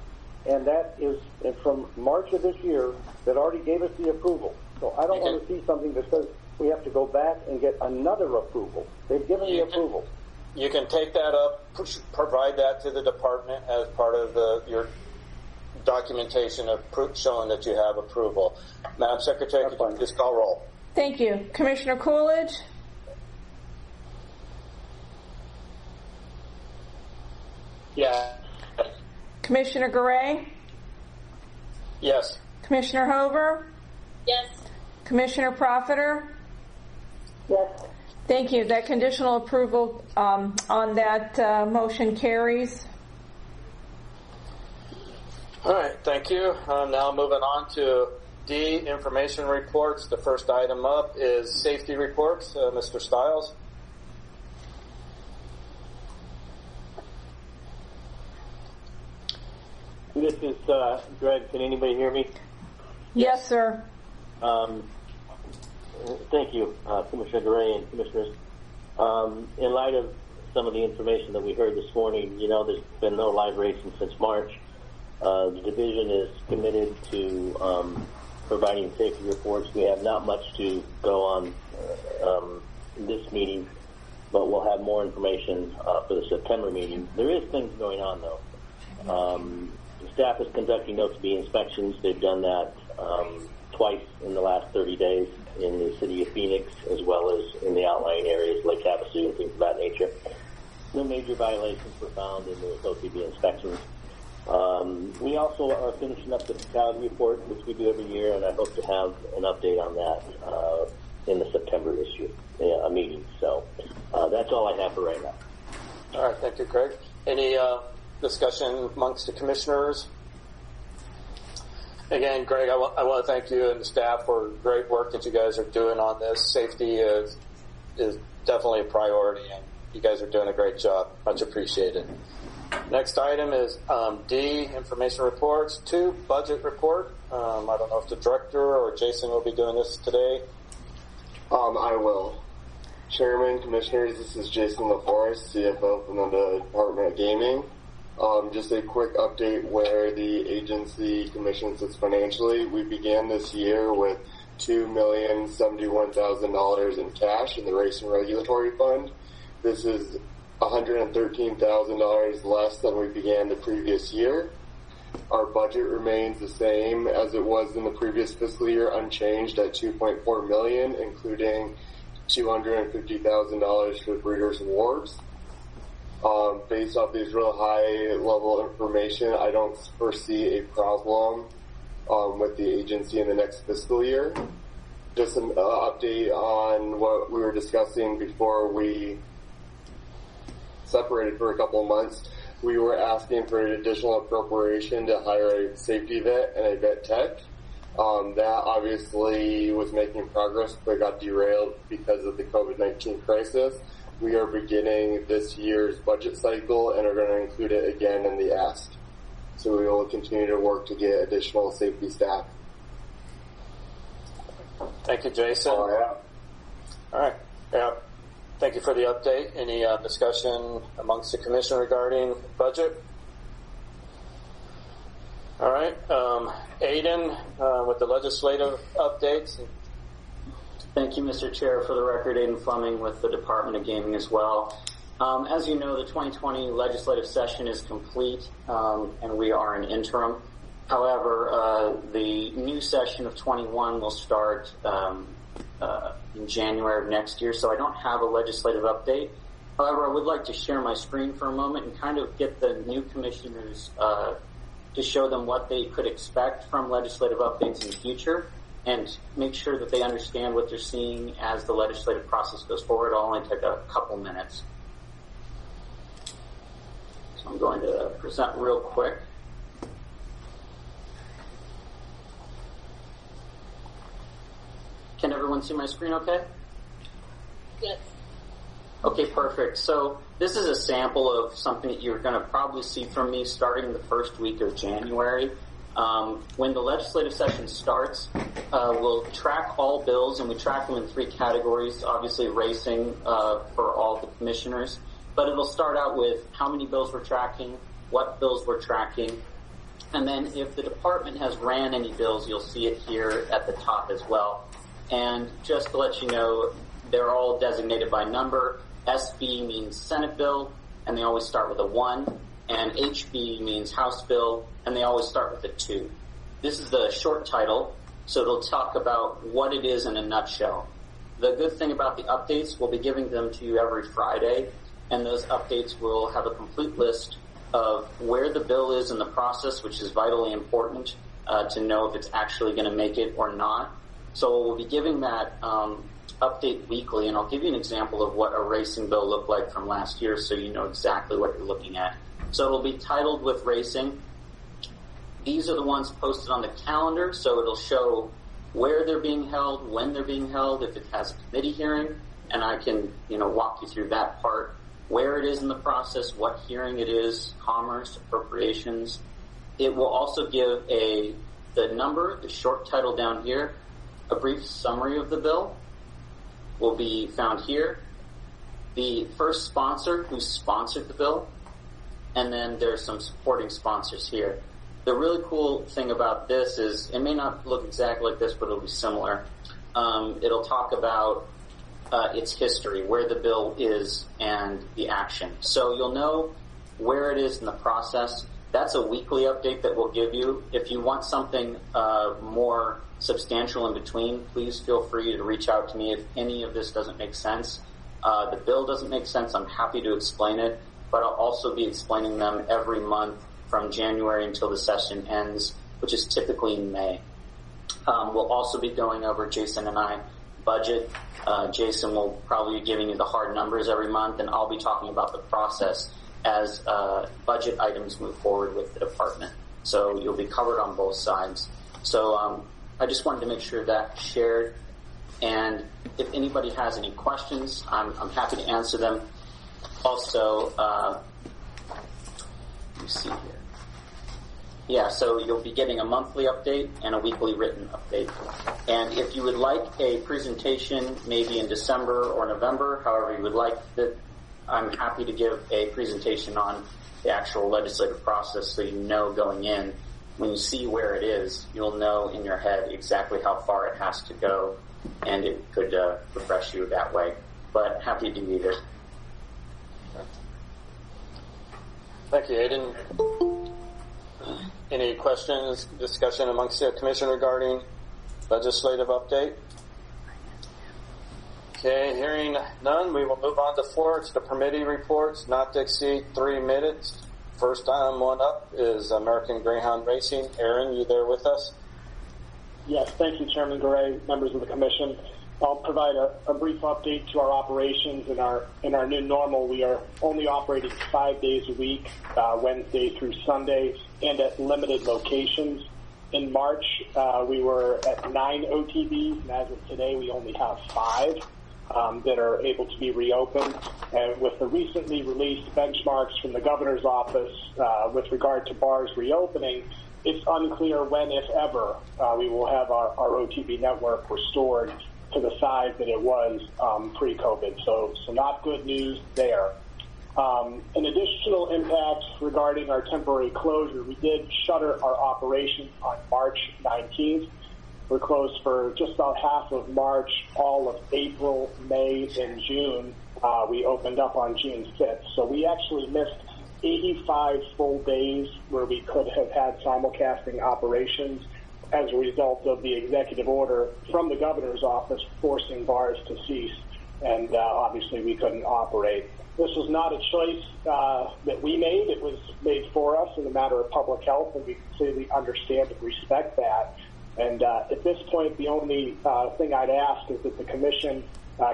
and that is from March of this year that already gave us the approval. So I don't want to see something that says we have to go back and get another approval. They've given the approval. You can take that up, provide that to the department as part of your documentation of proof showing that you have approval. Madam Secretary, could you please call roll? Thank you. Commissioner Coolidge? Yeah. Commissioner Garay? Yes. Commissioner Hover? Yes. Commissioner Profiter? Yes. Thank you. That conditional approval on that motion carries. All right, thank you. Now moving on to D, information reports. The first item up is safety reports. Mr. Stiles. This is Greg. Can anybody hear me? Yes, sir. Thank you, Commissioner Garay and Commissioners. In light of some of the information that we heard this morning, there's been no live racing since March. The division is committed to providing safety reports. We have not much to go on this meeting. but we'll have more information for the September meeting. There is things going on, though. The staff is conducting no-to-be inspections. They've done that twice in the last 30 days in the city of Phoenix, as well as in the outlying areas, Lake Havasu and things of that nature. No major violations were found in those no-to-be inspections. We also are finishing up the fatality report, which we do every year, and I hope to have an update on that in the September issue meeting. So that's all I have for right now. All right, thank you, Craig. Any discussion amongst the commissioners? Again, Greg, I want to thank you and the staff for great work that you guys are doing on this. Safety is definitely a priority, and you guys are doing a great job. Much appreciated. Next item is D, information reports. 2, budget report. I don't know if the director or Jason will be doing this today. I will. Chairman, Commissioners, this is Jason LaForest, CFO from the Department of Gaming. Just a quick update where the agency commissions us financially. We began this year with $2,071,000 in cash in the Racing Regulatory Fund. This is $113,000 less than we began the previous year. Our budget remains the same as it was in the previous fiscal year, unchanged at $2.4 million, including $250,000 for Breeders' Awards. Based off these real high-level information, I don't foresee a problem with the agency in the next fiscal year. Just an update on what we were discussing before we separated for a couple of months. We were asking for an additional appropriation to hire a safety vet and a vet tech. That obviously was making progress, but got derailed because of the COVID-19 crisis. We are beginning this year's budget cycle and are going to include it again in the ask. So we will continue to work to get additional safety staff. Thank you, Jason. All right. Yeah. Thank you for the update. Any discussion amongst the commission regarding budget? All right. Aiden, with the legislative updates. Thank you, Mr. Chair. For the record, Aiden Fleming with the Department of Gaming as well. As you know, the 2020 legislative session is complete, and we are in interim. However, the new session of 21 will start in January of next year, so I don't have a legislative update. However, I would like to share my screen for a moment and kind of get the new commissioners to show them what they could expect from legislative updates in the future and make sure that they understand what they're seeing as the legislative process goes forward. It'll only take a couple minutes. So I'm going to present real quick. Can everyone see my screen okay? Yes. Okay, perfect. So this is a sample of something that you're going to probably see from me starting the first week of January. When the legislative session starts, we'll track all bills, and we track them in 3 categories, obviously racing for all the commissioners. But it'll start out with how many bills we're tracking, what bills we're tracking, and then if the department has ran any bills, you'll see it here at the top as well. And just to let you know, they're all designated by number. SB means Senate bill, and they always start with a 1. And HB means House bill, and they always start with a 2. This is the short title, so it'll talk about what it is in a nutshell. The good thing about the updates, we'll be giving them to you every Friday, and those updates will have a complete list of where the bill is in the process, which is vitally important to know if it's actually going to make it or not. So we'll be giving that update weekly, and I'll give you an example of what a racing bill looked like from last year so you know exactly what you're looking at. So it'll be titled with racing. These are the ones posted on the calendar, so it'll show where they're being held, when they're being held, if it has a committee hearing, and I can, walk you through that part, where it is in the process, what hearing it is, commerce, appropriations. It will also give the number, the short title down here. A brief summary of the bill will be found here. The first sponsor who sponsored the bill, and then there's some supporting sponsors here. The really cool thing about this is it may not look exactly like this, but it'll be similar. It'll talk about its history, where the bill is, and the action. So you'll know where it is in the process. That's a weekly update that we'll give you. If you want something more substantial in between, please feel free to reach out to me if any of this doesn't make sense. The bill doesn't make sense, I'm happy to explain it, but I'll also be explaining them every month from January until the session ends, which is typically in May. We'll also be going over, Jason and I, budget. Jason will probably be giving you the hard numbers every month, and I'll be talking about the process as budget items move forward with the department. So you'll be covered on both sides. So I just wanted to make sure that's shared. And if anybody has any questions, I'm happy to answer them. Also, let me see here. Yeah, so you'll be getting a monthly update and a weekly written update. And if you would like a presentation, maybe in December or November, however you would like it, I'm happy to give a presentation on the actual legislative process so you know going in. When you see where it is, you'll know in your head exactly how far it has to go, and it could refresh you that way. But happy to do either. Thank you, Aiden. Any questions, discussion amongst the commission regarding legislative update? Okay, hearing none, we will move on to floor. It's the committee reports, not to exceed 3 minutes. First one up is American Greyhound Racing. Aaron, you there with us? Yes, thank you, Chairman Garay, members of the commission. I'll provide a brief update to our operations. In our new normal, we are only operating 5 days a week, Wednesday through Sunday, and at limited locations. In March, we were at 9 OTBs, and as of today, we only have 5 that are able to be reopened. And with the recently released benchmarks from the governor's office with regard to bars reopening, it's unclear when, if ever, we will have our OTB network restored to the size that it was pre-COVID. So not good news there. An additional impact regarding our temporary closure, we did shutter our operations on March 19th. We're closed for just about half of March, all of April, May, and June. We opened up on June 5th. So we actually missed 85 full days where we could have had simulcasting operations as a result of the executive order from the governor's office forcing bars to cease. And obviously we couldn't operate. This was not a choice that we made. It was made for us in a matter of public health, and we completely understand and respect that. And at this point, the only thing I'd ask is that the commission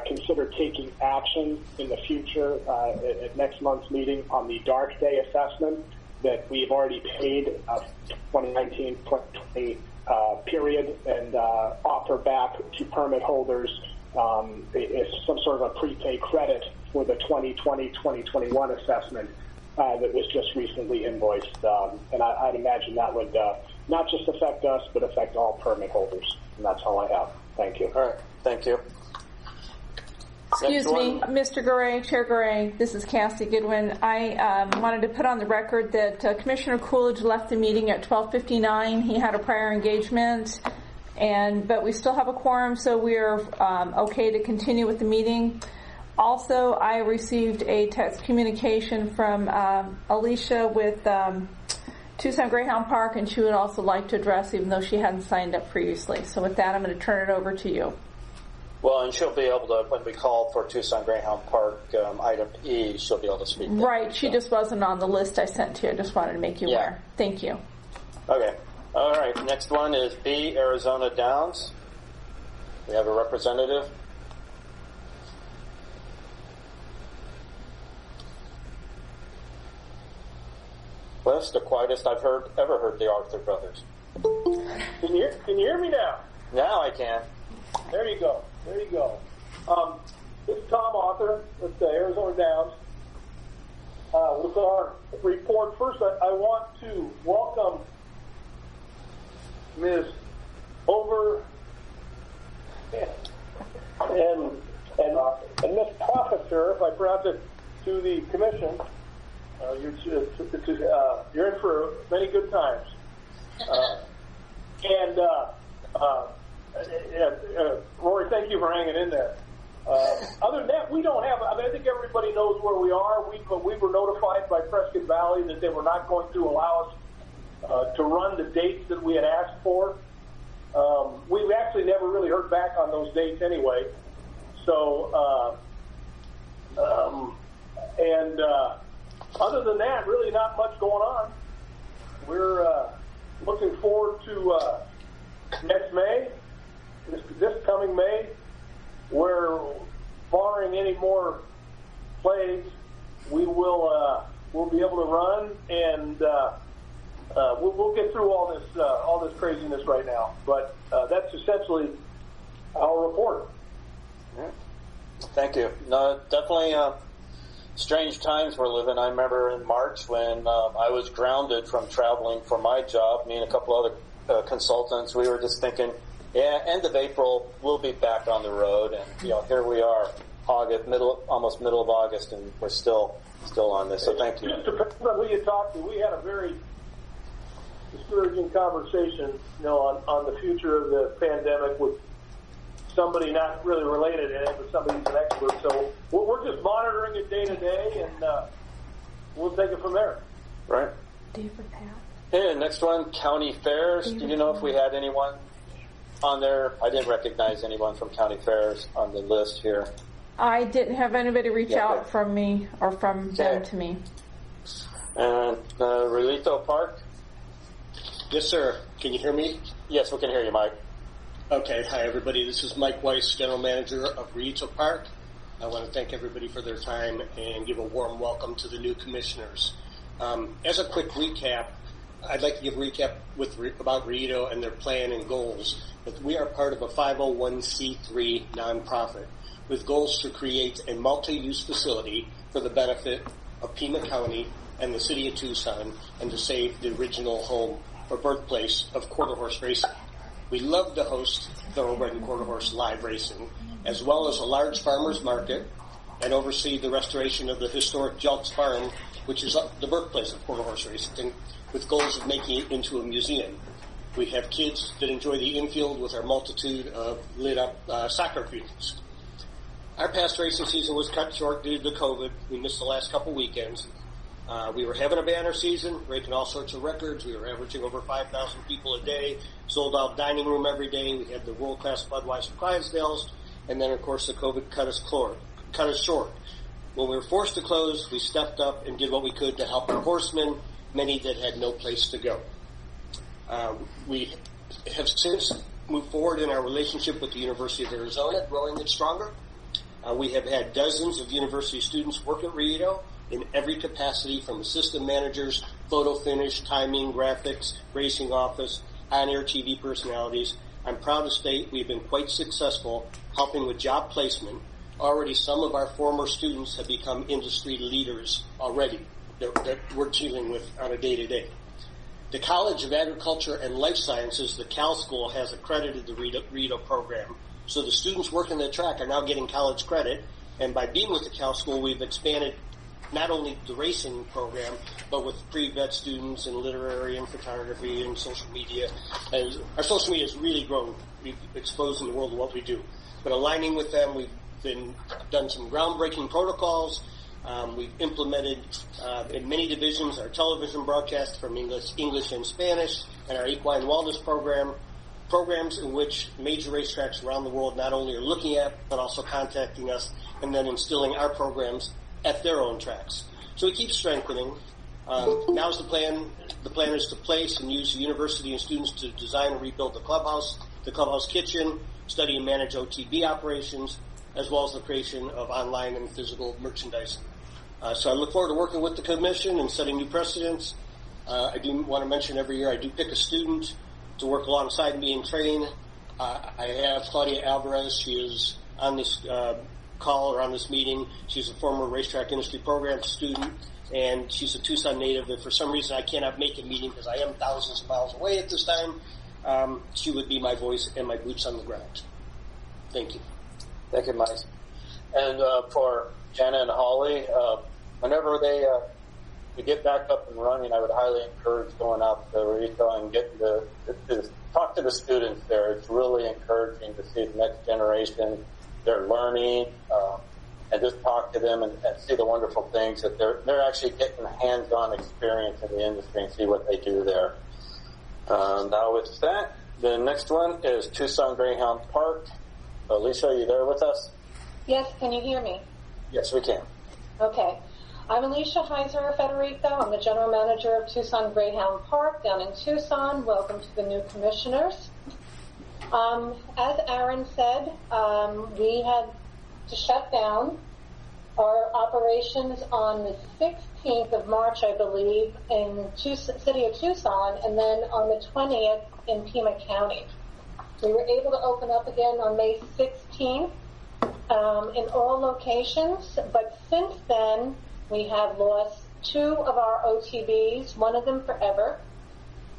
consider taking action in the future at next month's meeting on the dark day assessment that we've already paid 2019-2020 period and offer back to permit holders some sort of a prepay credit for the 2020-2021 assessment that was just recently invoiced. And I'd imagine that would not just affect us, but affect all permit holders. And that's all I have. Thank you. All right. Thank you. Excuse me, Mr. Garay, Chair Garay, this is Cassie Goodwin. I wanted to put on the record that Commissioner Coolidge left the meeting at 12:59. He had a prior engagement, but we still have a quorum, so we're okay to continue with the meeting. Also, I received a text communication from Alicia with Tucson Greyhound Park, and she would also like to address, even though she hadn't signed up previously. So with that, I'm going to turn it over to you. Well, and she'll be able to, when we call for Tucson Greyhound Park, item E, she'll be able to speak. Right, she just wasn't on the list I sent to you. I just wanted to make you aware. Thank you. Okay. All right, next one is B, Arizona Downs. We have a representative. Well, that's the quietest I've ever heard the Arthur brothers. Can you hear me now? Now I can. There you go. There you go. This is Tom Arthur with the Arizona Downs. With our report, first I want to welcome Ms. Over and Ms. Professor, if I pronounce it, to the commission. You're in for many good times. Rory, thank you for hanging in there. Other than that, we don't have. I think everybody knows where we are. We were notified by Prescott Valley that they were not going to allow us to run the dates that we had asked for. We've actually never really heard back on those dates anyway. So, other than that, really not much going on. We're looking forward to next May, this coming May, where, barring any more plagues, we'll be able to run, and we'll get through all this craziness right now. But that's essentially our report. Yeah. Thank you. No, definitely strange times we're living. I remember in March when I was grounded from traveling for my job, me and a couple other consultants, we were just thinking, yeah, end of April, we'll be back on the road. And, here we are, almost middle of August, and we're still on this. So thank you. Just depends on who you talk to. We had a very discouraging conversation, on the future of the pandemic with somebody not really related in it, but somebody who's an expert. So we're just monitoring it day to day, and we'll take it from there. Right. David Pat. Okay, next one, county fairs. Do you know if we had anyone on there? I didn't recognize anyone from county fairs on the list here. I didn't have anybody reach out from me or from them to me. And Relito Park? Yes, sir. Can you hear me? Yes, we can hear you, Mike. Okay. Hi, everybody. This is Mike Weiss, General Manager of Relito Park. I want to thank everybody for their time and give a warm welcome to the new commissioners. As a quick recap, I'd like to give a recap about Relito and their plan and goals. But we are part of a 501c3 nonprofit with goals to create a multi-use facility for the benefit of Pima County and the city of Tucson, and to save the original home or birthplace of quarter horse racing. We love to host thoroughbred and quarter horse live racing, as well as a large farmers market, and oversee the restoration of the historic Jelks Farm, which is the birthplace of quarter horse racing, with goals of making it into a museum. We have kids that enjoy the infield with our multitude of lit-up soccer fields. Our past racing season was cut short due to COVID. We missed the last couple weekends. We were having a banner season, breaking all sorts of records. We were averaging over 5,000 people a day, sold out dining room every day. We had the world-class Budweiser Clydesdales, and then, of course, the COVID cut us short. When we were forced to close, we stepped up and did what we could to help our horsemen, many that had no place to go. We have since moved forward in our relationship with the University of Arizona, growing it stronger. We have had dozens of university students work at Relito in every capacity, from assistant managers, photo finish, timing, graphics, racing office, on-air TV personalities. I'm proud to state we've been quite successful helping with job placement. Already some of our former students have become industry leaders already that we're dealing with on a day-to-day. The College of Agriculture and Life Sciences, the Cal School, has accredited the Relito program. So the students working the track are now getting college credit. And by being with the Cal School, we've expanded not only the racing program, but with pre-vet students in literary and photography and social media. And our social media has really grown, exposing the world to what we do. But aligning with them, we've done some groundbreaking protocols. We've implemented in many divisions our television broadcast from English and Spanish, and our equine wellness programs in which major racetracks around the world not only are looking at, but also contacting us and then instilling our programs at their own tracks. So we keep strengthening. Now's the plan. The plan is to place and use the university and students to design and rebuild the clubhouse kitchen, study and manage OTB operations, as well as the creation of online and physical merchandising. So I look forward to working with the commission and setting new precedents. I do want to mention every year I do pick a student to work alongside me and train. I have Claudia Alvarez. She is on this call or on this meeting. She's a former racetrack industry program student, and she's a Tucson native. And for some reason, I cannot make a meeting because I am thousands of miles away at this time. She would be my voice and my boots on the ground. Thank you. Thank you, Mike. And for Jana and Holly, whenever they get back up and running, I would highly encourage going out to Relito and getting to talk to the students there. It's really encouraging to see the next generation they're learning, and just talk to them and see the wonderful things that they're actually getting hands-on experience in the industry and see what they do there. Now with that, the next one is Tucson Greyhound Park. Alicia, are you there with us? Yes, can you hear me? Yes, we can. Okay. I'm Alicia Heiser Federico. I'm the general manager of Tucson Greyhound Park down in Tucson. Welcome to the new commissioners. As Aaron said, we had to shut down our operations on the 16th of March, I believe, in city of Tucson, and then on the 20th in Pima County. We were able to open up again on May 16th in all locations, but since then we have lost 2 of our OTBs, one of them forever.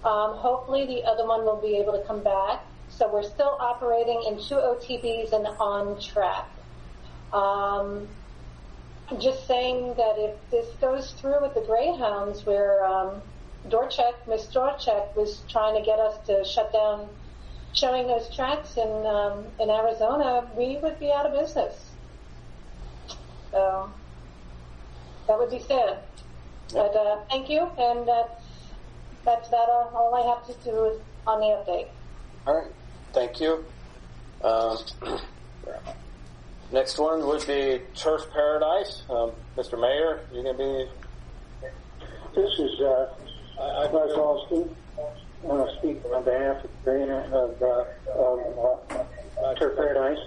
Hopefully the other one will be able to come back. So we're still operating in 2 OTBs and on track. Just saying that if this goes through with the Greyhounds, where Miss Dorchek was trying to get us to shut down showing those tracks in Arizona, we would be out of business. So that would be sad. But thank you, and that's all I have to do is on the update. All right, thank you. Next one would be Turf Paradise. Mr. Mayor, you're going to be... This is Buzz Alston. I want to speak on behalf of Turf Paradise.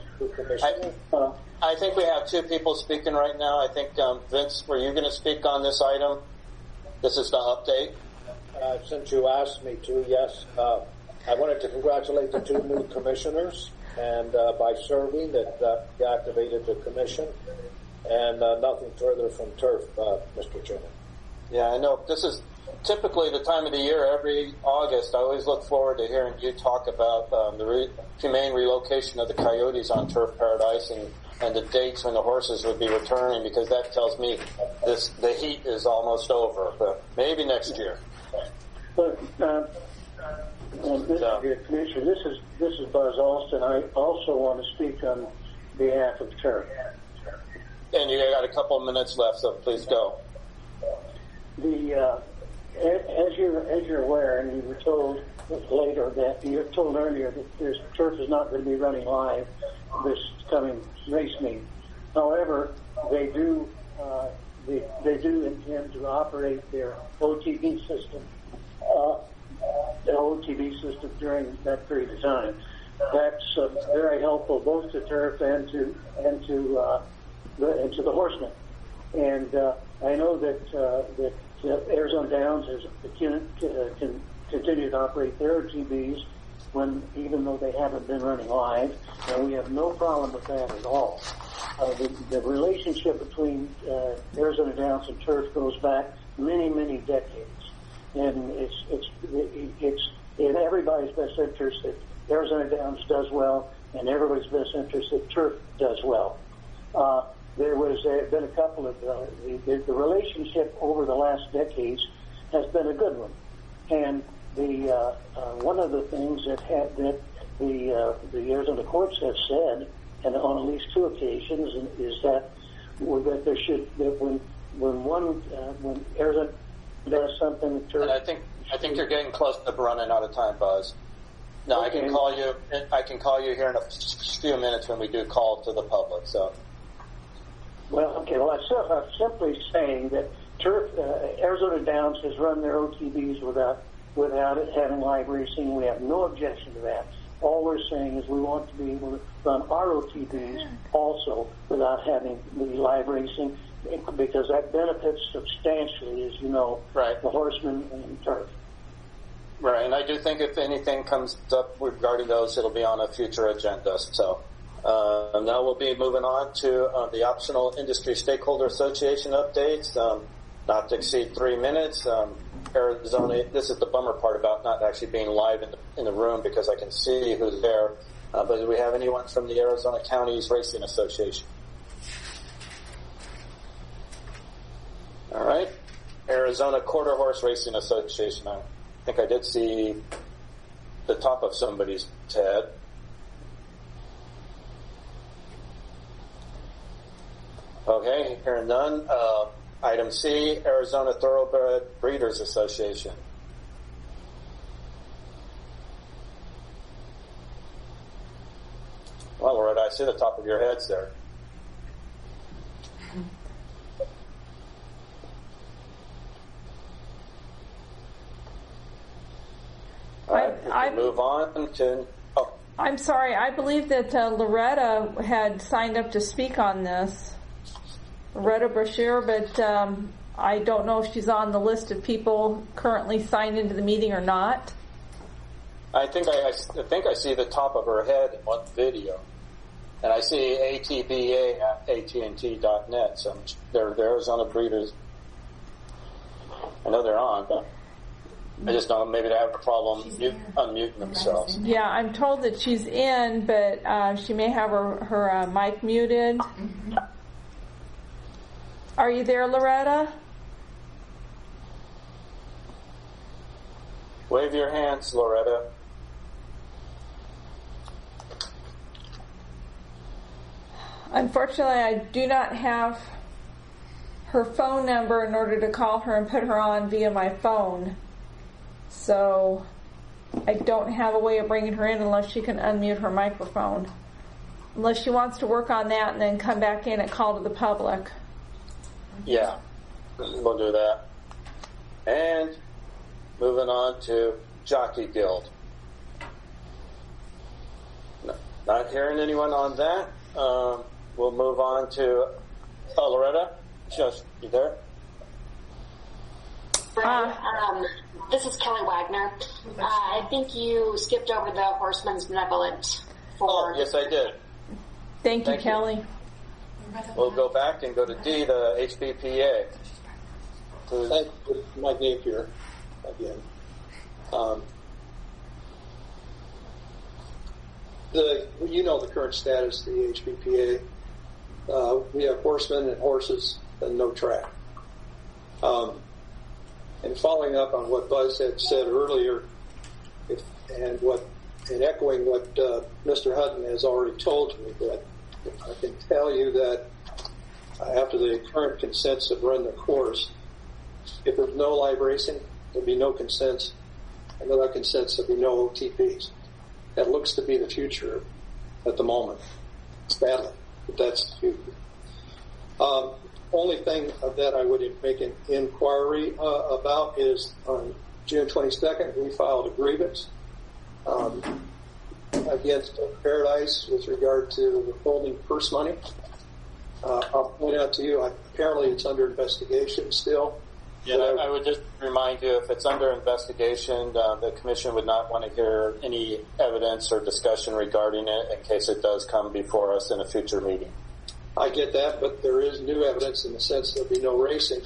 I think we have 2 people speaking right now. I think, Vince, were you going to speak on this item? This is the update. Since you asked me to, yes. I wanted to congratulate the 2 new commissioners, and by serving that deactivated the commission, and nothing further from Turf, Mr. Chairman. Yeah, I know. This is typically the time of the year, every August. I always look forward to hearing you talk about the humane relocation of the coyotes on Turf Paradise and the dates when the horses would be returning, because that tells me the heat is almost over, but maybe next year. But, Mr. Commissioner, this is Buzz Alston. I also want to speak on behalf of Turf. And you got a couple of minutes left, so please go. As you're aware, and you were told earlier that Turf is not going to be running live this coming race meet. However, they do intend to operate their OTB system. During that period of time. That's very helpful both to Turf and to the horsemen. And I know that Arizona Downs can continue to operate their OTBs even though they haven't been running live, and we have no problem with that at all. The relationship between Arizona Downs and Turf goes back many, many decades. And it's in everybody's best interest that Arizona Downs does well, and everybody's best interest that Turf does well. There been a couple of the relationship over the last decades has been a good one, and the one of the things that the Arizona courts have said, and on at least 2 occasions, is that when Arizona does something. And I think you're getting close to running out of time, Buzz. No, okay. I can call you here in a few minutes when we do call to the public. So. Well, I'm simply saying that Turf, Arizona Downs has run their OTBs without it having live racing. We have no objection to that. All we're saying is we want to be able to run our OTBs also without having the live racing, because that benefits substantially, as you know, right, the horsemen and Turf. Right, and I do think if anything comes up regarding those, it'll be on a future agenda. So now we'll be moving on to the optional industry stakeholder association updates, not to exceed 3 minutes. Arizona, this is the bummer part about not actually being live in the room, because I can see who's there. But do we have anyone from the Arizona Counties Racing Association? All right. Arizona Quarter Horse Racing Association. I think I did see the top of somebody's head. Okay, hearing none. Item C, Arizona Thoroughbred Breeders Association. Well, Loretta, I see the top of your heads there. I move on to. Oh. I'm sorry. I believe that Loretta had signed up to speak on this. Loretta Brashear, but I don't know if she's on the list of people currently signed into the meeting or not. I think I see the top of her head in one video, and I see ATBA at AT&T.net. So they're Arizona Breeders. I know they're on. I just don't. Maybe they have a problem unmuting themselves. Yeah, I'm told that she's in, but she may have her mic muted. Mm-hmm. Are you there, Loretta? Wave your hands, Loretta. Unfortunately, I do not have her phone number in order to call her and put her on via my phone. So I don't have a way of bringing her in unless she can unmute her microphone. Unless she wants to work on that and then come back in and call to the public. Yeah, we'll do that. And moving on to Jockey Guild. No, not hearing anyone on that. We'll move on to Loretta. Just you there? This is Kelly Wagner. I think you skipped over the Horsemen's Benevolent. Yes, I did. Thank you, Kelly. We'll go back and go to D, the HBPA. Mike Napier again. You know the current status of the HBPA. We have horsemen and horses and no track. And following up on what Buzz had said earlier, and echoing what Mr. Hutton has already told me, that I can tell you that after the current consents have run their course, if there's no live racing, there'll be no consents, and without consents, there'll be no OTPs. That looks to be the future at the moment. Sadly, but that's the future. Only thing that I would make an inquiry about is on June 22nd, we filed a grievance against Paradise with regard to withholding purse money. I'll point out to you, apparently it's under investigation still. Yeah, I would just remind you, if it's under investigation, the Commission would not want to hear any evidence or discussion regarding it in case it does come before us in a future meeting. I get that, but there is new evidence in the sense there'll be no racing.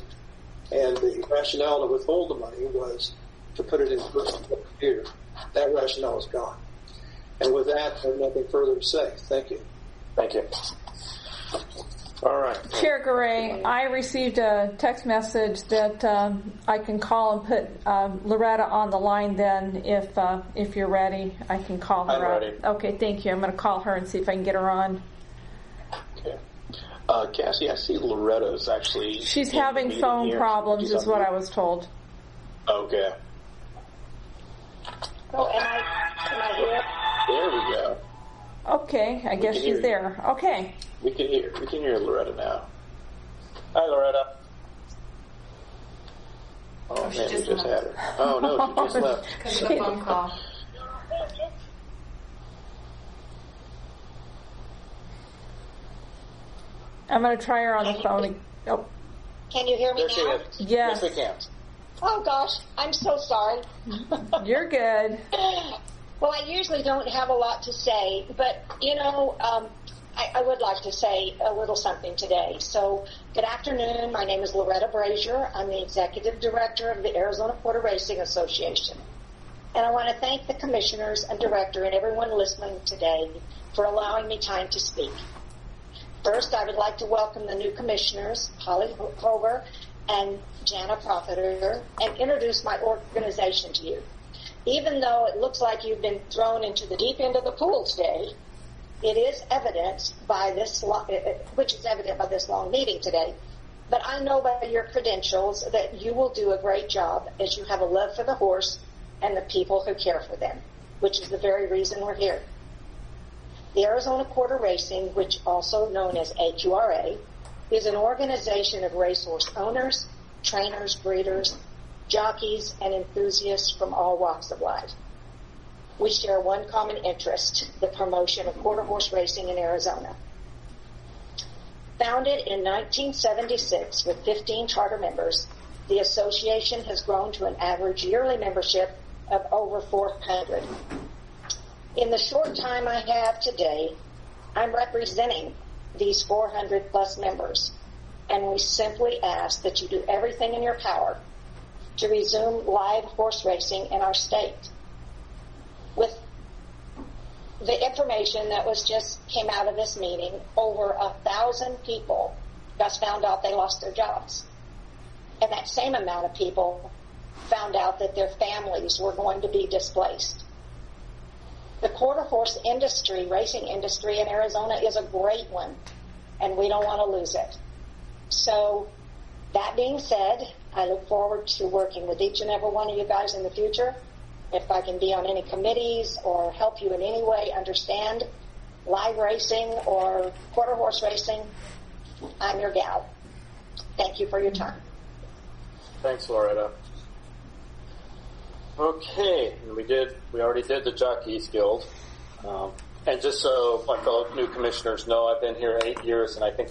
And the rationale to withhold the money was to put it in the computer. That rationale is gone. And with that, I have nothing further to say. Thank you. Thank you. All right. Chair Garay, I received a text message that I can call and put Loretta on the line then if you're ready. I can call her. I'm ready. Okay, thank you. I'm going to call her and see if I can get her on. Okay. Cassie, I see Loretta's actually... She's having phone problems is what I was told. Okay. Oh, am I here? There we go. Okay, I guess she's there. Okay. We can hear Loretta now. Hi, Loretta. Oh, man, we just had her. Oh, no, she just left. Because of the phone call. I'm going to try her on the phone. Oh. Can you hear me now? There she is. Yes. Yes, we can. Oh, gosh. I'm so sorry. You're good. Well, I usually don't have a lot to say, but, I would like to say a little something today. So, good afternoon. My name is Loretta Brashear. I'm the Executive Director of the Arizona Quarter Racing Association. And I want to thank the commissioners and director and everyone listening today for allowing me time to speak. First, I would like to welcome the new commissioners, Holly Hover and Jana Profiter, and introduce my organization to you. Even though it looks like you've been thrown into the deep end of the pool today, It is evident by this, which is evident by this long meeting today. But I know by your credentials that you will do a great job, as you have a love for the horse and the people who care for them, which is the very reason we're here. The Arizona Quarter Racing, which also known as AQRA, is an organization of racehorse owners, trainers, breeders, jockeys, and enthusiasts from all walks of life. We share one common interest, the promotion of quarter horse racing in Arizona. Founded in 1976 with 15 charter members, the association has grown to an average yearly membership of over 400. In the short time I have today, I'm representing these 400 plus members, and we simply ask that you do everything in your power to resume live horse racing in our state. With the information that came out of this meeting, over 1,000 people just found out they lost their jobs. And that same amount of people found out that their families were going to be displaced. The quarter horse industry, racing industry in Arizona is a great one, and we don't want to lose it. So, that being said, I look forward to working with each and every one of you guys in the future. If I can be on any committees or help you in any way understand live racing or quarter horse racing, I'm your gal. Thank you for your time. Thanks, Loretta. Okay, we already did the Jockeys Guild. And just so my fellow new commissioners know, I've been here 8 years, and I think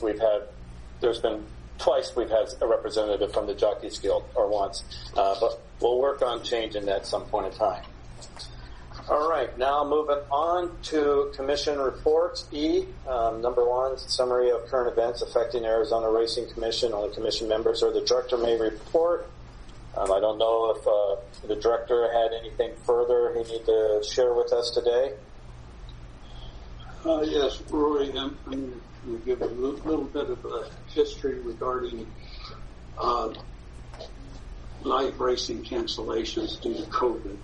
there's been twice we've had a representative from the Jockeys Guild, or once. But we'll work on changing that at some point in time. All right, now moving on to commission reports. Number 1, summary of current events affecting Arizona Racing Commission. Only commission members or the director may report. I don't know if the director had anything further he needed to share with us today. Yes, Rory, I'm going to give a little bit of a history regarding live racing cancellations due to COVID.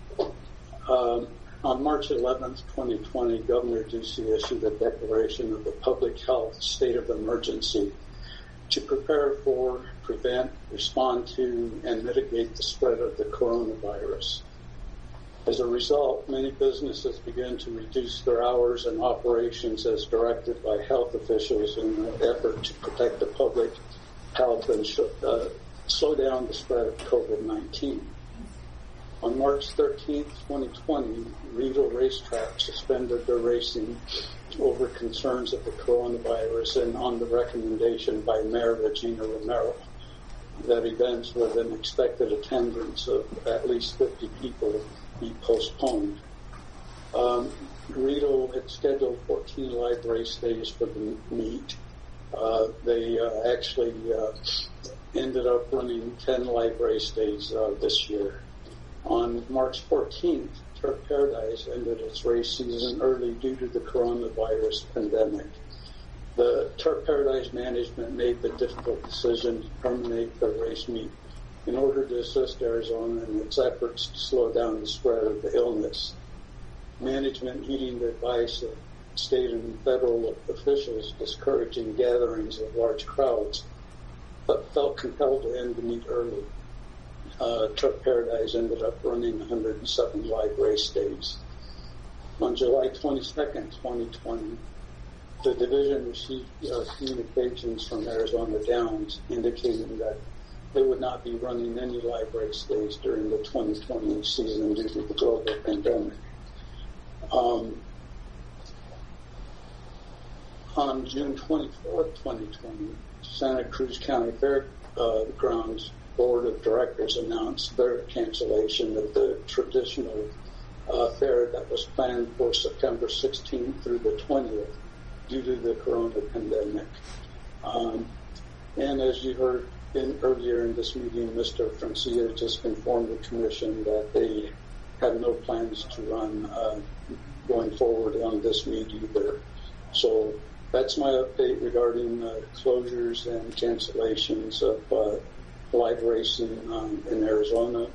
On March 11th, 2020, Governor Ducey issued a declaration of the public health state of emergency to prepare for, prevent, respond to, and mitigate the spread of the coronavirus. As a result, many businesses began to reduce their hours and operations as directed by health officials in an effort to protect the public health and slow down the spread of COVID-19. On March 13th, 2020, Rito Racetrack suspended their racing over concerns of the coronavirus and on the recommendation by Mayor Regina Romero that events with an expected attendance of at least 50 people be postponed. Rito had scheduled 14 live race days for the meet. They actually ended up running 10 live race days this year. On March 14th, Turf Paradise ended its race season early due to the coronavirus pandemic. The Turf Paradise management made the difficult decision to terminate the race meet in order to assist Arizona in its efforts to slow down the spread of the illness. Management, heeding the advice of state and federal officials discouraging gatherings of large crowds, but felt compelled to end the meet early. Turf Paradise ended up running 107 live race days. On July 22nd, 2020, the division received communications from Arizona Downs indicating that they would not be running any live race days during the 2020 season due to the global pandemic. On June 24th, 2020, Santa Cruz County Fairgrounds Board of Directors announced their cancellation of the traditional fair that was planned for September 16th through the 20th due to the corona pandemic. And as you heard earlier in this meeting, Mr. Francia just informed the Commission that they have no plans to run going forward on this meet either. So that's my update regarding closures and cancellations of live racing in Arizona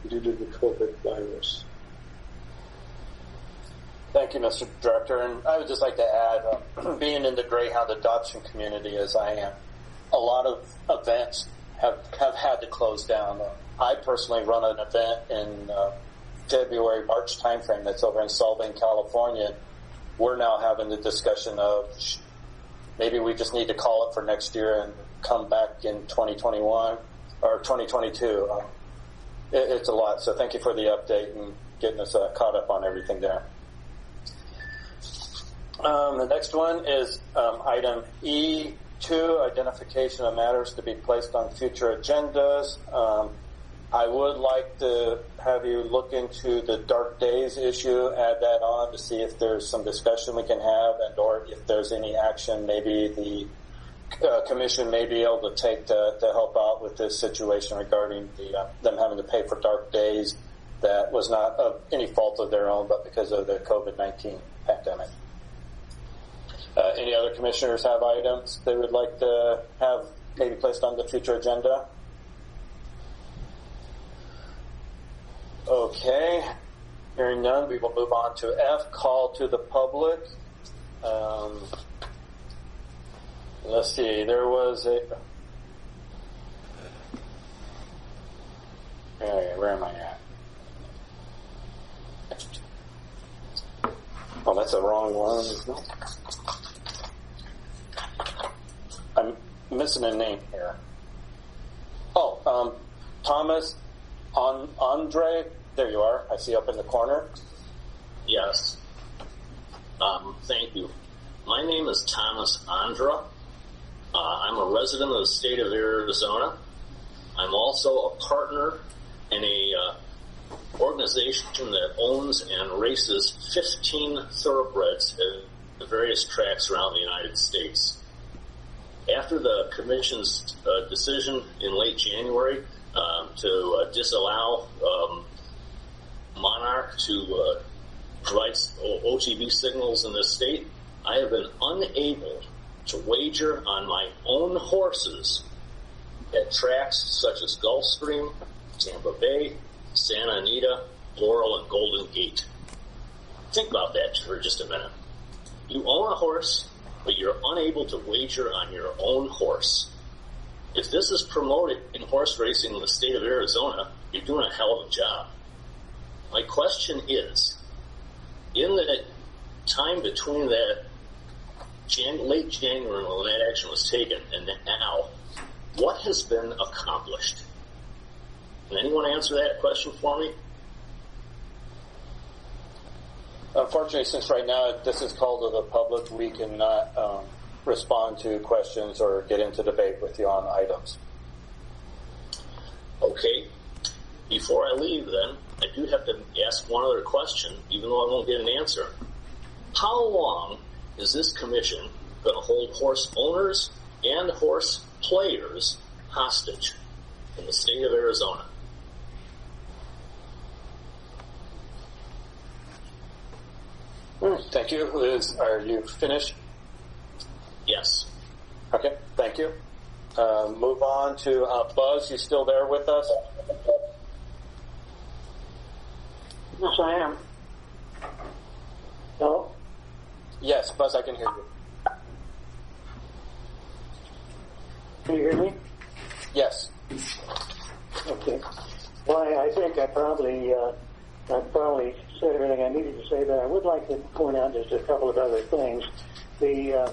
due to the COVID virus. Thank you, Mr. Director. And I would just like to add, being in the Greyhound adoption community as I am, a lot of events have had to close down. I personally run an event in February, March timeframe that's over in Solvang, California. We're now having the discussion of maybe we just need to call it for next year and come back in 2021 or 2022. It's a lot. So thank you for the update and getting us caught up on everything there. The next one is item E2, identification of matters to be placed on future agendas. I would like to have you look into the dark days issue, add that on to see if there's some discussion we can have, and or if there's any action maybe the commission may be able to take to help out with this situation regarding them having to pay for dark days that was not of any fault of their own, but because of the COVID-19 pandemic. Any other commissioners have items they would like to have maybe placed on the future agenda? Okay. Hearing none, we will move on to F, call to the public. Let's see, there was a... Where am I at? Oh, that's the wrong one. I'm missing a name here. Oh, Thomas Andre. There you are. I see up in the corner. Yes. Thank you. My name is Thomas Andra. I'm a resident of the state of Arizona. I'm also a partner in a organization that owns and races 15 thoroughbreds at the various tracks around the United States. After the Commission's decision in late January to disallow Monarch to provide OTB signals in this state, I have been unable to wager on my own horses at tracks such as Gulfstream, Tampa Bay, Santa Anita, Laurel, and Golden Gate. Think about that for just a minute. You own a horse, but you're unable to wager on your own horse. If this is promoted in horse racing in the state of Arizona, you're doing a hell of a job. My question is, in the time between that late January when that action was taken and now, what has been accomplished? Can anyone answer that question for me? Unfortunately, since right now this is called to the public, we cannot respond to questions or get into debate with you on items. Okay. Before I leave, then, I do have to ask one other question, even though I won't get an answer. How long is this commission going to hold horse owners and horse players hostage in the state of Arizona? Thank you. Liz, are you finished? Yes. Okay, thank you. Move on to Buzz. You still there with us? Yes, I am. Hello? Yes, Buzz, I can hear you. Can you hear me? Yes. Okay. Well, I think I probably said everything I needed to say, but I would like to point out just a couple of other things. The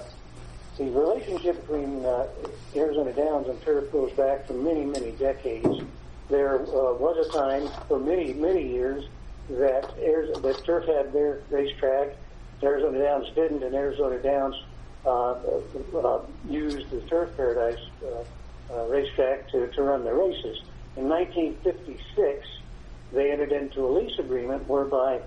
relationship between Arizona Downs and turf goes back for many, many decades. There was a time for many, many years that turf had their racetrack, Arizona Downs didn't, and Arizona Downs used the Turf Paradise racetrack to run their races. In 1956, they entered into a lease agreement whereby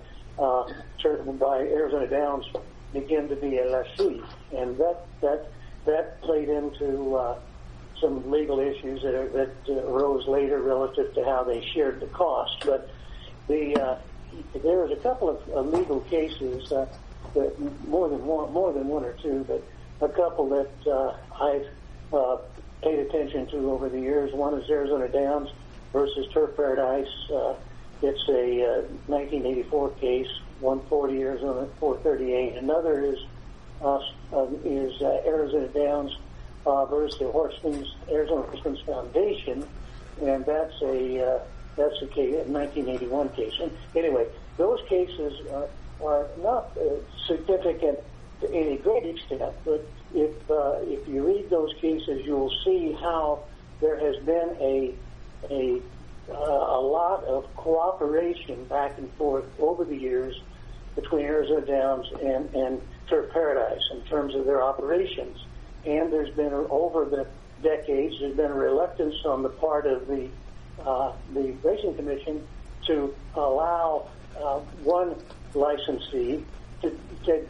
Arizona Downs began to be a lessee, and that played into some legal issues that arose later relative to how they shared the cost. But there was a couple of legal cases, that more than one or two, but a couple that I've paid attention to over the years. One is Arizona Downs versus Turf Paradise It's a 1984 case, 140 Arizona 438. Another is Arizona Downs versus the Arizona Horsemen's Foundation, and that's a case, a 1981 case. And anyway, those cases are not significant to any great extent, but if you read those cases, you'll see how there has been a lot of cooperation back and forth over the years between Arizona Downs and Turf Paradise in terms of their operations. And there's been, over the decades, there's been a reluctance on the part of the Racing Commission to allow one licensee to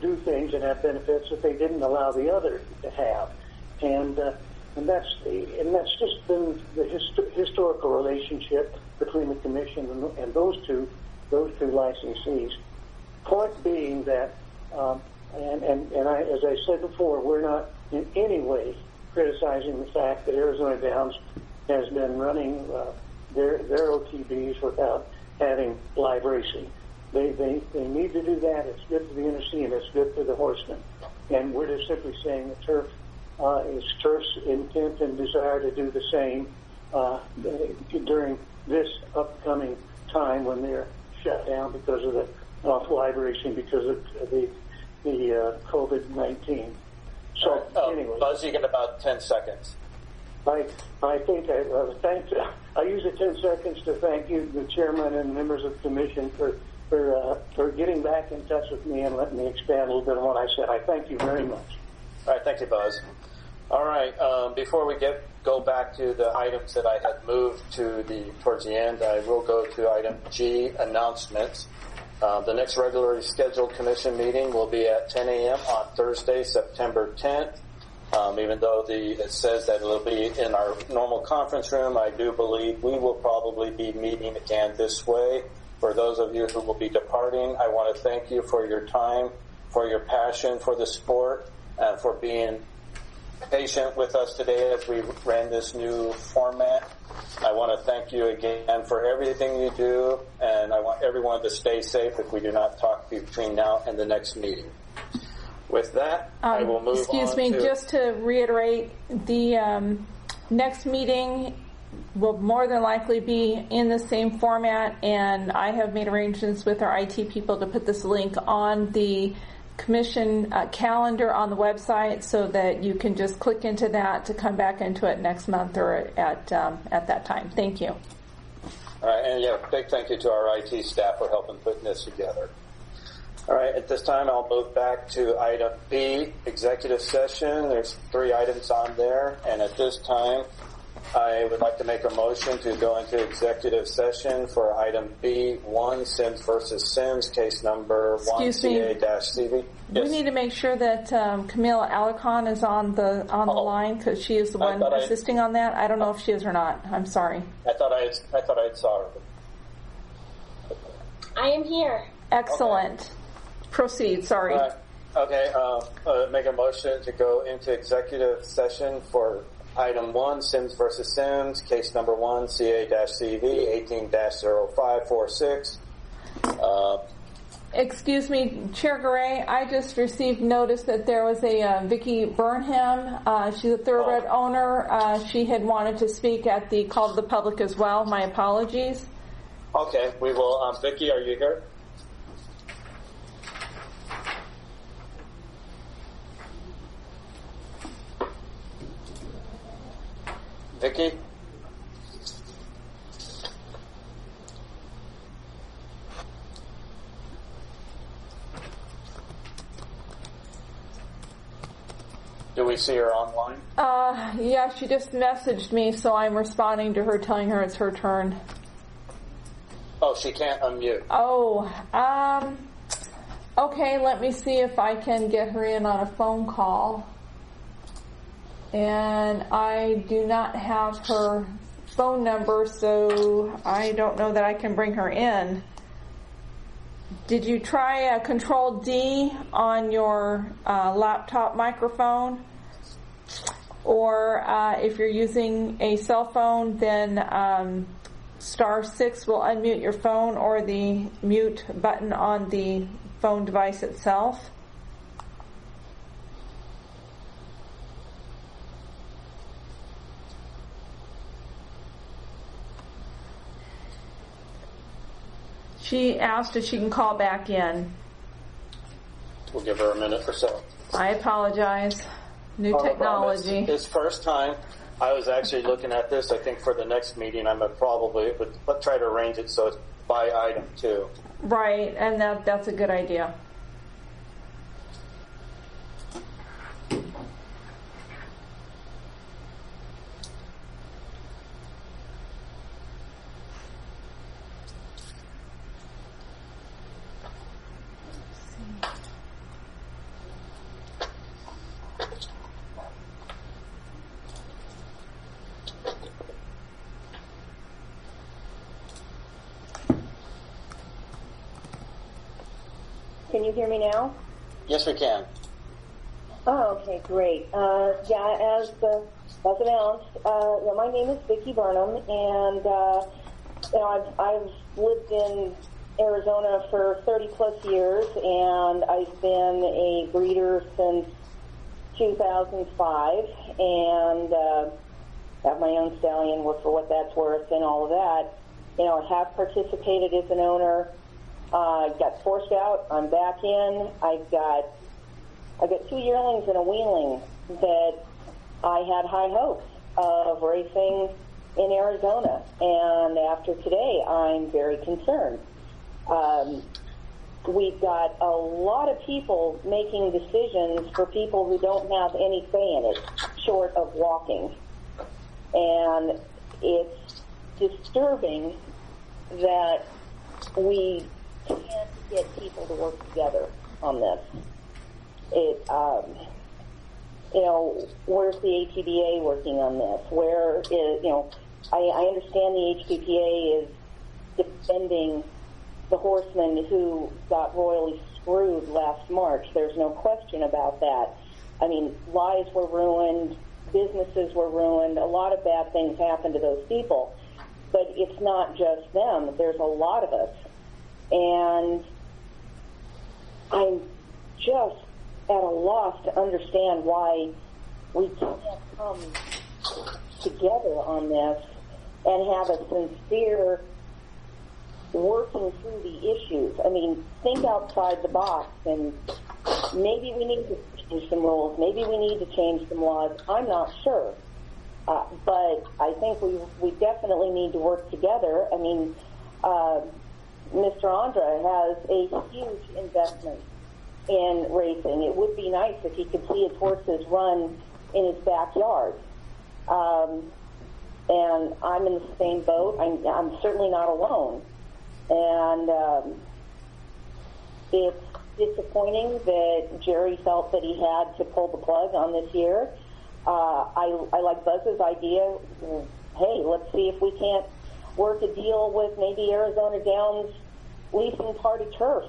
do things and have benefits that they didn't allow the other to have, and that's just been the historical relationship between the commission and those two licensees. Point being that, as I said before, we're not in any way criticizing the fact that Arizona Downs has been running their OTBs without having live racing. They need to do that. It's good for the industry and it's good for the horsemen. And we're just simply saying that it's Turf's intent and desire to do the same during this upcoming time when they're shut down because of the live racing because of the COVID-19. So anyway, Buzz, you get about 10 seconds. I think I use the 10 seconds to thank you, the chairman and members of the commission, for getting back in touch with me and letting me expand a little bit on what I said. I thank you very much. All right, thank you, Buzz. All right, before we go back to the items that I had moved towards the end, I will go to item G, announcements. The next regularly scheduled commission meeting will be at 10 a.m. on Thursday, September 10th. Even though it says that it'll be in our normal conference room, I do believe we will probably be meeting again this way. For those of you who will be departing, I want to thank you for your time, for your passion for the sport, and for being patient with us today as we ran this new format. I want to thank you again for everything you do, and I want everyone to stay safe if we do not talk between now and the next meeting. With that, I will move on. Excuse me, just to reiterate, the next meeting will more than likely be in the same format, and I have made arrangements with our IT people to put this link on the commission calendar on the website so that you can just click into that to come back into it next month or at that time. Thank you. All right, and big thank you to our IT staff for helping putting this together. All right, at this time, I'll move back to item B, executive session. There's 3 items on there, and at this time, I would like to make a motion to go into executive session for item B1, Sims versus Sims, case number 1CA-CV. Yes. We need to make sure that Camille Alicon is on the line because she is the one assisting on that. I don't know if she is or not. I'm sorry. I thought I saw her. I am here. Excellent. Okay. Proceed. Sorry. Okay. Make a motion to go into executive session for item 1, Sims versus Sims, case number 1CA-CV 18-0546. Excuse me, Chair Garay, I just received notice that there was a Vicki Burnham. She's a thoroughbred owner. She had wanted to speak at the call to the public as well. My apologies. Okay, we will. Vicki, are you here? Vicki? Do we see her online? Yeah, she just messaged me, so I'm responding to her, telling her it's her turn. Oh, she can't unmute. Oh, okay, let me see if I can get her in on a phone call. And I do not have her phone number, so I don't know that I can bring her in. Did you try a Control D on your laptop microphone? Or if you're using a cell phone, then *6 will unmute your phone or the mute button on the phone device itself. She asked if she can call back in. We'll give her a minute or so. I apologize. New technology. It's first time. I was actually looking at this. I think for the next meeting, I'm probably would try to arrange it so it's by item too. Right, and that's a good idea. Can you hear me now? Yes, we can. Oh, okay, great. As announced, my name is Vicki Burnham, and I've lived in Arizona for 30 plus years, and I've been a breeder since 2005, and have my own stallion for what that's worth and all of that. I have participated as an owner. Got forced out. I'm back in. I've got 2 yearlings and a weanling that I had high hopes of racing in Arizona. And after today, I'm very concerned. We've got a lot of people making decisions for people who don't have any say in it, short of walking. And it's disturbing that we can't get people to work together on this. Where's the ATBA working on this? Where is, I understand the HPPA is defending the horsemen who got royally screwed last March. There's no question about that. I mean, lives were ruined, businesses were ruined, a lot of bad things happened to those people. But it's not just them. There's a lot of us. And I'm just at a loss to understand why we can't come together on this and have a sincere working through the issues. I mean, think outside the box, and maybe we need to change some rules. Maybe we need to change some laws. I'm not sure. But I think we definitely need to work together. I mean, Mr. Andra has a huge investment in racing. It would be nice if he could see his horses run in his backyard. And I'm in the same boat. I'm certainly not alone. And it's disappointing that Jerry felt that he had to pull the plug on this year. I like Buzz's idea. Hey, let's see if we can't work a deal with maybe Arizona Downs leasing part of turf.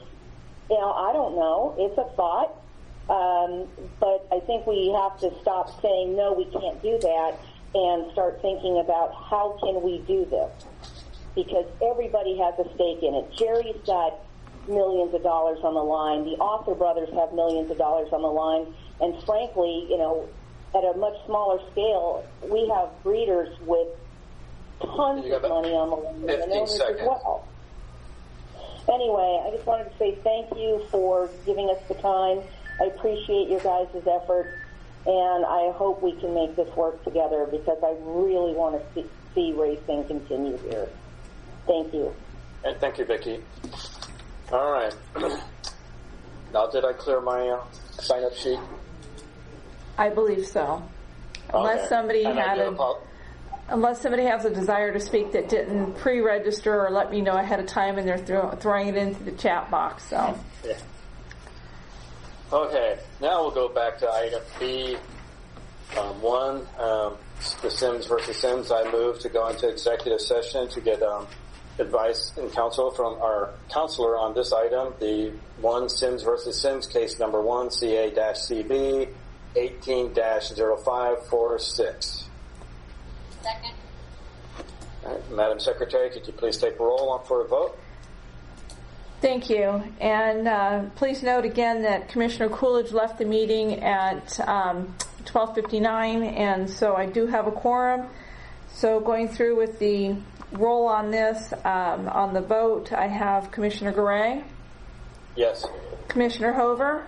I don't know. It's a thought. But I think we have to stop saying, no, we can't do that, and start thinking about how can we do this. Because everybody has a stake in it. Jerry's got millions of dollars on the line. The Author brothers have millions of dollars on the line. And frankly, at a much smaller scale, we have breeders with tons of money on the line and owners as well. Anyway, I just wanted to say thank you for giving us the time. I appreciate your guys' effort, and I hope we can make this work together because I really want to see racing continue here. Thank you. And thank you, Vicki. All right. Now, did I clear my sign-up sheet? I believe so. Unless somebody unless somebody has a desire to speak that didn't pre-register or let me know ahead of time, and they're throwing it into the chat box. So. Yeah. Okay. Now we'll go back to item B. The Sims versus Sims. I move to go into executive session to get advice and counsel from our counselor on this item. The Sims versus Sims case number 1 CA-CB 18-0546. Second. Madam Secretary, could you please take a roll on for a vote? Thank you. And please note again that Commissioner Coolidge left the meeting at 12:59, and so I do have a quorum. So going through with the roll on this, on the vote, I have Commissioner Garay. Yes. Commissioner Hover.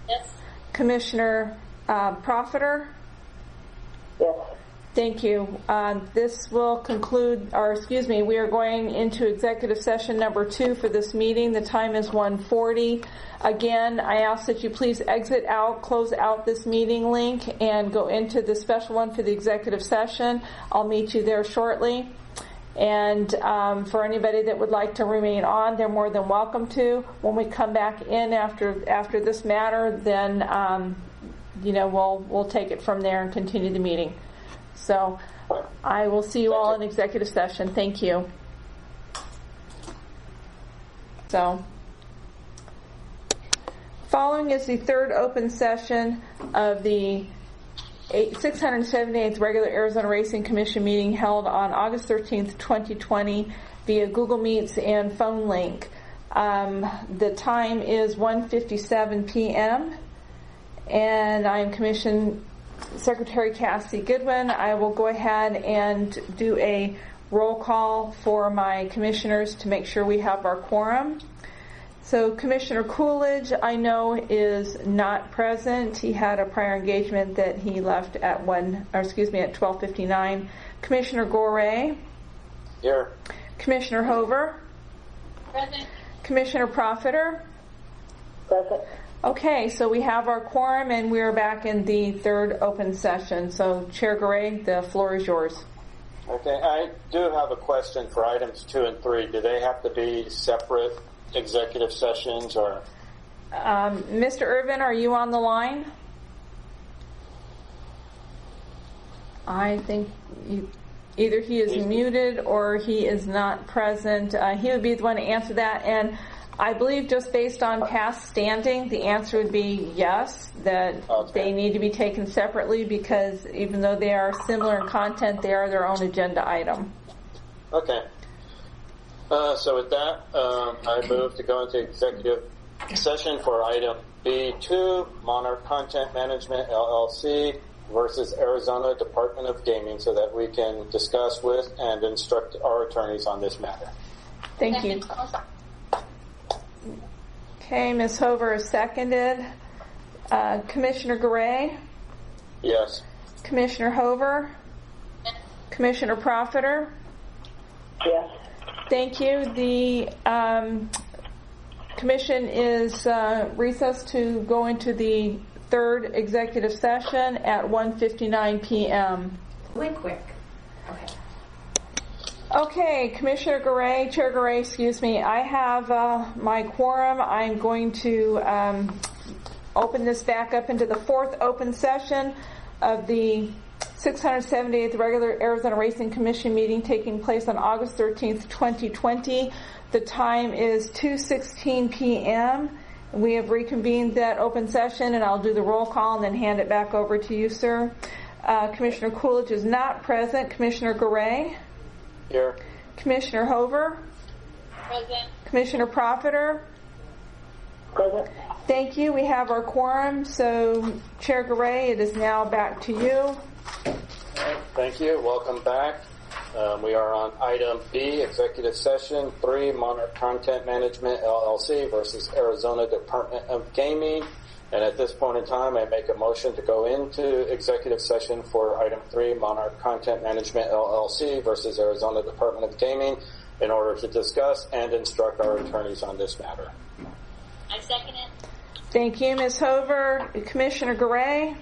Yes. Commissioner Profiter. Yes. Thank you. This will conclude, we are going into executive session number 2 for this meeting. The time is 1:40. Again, I ask that you please exit out, close out this meeting link, and go into the special one for the executive session. I'll meet you there shortly. And for anybody that would like to remain on, they're more than welcome to. When we come back in after this matter, then we'll take it from there and continue the meeting. So I will see you all in executive session. Thank you. So following is the third open session of the 678th regular Arizona Racing Commission meeting held on August 13th, 2020 via Google Meets and phone link. The time is 1:57 p.m. and I am Commission Secretary Cassie Goodwin. I will go ahead and do a roll call for my commissioners to make sure we have our quorum. So Commissioner Coolidge, I know, is not present. He had a prior engagement that he left at 12:59. Commissioner Garay. Here. Commissioner Hover. Present. Commissioner Profiter. Present. Okay, so we have our quorum and we're back in the third open session. So Chair Garay, the floor is yours. Okay, I do have a question for items 2 and 3. Do they have to be separate executive sessions or? Mr. Irvin, are you on the line? I think either he is muted or he is not present. He would be the one to answer that. And I believe just based on past standing, the answer would be yes, that they need to be taken separately because even though they are similar in content, they are their own agenda item. Okay. So with that, I move to go into executive session for item B2, Monarch Content Management, LLC versus Arizona Department of Gaming, so that we can discuss with and instruct our attorneys on this matter. Thank you. Okay, Ms. Hover is seconded. Commissioner Garay? Yes. Commissioner Hover? Yes. Commissioner Profiter? Yes. Thank you. The commission is recessed to go into the third executive session at 1:59 p.m. Really quick. Okay. Okay, Commissioner Garay, Chair Garay, excuse me. I have my quorum. I'm going to open this back up into the fourth open session of the 678th regular Arizona Racing Commission meeting taking place on August 13th, 2020. The time is 2:16 p.m. We have reconvened that open session, and I'll do the roll call and then hand it back over to you, sir. Commissioner Coolidge is not present. Commissioner Garay? Here. Commissioner Hover? Present. Commissioner Profiter? Present. Thank you. We have our quorum. So, Chair Garay, it is now back to you. Thank you. Welcome back. We are on item B, Executive Session 3, Monarch Content Management, LLC versus Arizona Department of Gaming. And at this point in time, I make a motion to go into executive session for item 3, Monarch Content Management, LLC versus Arizona Department of Gaming in order to discuss and instruct our attorneys on this matter. I second it. Thank you, Ms. Hover. Commissioner Garay?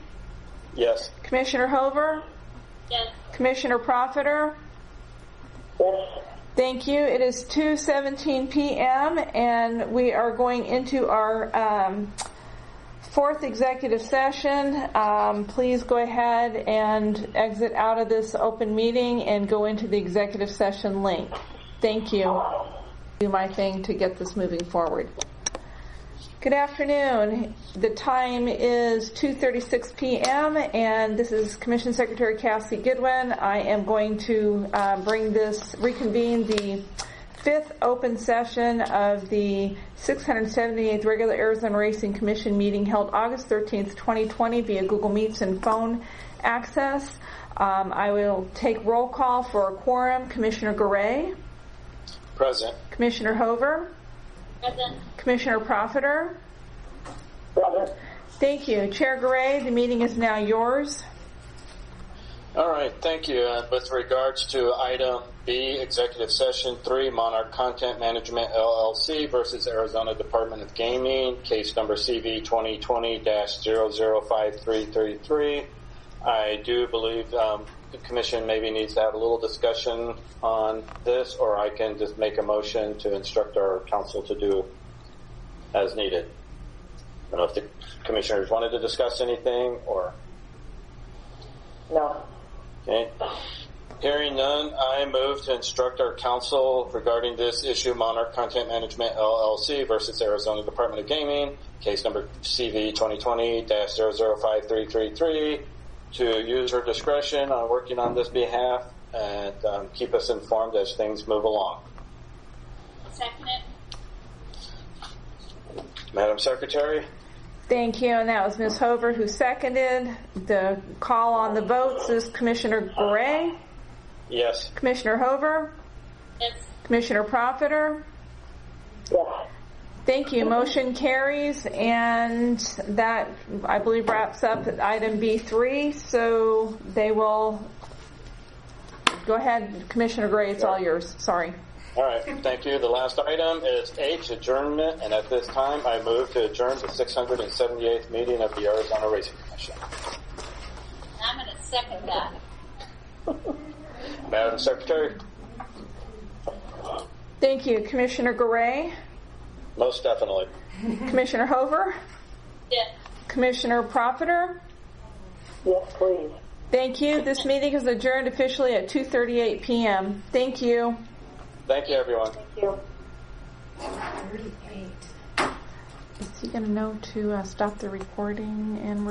Yes. Commissioner Hover? Yes. Commissioner Profiter? Yes. Thank you. It is 2:17 p.m. and we are going into our fourth executive session. Please go ahead and exit out of this open meeting and go into the executive session link. Thank you. Do my thing to get this moving forward. Good afternoon. The time is 2:36 p.m. and this is Commission Secretary Cassie Goodwin. I am going to reconvene the fifth open session of the 678th regular Arizona Racing Commission meeting held August 13th, 2020 via Google Meets and phone access. I will take roll call for a quorum. Commissioner Garay. Present. Commissioner Hover. Present. Commissioner Profiter. Present. Thank you. Chair Garay, the meeting is now yours. All right, thank you. With regards to item B, Executive Session 3, Monarch Content Management LLC versus Arizona Department of Gaming, case number CV 2020-005333. I do believe the Commission maybe needs to have a little discussion on this, or I can just make a motion to instruct our council to do as needed. I don't know if the Commissioners wanted to discuss anything, or... No. Okay. Hearing none, I move to instruct our council regarding this issue, Monarch Content Management LLC versus Arizona Department of Gaming, case number CV 2020-005333, to use her discretion on working on this behalf and keep us informed as things move along. Second it. Madam Secretary? Thank you, and that was Ms. Hover who seconded. The call on the votes is Commissioner Garay. Yes. Commissioner Hover. Yes. Commissioner Profiter. Yes. Thank you. Motion carries, and that, I believe, wraps up item B3. So they will go ahead, Commissioner Gray. It's all yours. Sorry. All right. Thank you. The last item is H, adjournment, and at this time, I move to adjourn the 678th meeting of the Arizona Racing Commission. I'm going to second that. Madam Secretary? Thank you. Commissioner Garay. Most definitely. Commissioner Hover. Yes. Commissioner Profiter. Yes, please. Thank you. This meeting is adjourned officially at 2:38 p.m. Thank you. Thank you, everyone. Thank you. 38. Is he going to know to stop the recording and